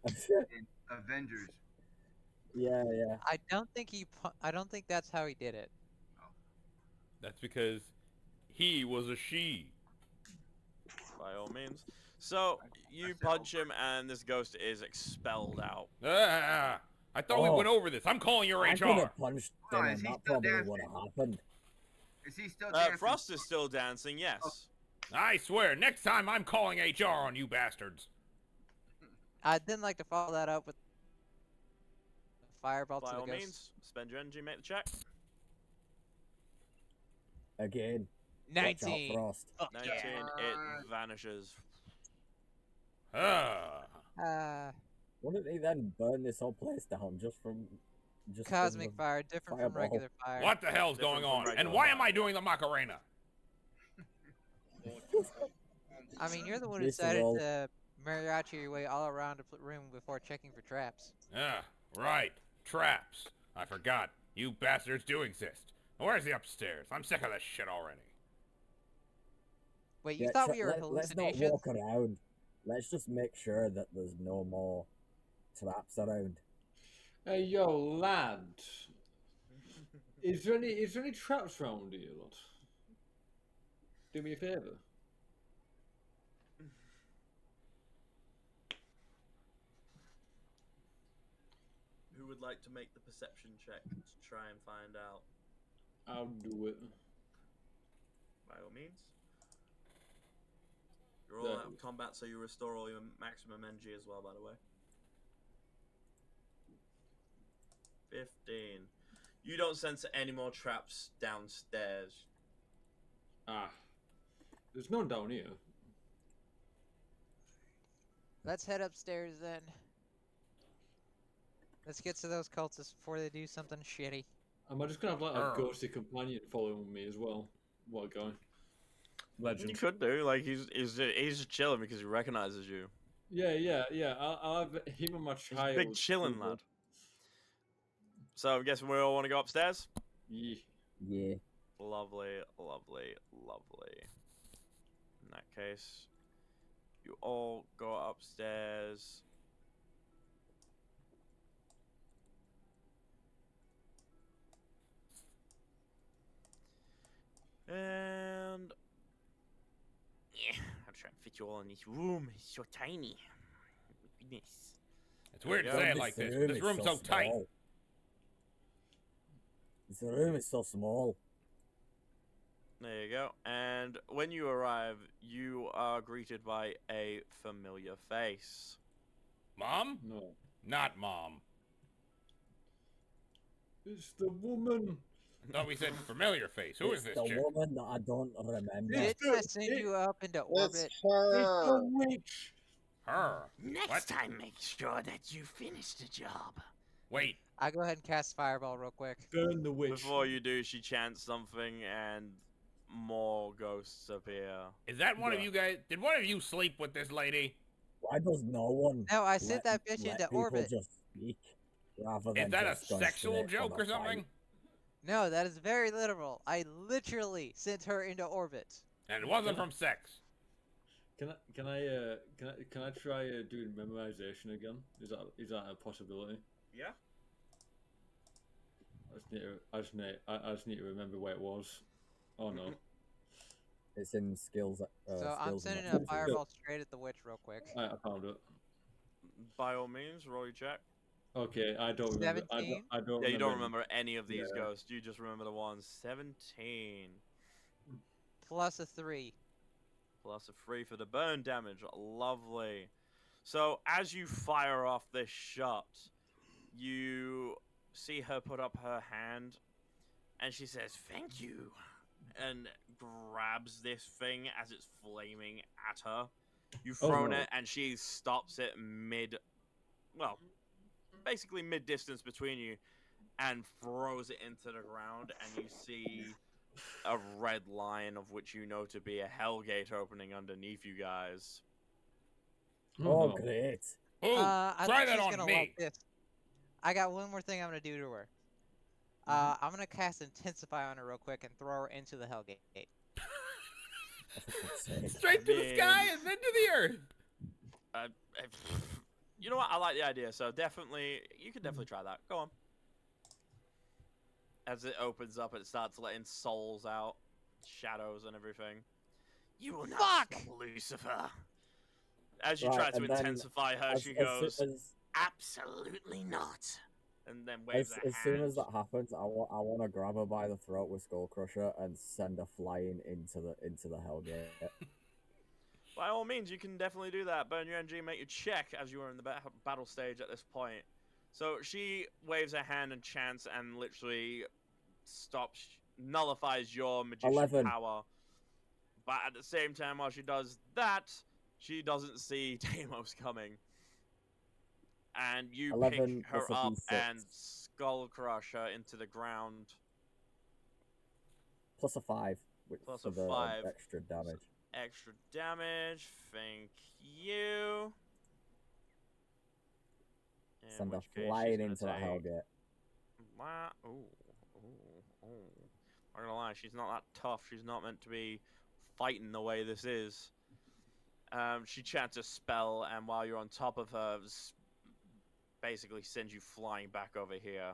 in Avengers. yeah. I don't think I don't think that's how he did it. That's because he was a she. By all means. So you punch him and this ghost is expelled out. Ah, I thought we Oh. went over this. I'm calling your I could have HR. punched Oh, him, is and he that still probably dancing? would have happened. Is he still dancing? Frost is still dancing, yes. I swear, next time I'm calling HR on you bastards. I'd then like to follow that up with a fireball By to the all ghost. means, spend your energy, make the check. Again. Watch out, 19. Frost. Fuck 19, yeah. it vanishes. Wouldn't he then burn this whole place down just from Cosmic the fire, different fireball? from regular fire. What the hell's Different going from on? And regular why am fire. I doing the Macarena? I mean, you're the one who This is decided all- to mariachi your way all around the room before checking for traps. Ah, right. Traps. I forgot. You bastards do exist. Where's the upstairs? I'm sick of this shit already. Wait, you Yeah, thought we were let's not hallucinations? walk around. Let's just make sure that there's no more traps around. Hey, yo, lad. Is there any traps round here, lad? Do me a favour. Who would like to make the perception check to try and find out? I'll do it. By all means. You're all Yeah. out of combat, so you restore all your maximum energy as well, by the way. 15. You don't sense any more traps downstairs. Ah. There's none down here. Let's head upstairs then. Let's get to those cultists before they do something shitty. Am I just gonna have like a Arr. ghosty companion following me as well? What going? You could do, like, he's just chilling because he recognizes you. Yeah. I'll have him and my child. Big chilling lad. So I'm guessing we all want to go upstairs? Yeah. Yeah. Lovely, lovely, lovely. In that case, you all go upstairs. And yeah, I'll try and fit you all in this room. It's so tiny. Goodness. It's weird to There you say go. it like this, room but this is room's so tight. small. This room is so small. There you go. And when you arrive, you are greeted by a familiar face. Mom? No. Not Mom. It's the woman. No, we said familiar face. Who is It's this the chick? woman that I don't remember. Didn't I send you up into orbit? It's her. It's the witch. Her. Next What? time, make sure that you finish the job. Wait. I go ahead and cast fireball real quick. Burn the witch. Before you do, she chants something and more ghosts appear. Is that one of Yeah. you guys? Did one of you sleep with this lady? Why does no one? No, I sent that bitch let into people orbit. Just speak rather than Is that a just go sexual straight joke for or the something? fight. No, that is very literal. I literally sent her into orbit. And it wasn't from sex. Can I try doing memorization again? Is that a possibility? Yeah. I just need to remember where it was. Oh no. It's in skills. So I'm skills and sending a activities. fireball straight at the witch real quick. I found it. By all means, roll your check. Okay, I don't remember. 17? I don't. Yeah, you don't any- remember any of these Yeah. ghosts. You just remember the ones. 17 Plus a 3. plus a 3 for the burn damage. Lovely. So as you fire off this shot, you see her put up her hand, and she says, "Thank you," and grabs this thing as it's flaming at her. You've Oh, thrown no. it, and she stops it basically mid-distance between you, and throws it into the ground, and you see a red line of which you know to be a hellgate opening underneath you guys. Oh, no. great! Ooh, I try think that she's on gonna me. like this. I got one more thing I'm gonna do to her. I'm gonna cast Intensify on her real quick and throw her into the Hellgate. For fuck's sake. Straight to the Man. sky and then to the earth. You know what? I like the idea, so definitely, you can definitely try that. Go on. As it opens up, it starts letting souls out, shadows and everything. You will not Fuck! stop Lucifer. As you Right, try to and then intensify her, As, she as goes, soon as, Absolutely not. and then waves her as soon as hand. that happens, I want to grab her by the throat with Skull Crusher and send her flying into the Hellgate. By all means, you can definitely do that. Burn your energy, make your check as you are in the battle stage at this point. So she waves her hand and chants and literally nullifies your magician 11. power. But at the same time, while she does that, she doesn't see Deimos coming. And you 11 pick her plus a up D6. and skull crush her into the ground. Plus a 5. Plus for a the 5. extra damage. Extra damage. Thank you. In Send her which case she's flying gonna into that take- Hellgate. I'm gonna lie, she's not that tough. She's not meant to be fighting the way this is. She chants a spell, and while you're on top of her, basically sends you flying back over here.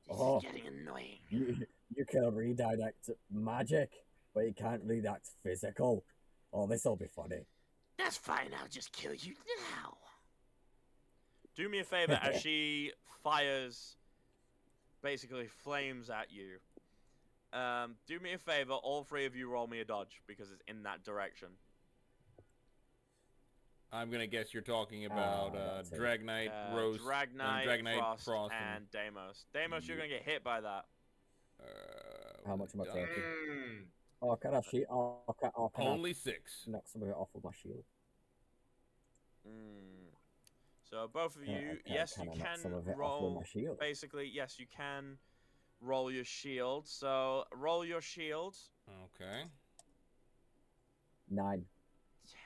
This Oh. is getting annoying. You can redirect magic, but you can't redirect physical. Oh, this'll be funny. That's fine, I'll just kill you now. Do me a favor as she fires, basically flames at you. Do me a favor, all three of you roll me a dodge because it's in that direction. I'm gonna guess you're talking about that's it. Drag Knight, Rose, Drag Knight, Drag Knight, Frost, and Deimos. Deimos, you're gonna get hit by that. How much am I done. taking? Oh, can I shield? Oh, can Only I 6. knock some of it off with my shield? So both of you, yes, you I knock can some of it off with roll. my shield? Basically, yes, you can roll your shield. So roll your shield. Okay. 9.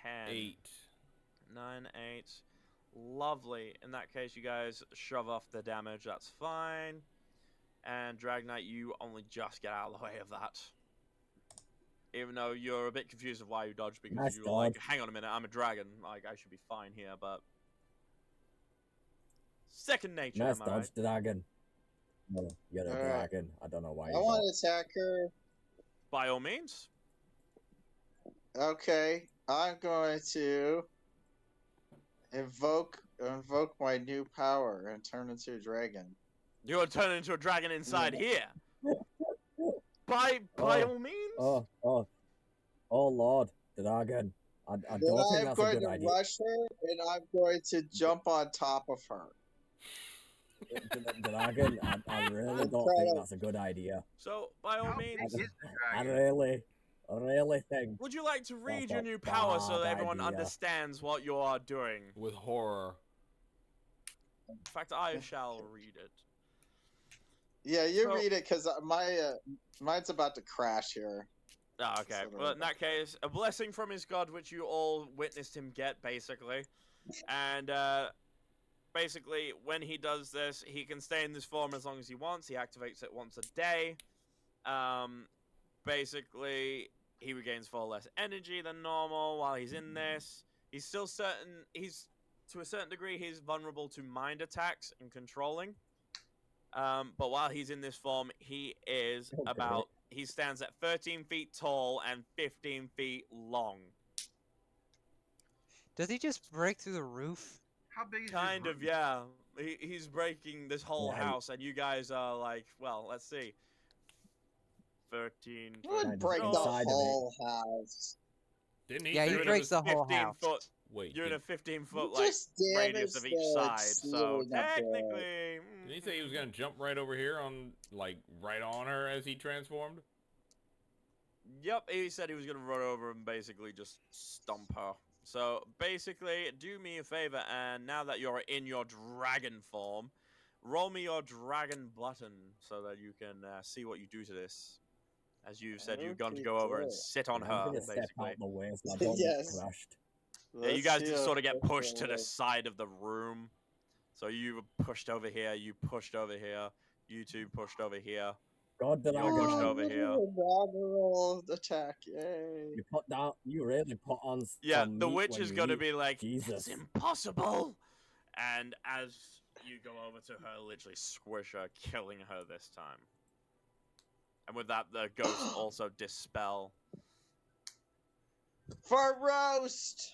10. 8. 9, 8. Lovely. In that case, you guys shove off the damage. That's fine. And Drag Knight, you only just get out of the way of that. Even though you're a bit confused of why you dodged because Nice you were like, dodge. hang on a minute, I'm a dragon. Like, I should be fine here, but... Second nature, Nice am I right? dodge, dragon. No, you're a Alright. dragon. I don't know why I you want to attack her. By all means. Okay, I'm going to invoke my new power and turn into a dragon. You're gonna turn into a dragon inside here. By Oh, all means. Oh, Lord, dragon. I Then don't think I'm that's a going good to idea. rush her, and I'm going to jump on top of her. Dragon, I really I'm don't trying think to- that's a good idea. So, by all How big means, is the I dragon? really think. would you like to read That's your a new power so that bad everyone idea. understands what you are doing? With horror. In fact, I shall read it. Yeah, you So- read it because mine's about to crash here. Oh, okay. So Well, in that case, a blessing from his god, which you all witnessed him get, basically. And, basically, when he does this, he can stay in this form as long as he wants. He activates it once a day. Basically, he regains far less energy than normal while he's in this. He's still to a certain degree, he's vulnerable to mind attacks and controlling. But while he's in this form, he is Okay. he stands at 13 feet tall and 15 feet long. Does he just break through the roof? How big is Kind this of, room? yeah. He's breaking this whole Yeah, he- house, and you guys are like, well, let's see. 13. You would Kind of break the inside of it. whole house. Didn't he? Yeah, say he You're in breaks a the whole 15 house. Foot, Wait, you're in a did, 15-foot, You like, just radius of damaged each the side, so ceiling up there. technically... did he say he was gonna jump right over here on, like, right on her as he transformed? Yep, he said he was gonna run over and basically just stomp her. So basically, do me a favor, and now that you're in your dragon form, roll me your dragon button so that you can see what you do to this. As you've said, you're going to Okay, go over and cool. sit on I'm her, gonna step basically. out the way so I don't Yes. get crushed. Yeah, you Let's guys see just how sort of get this pushed to the works. side of the room. So you were pushed over here, you pushed over here, you two pushed over here. God, did I You're pushed go? over here. Inaugural attack, yay. You put down. You really put on. Yeah, some the meat witch when is you going to eat. be like, Jesus. it's impossible. And as you go over to her, literally squish her, killing her this time. And with that, the ghosts also dispel. For roast!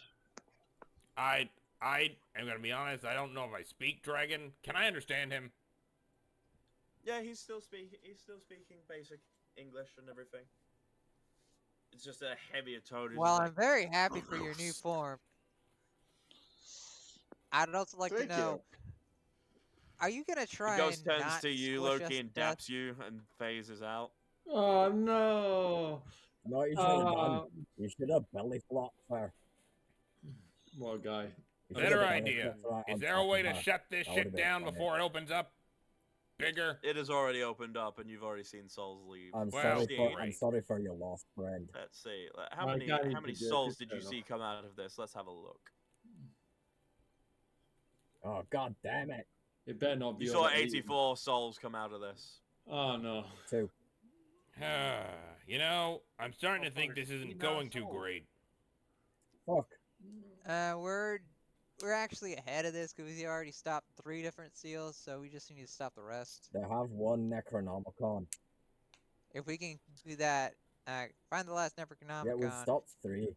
I am gonna be honest, I don't know if I speak dragon. Can I understand him? Yeah, he's still speaking basic English and everything. It's just a heavier toad. who's Well, just I'm very happy for your new form. I'd also like to Thank know, are you gonna The try ghost and turns not to you, squish us Loki, to and death? daps you and phases out. Oh no! You know what you should have done? You should have belly flopped her. What guy? You should Better have belly idea. flopped right Is on there a top way of to her. shut this That would've shit been down funny. before it opens up? Bigger? It has already opened up, and you've already seen souls leave. I'm Well, sorry for I'm great. sorry for your lost friend. Let's see. I can't How even many do it, souls just did you turn see off. come out of this? Let's have a look. Oh god damn it! It better not be. You saw over 84 souls come out of this. Oh no! 2. You know, I'm starting to think this isn't going too great. Fuck. We're actually ahead of this because we already stopped 3 different seals, so we just need to stop the rest. They have one Necronomicon. If we can do that, find the last Necronomicon. Yeah, we've stopped 3.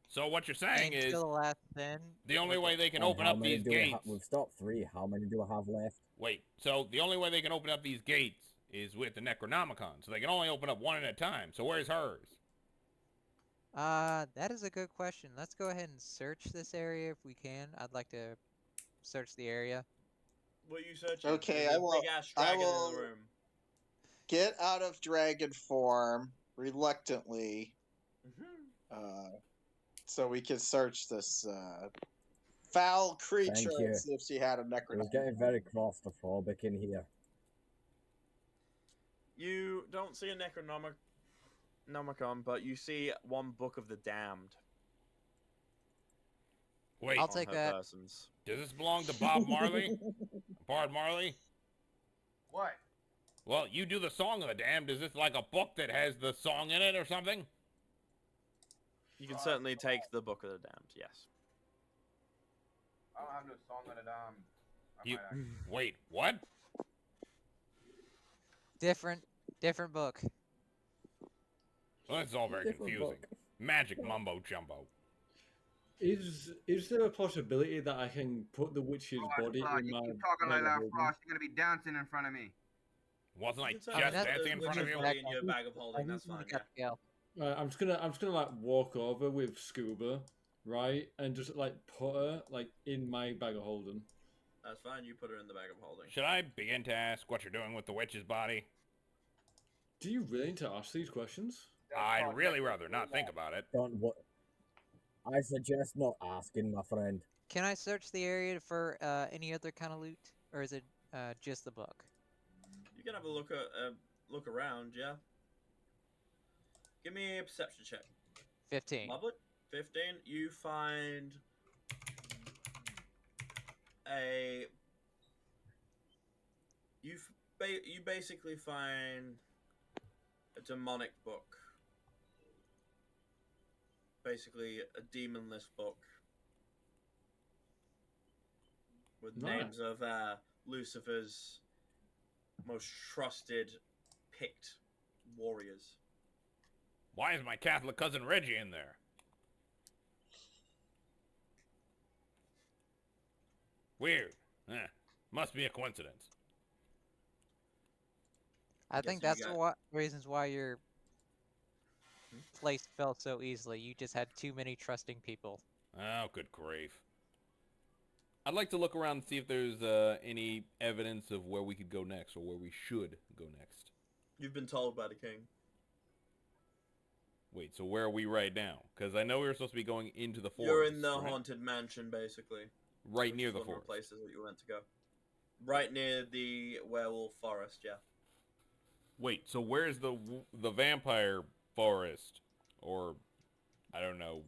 So what you're saying and is kill the last 10. the only way they can And open how up many these do we gates. we've stopped 3. How many do I have left? Wait, so the only way they can open up these gates is with the Necronomicon. So they can only open up one at a time. So where's hers? That is a good question. Let's go ahead and search this area if we can. I'd like to search the area. What are you searching? Okay, There's I a will- big-ass I dragon in will- the room. Get out of dragon form reluctantly, so we can search this foul creature Thank you. and see if she had a It was Necronomicon. getting very claustrophobic in here. You don't see a Necronomicon, but you see one Book of the Damned. Wait, I'll take her that. persons. does this belong to Bob Marley? Bard Marley? What? Well, you do the Song of the Damned. Is this like a book that has the song in it or something? You can certainly take the Book of the Damned, yes. I don't have no song of the damned. You wait, what? Different book. Well, this is all very Different confusing. book. Magic mumbo jumbo. Is there a possibility that I can put the witch's body Frost, in you my? keep talking like bag of that, holding? Frost. You're gonna be dancing in front of me. Wasn't I You just can certainly that's- dancing in front of you? Body in your bag of holding, that's fine, yeah. I'm just gonna like walk over with Scuba, right, and just like put her like in my bag of holding. That's fine, you put her in the bag of holding. Should I begin to ask what you're doing with the witch's body? Do you really need to ask these questions? I'd really rather not think about it. Don't what? I suggest not asking, my friend. Can I search the area for any other kind of loot, or is it just the book? You can have a look around, yeah. Give me a perception check. 15. Lovely. 15. You find a. You basically find a demonic book. Basically, a demonless book with Nice. names of Lucifer's most trusted, picked warriors. Why is my Catholic cousin Reggie in there? Weird. Must be a coincidence. I Guessing think you that's got- what reasons why your place fell so easily. You just had too many trusting people. Oh, good grief. I'd like to look around and see if there's any evidence of where we could go next, or where we should go next. You've been told by the king. Wait, so where are we right now? Because I know we were supposed to be going into the forest. You're in the right? haunted mansion, basically. Right which near is the one of forest. places that you went to go. Right near the werewolf forest, yeah. Wait, so where's the vampire forest? Or, I don't know,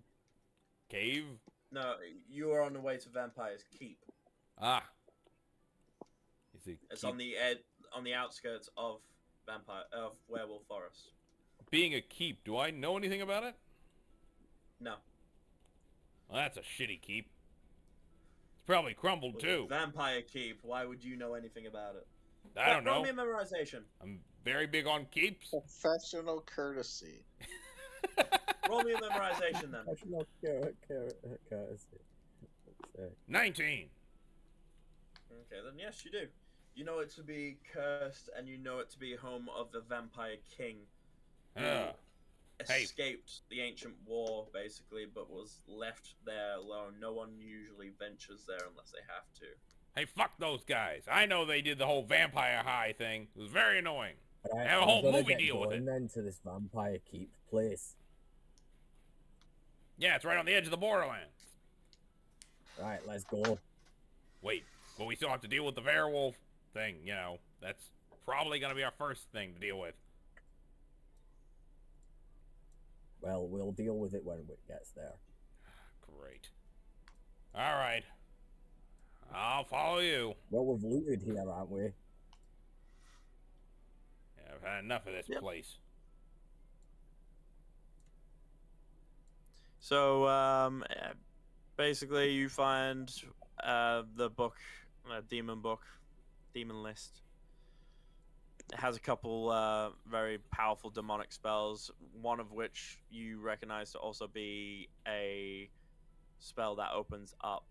cave? No, you are on the way to Vampire's Keep. Ah. You see, It's on the outskirts of Werewolf Forest. being a keep, do I know anything about it? No. Well, that's a shitty keep. It's probably crumbled With too. Vampire Keep. Why would you know anything about it? I don't Roll know. me a memorization. I'm very big on keeps. Professional courtesy. Roll me a memorization then. Professional courtesy. 19. Okay, then yes, you do. You know it to be cursed, and you know it to be home of the Vampire King. Hey. escaped the ancient war, basically, but was left there alone. No one usually ventures there unless they have to. Hey, fuck those guys. I know they did the whole vampire high thing. It was very annoying. Right, Have a I'm whole gonna movie get deal with going it. then to this vampire keep place. Yeah, it's right on the edge of the borderlands. Right, let's go. Wait, but we still have to deal with the werewolf thing, you know. That's probably gonna be our first thing to deal with. Well, we'll deal with it when it gets there. Great. Alright. I'll follow you. Well, we've looted here, aren't we? Yeah, I've had enough of this place. So, basically, you find the book, demon book, demon list. It has a couple very powerful demonic spells, one of which you recognize to also be a spell that opens up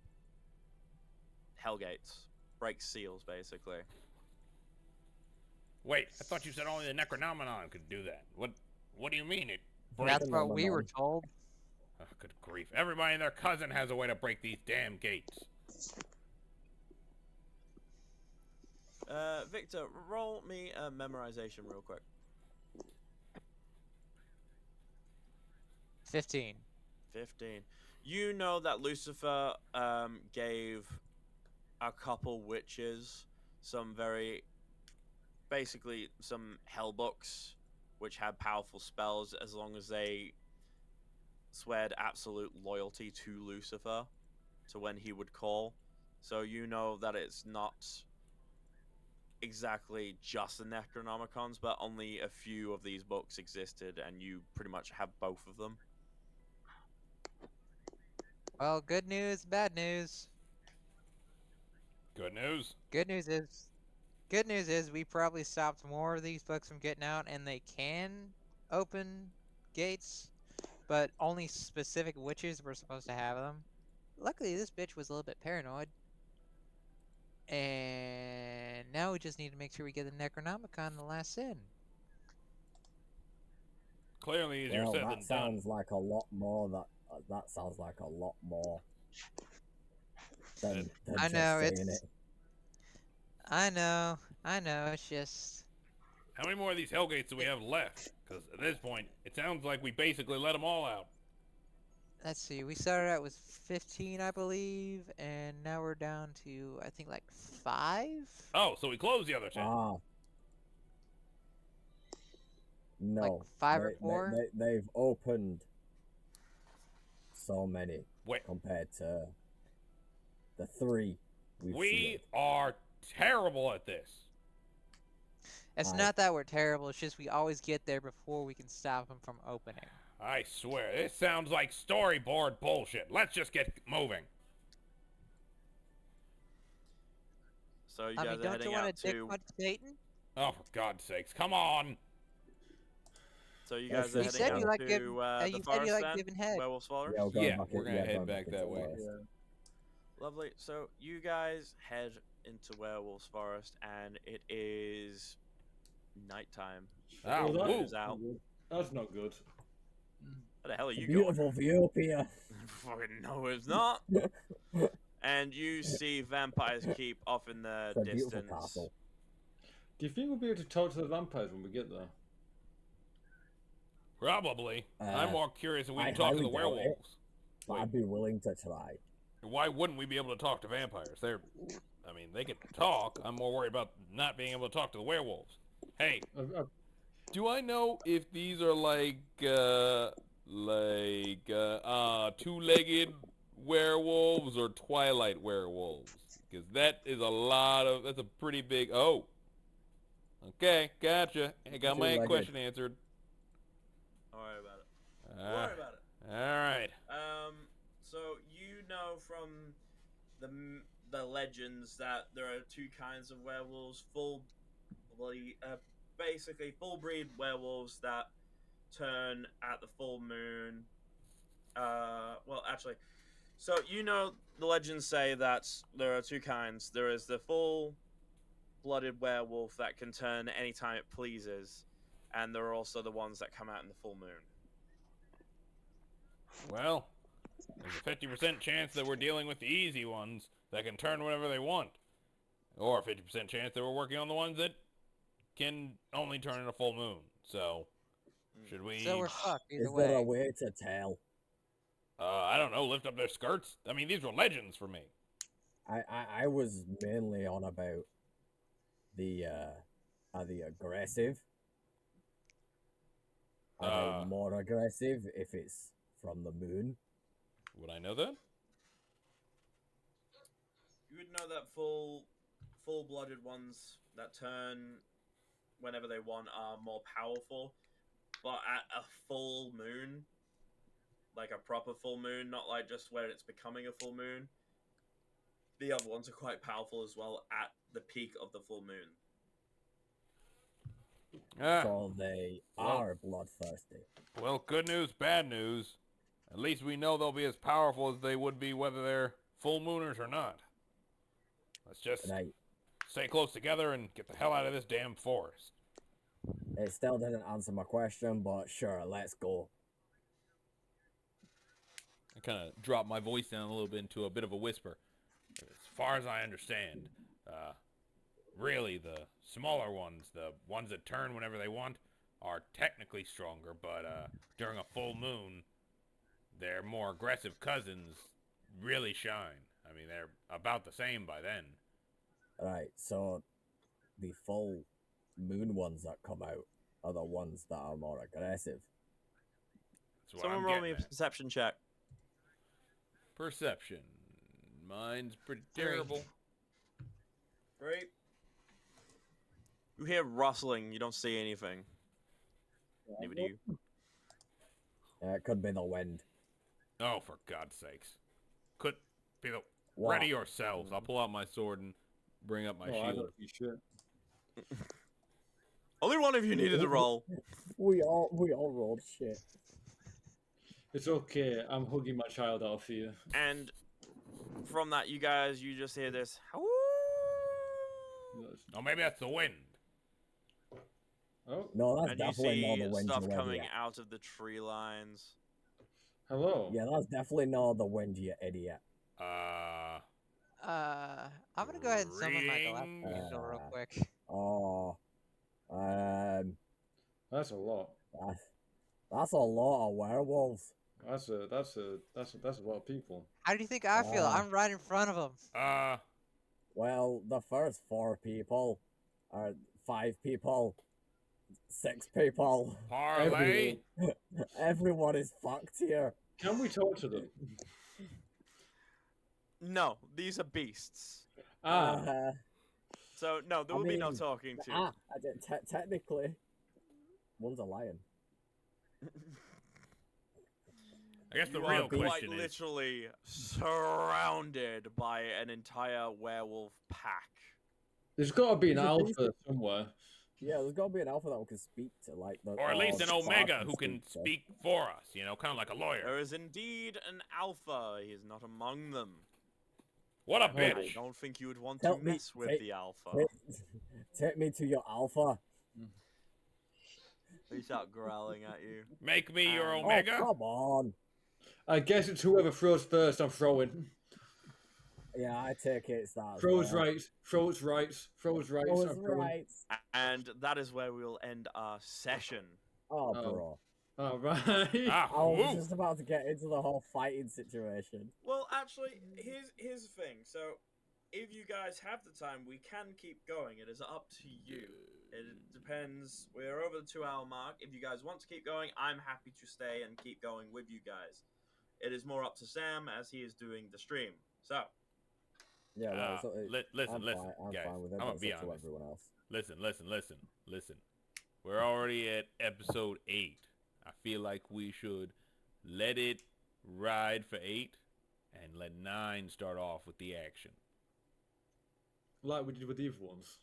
Hellgates, breaks seals, basically. Wait, I thought you said only the Necronomicon could do that. What do you mean it That's what we were told. Oh, good grief. Everybody and their cousin has a way to break these damn gates. Victor, roll me a memorization real quick. 15. 15. You know that Lucifer gave a couple witches some basically some hell books which had powerful spells as long as they sweared absolute loyalty to Lucifer, to when he would call. So you know that it's not exactly just the Necronomicons, but only a few of these books existed, and you pretty much have both of them. Well, good news, bad news. Good news? Good news is we probably stopped more of these books from getting out, and they can open gates, but only specific witches were supposed to have them. Luckily, this bitch was a little bit paranoid. And now we just need to make sure we get the Necronomicon, the last sin. Clearly easier Well, said that than done. sounds like a lot more. That sounds like a lot more. Than I just know, saying it's... it. I know, it's just... How many more of these Hellgates do we have left? Because at this point, it sounds like we basically let them all out. Let's see, we started out with 15, I believe, and now we're down to, I think, like 5? Oh, so we closed the other 10. Ah. No. Like 5 or 4? They've opened so many Wait. compared to the 3 we've We sealed. are terrible at this. It's Aye. not that we're terrible, it's just we always get there before we can stop them from opening. I swear, this sounds like storyboard bullshit. Let's just get moving. So you I guys mean, are don't heading you want out to dick to. punch Satan? Oh, for God's sakes, come on. So you guys are You heading said out you like to giving, the you said forest you like then? giving head. Werewolf's Forest? Yeah, We're gonna head back that way. Lovely. So you guys head into Werewolf's Forest, and it is nighttime. The Ah, moon woo. is out. That's not good. Where the hell are you Beautiful view up here. Fucking no, it's not. And you see Vampire's Keep off in the It's a beautiful distance. castle. Do you think we'll be able to talk to the vampires when we get there? Probably. I'm more curious if we I can talk to the highly doubt it, werewolves. but I'd be willing to try. Why wouldn't we be able to talk to vampires? I mean, they can talk. I'm more worried about not being able to talk to the werewolves. Hey, do I know if these are like two-legged werewolves or twilight werewolves? Because that's a pretty big, oh. Okay, gotcha. I got my Two-legged. question answered. Don't worry about it. Don't worry about it. Alright. So you know from the legends that there are two kinds of werewolves: basically full breed werewolves that turn at the full moon. Well, actually, so you know the legends say that there are two kinds. There is the full-blooded werewolf that can turn anytime it pleases, and there are also the ones that come out in the full moon. Well, there's a 50% chance that we're dealing with the easy ones that can turn whenever they want. Or a 50% chance that we're working on the ones that can only turn in a full moon. So, should we... So we're fucked either Is there a way. way to tell? I don't know, lift up their skirts? I mean, these were legends for me. I was mainly on about the are they aggressive? Are they more aggressive if it's from the moon? Would I know that? You would know that full-blooded ones that turn whenever they want are more powerful, but at a full moon, like a proper full moon, not like just when it's becoming a full moon, the other ones are quite powerful as well at the peak of the full moon. So they are bloodthirsty. Well, good news, bad news. At least we know they'll be as powerful as they would be whether they're full mooners or not. Let's just stay close together and get the hell out of this damn forest. It still didn't answer my question, but sure, let's go. I kind of dropped my voice down a little bit into a bit of a whisper. As far as I understand, really the smaller ones, the ones that turn whenever they want, are technically stronger, but during a full moon, their more aggressive cousins really shine. I mean, they're about the same by then. Right, so the full moon ones that come out are the ones that are more aggressive. That's what Someone I'm roll me a getting at. perception check. Perception. Mine's pretty terrible. Great. You hear rustling, you don't see anything. Neither do you. It could be the wind. Oh, for God's sakes. Could be the... What? Ready yourselves. I'll pull out my sword and bring up my I shield. don't be shit. Only one of you needed to roll. We all rolled shit. It's okay. I'm hugging my child out of fear. And from that, you just hear this. Oh, maybe that's the wind. Oh. No, that's And you definitely not see the wind stuff you coming idiot. out of the tree lines. Hello. Yeah, that's definitely not the wind, you idiot. I'm gonna go ahead and summon my Galactic Angel real quick. Oh, That's a lot. that's a lot of werewolves. That's a lot of people. How do you think I feel? I'm right in front of them. Well, the first 4 people, or 5 people, 6 people. Parlay. Everyone is fucked here. Can we talk to them? No, these are beasts. So no, there will be no talking to. Technically, one's a lion. I guess the You real are quite question is... literally surrounded by an entire werewolf pack. There's got to be an There's a alpha beast- somewhere. Yeah, there's got to be an alpha that can speak to like the. Or at least an Spark Omega who can to. speak for us, you know, kind of like a lawyer. There is indeed an alpha. He is not among them. What a I bitch. don't think you would want Tell to me- mess with take- the alpha. Take me to your alpha. They start growling at you. Make me your Oh, Omega. come on. I guess it's whoever throws first. I'm throwing. Yeah, I take it. It's that. Throws right. Throws right. Throws right. Throws I'm throwing. right. And that is where we will end our session. Oh, Oh. bro. All right. Ah, I was woo. just about to get into the whole fighting situation. Well, actually, here's the thing. So, if you guys have the time, we can keep going. It is up to you. It depends. We're over the 2-hour mark. If you guys want to keep going, I'm happy to stay and keep going with you guys. It is more up to Sam as he is doing the stream. So, Yeah, no, listen, I'm listen, fine, I'm guys. fine with it. I'm gonna That's be up to honest. everyone else. Listen. We're already at episode 8. I feel like we should let it ride for 8 and let 9 start off with the action. Like we did with the other ones.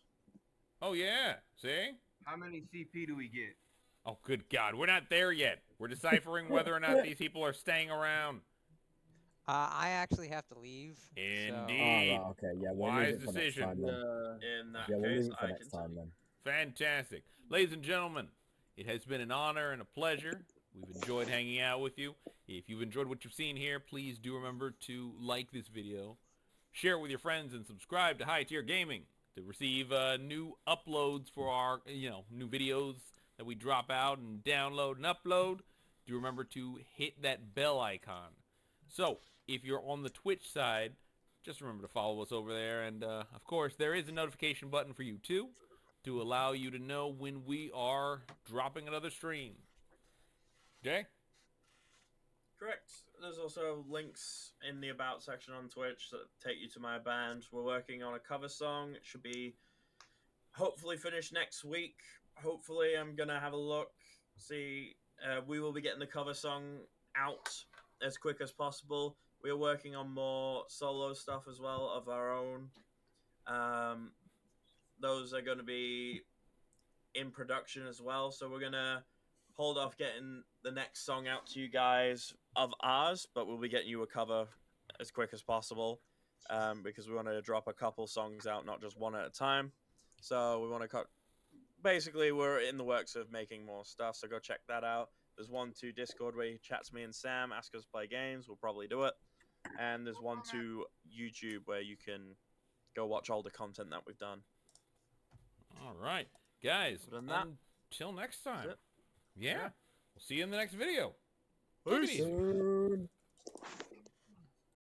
Oh yeah, see? How many CP do we get? Oh good God, we're not there yet. We're deciphering whether or not these people are staying around. I actually have to leave. Indeed. Oh, okay, yeah, we'll Wise leave it for next decision. time then. in that Yeah, we'll case, leave it for I next can time then. Fantastic. Ladies and gentlemen, it has been an honor and a pleasure We've enjoyed hanging out with you. If you've enjoyed what you've seen here, please do remember to like this video, share it with your friends, and subscribe to High Tier Gaming to receive new uploads for our, new videos that we drop out and download and upload. Do remember to hit that bell icon. So, if you're on the Twitch side, just remember to follow us over there. And, of course, there is a notification button for you, too, to allow you to know when we are dropping another stream. Jay? Correct. There's also links in the About section on Twitch that take you to my band. We're working on a cover song. It should be hopefully finished next week. Hopefully, I'm going to have a look, see. We will be getting the cover song out as quick as possible. We are working on more solo stuff as well of our own. Those are going to be in production as well. So we're going to hold off getting the next song out to you guys of ours, but we'll be getting you a cover as quick as possible because we want to drop a couple songs out, not just one at a time. So we want to cut. Basically, we're in the works of making more stuff, so go check that out. There's 1-2 Discord where you chat to me and Sam, ask us to play games. We'll probably do it. And there's 1-2 YouTube where you can go watch all the content that we've done. All right. Guys, Other than that, until next time. that's it. Yeah. Yeah. We'll see you in the next video. Peace. Take it easy.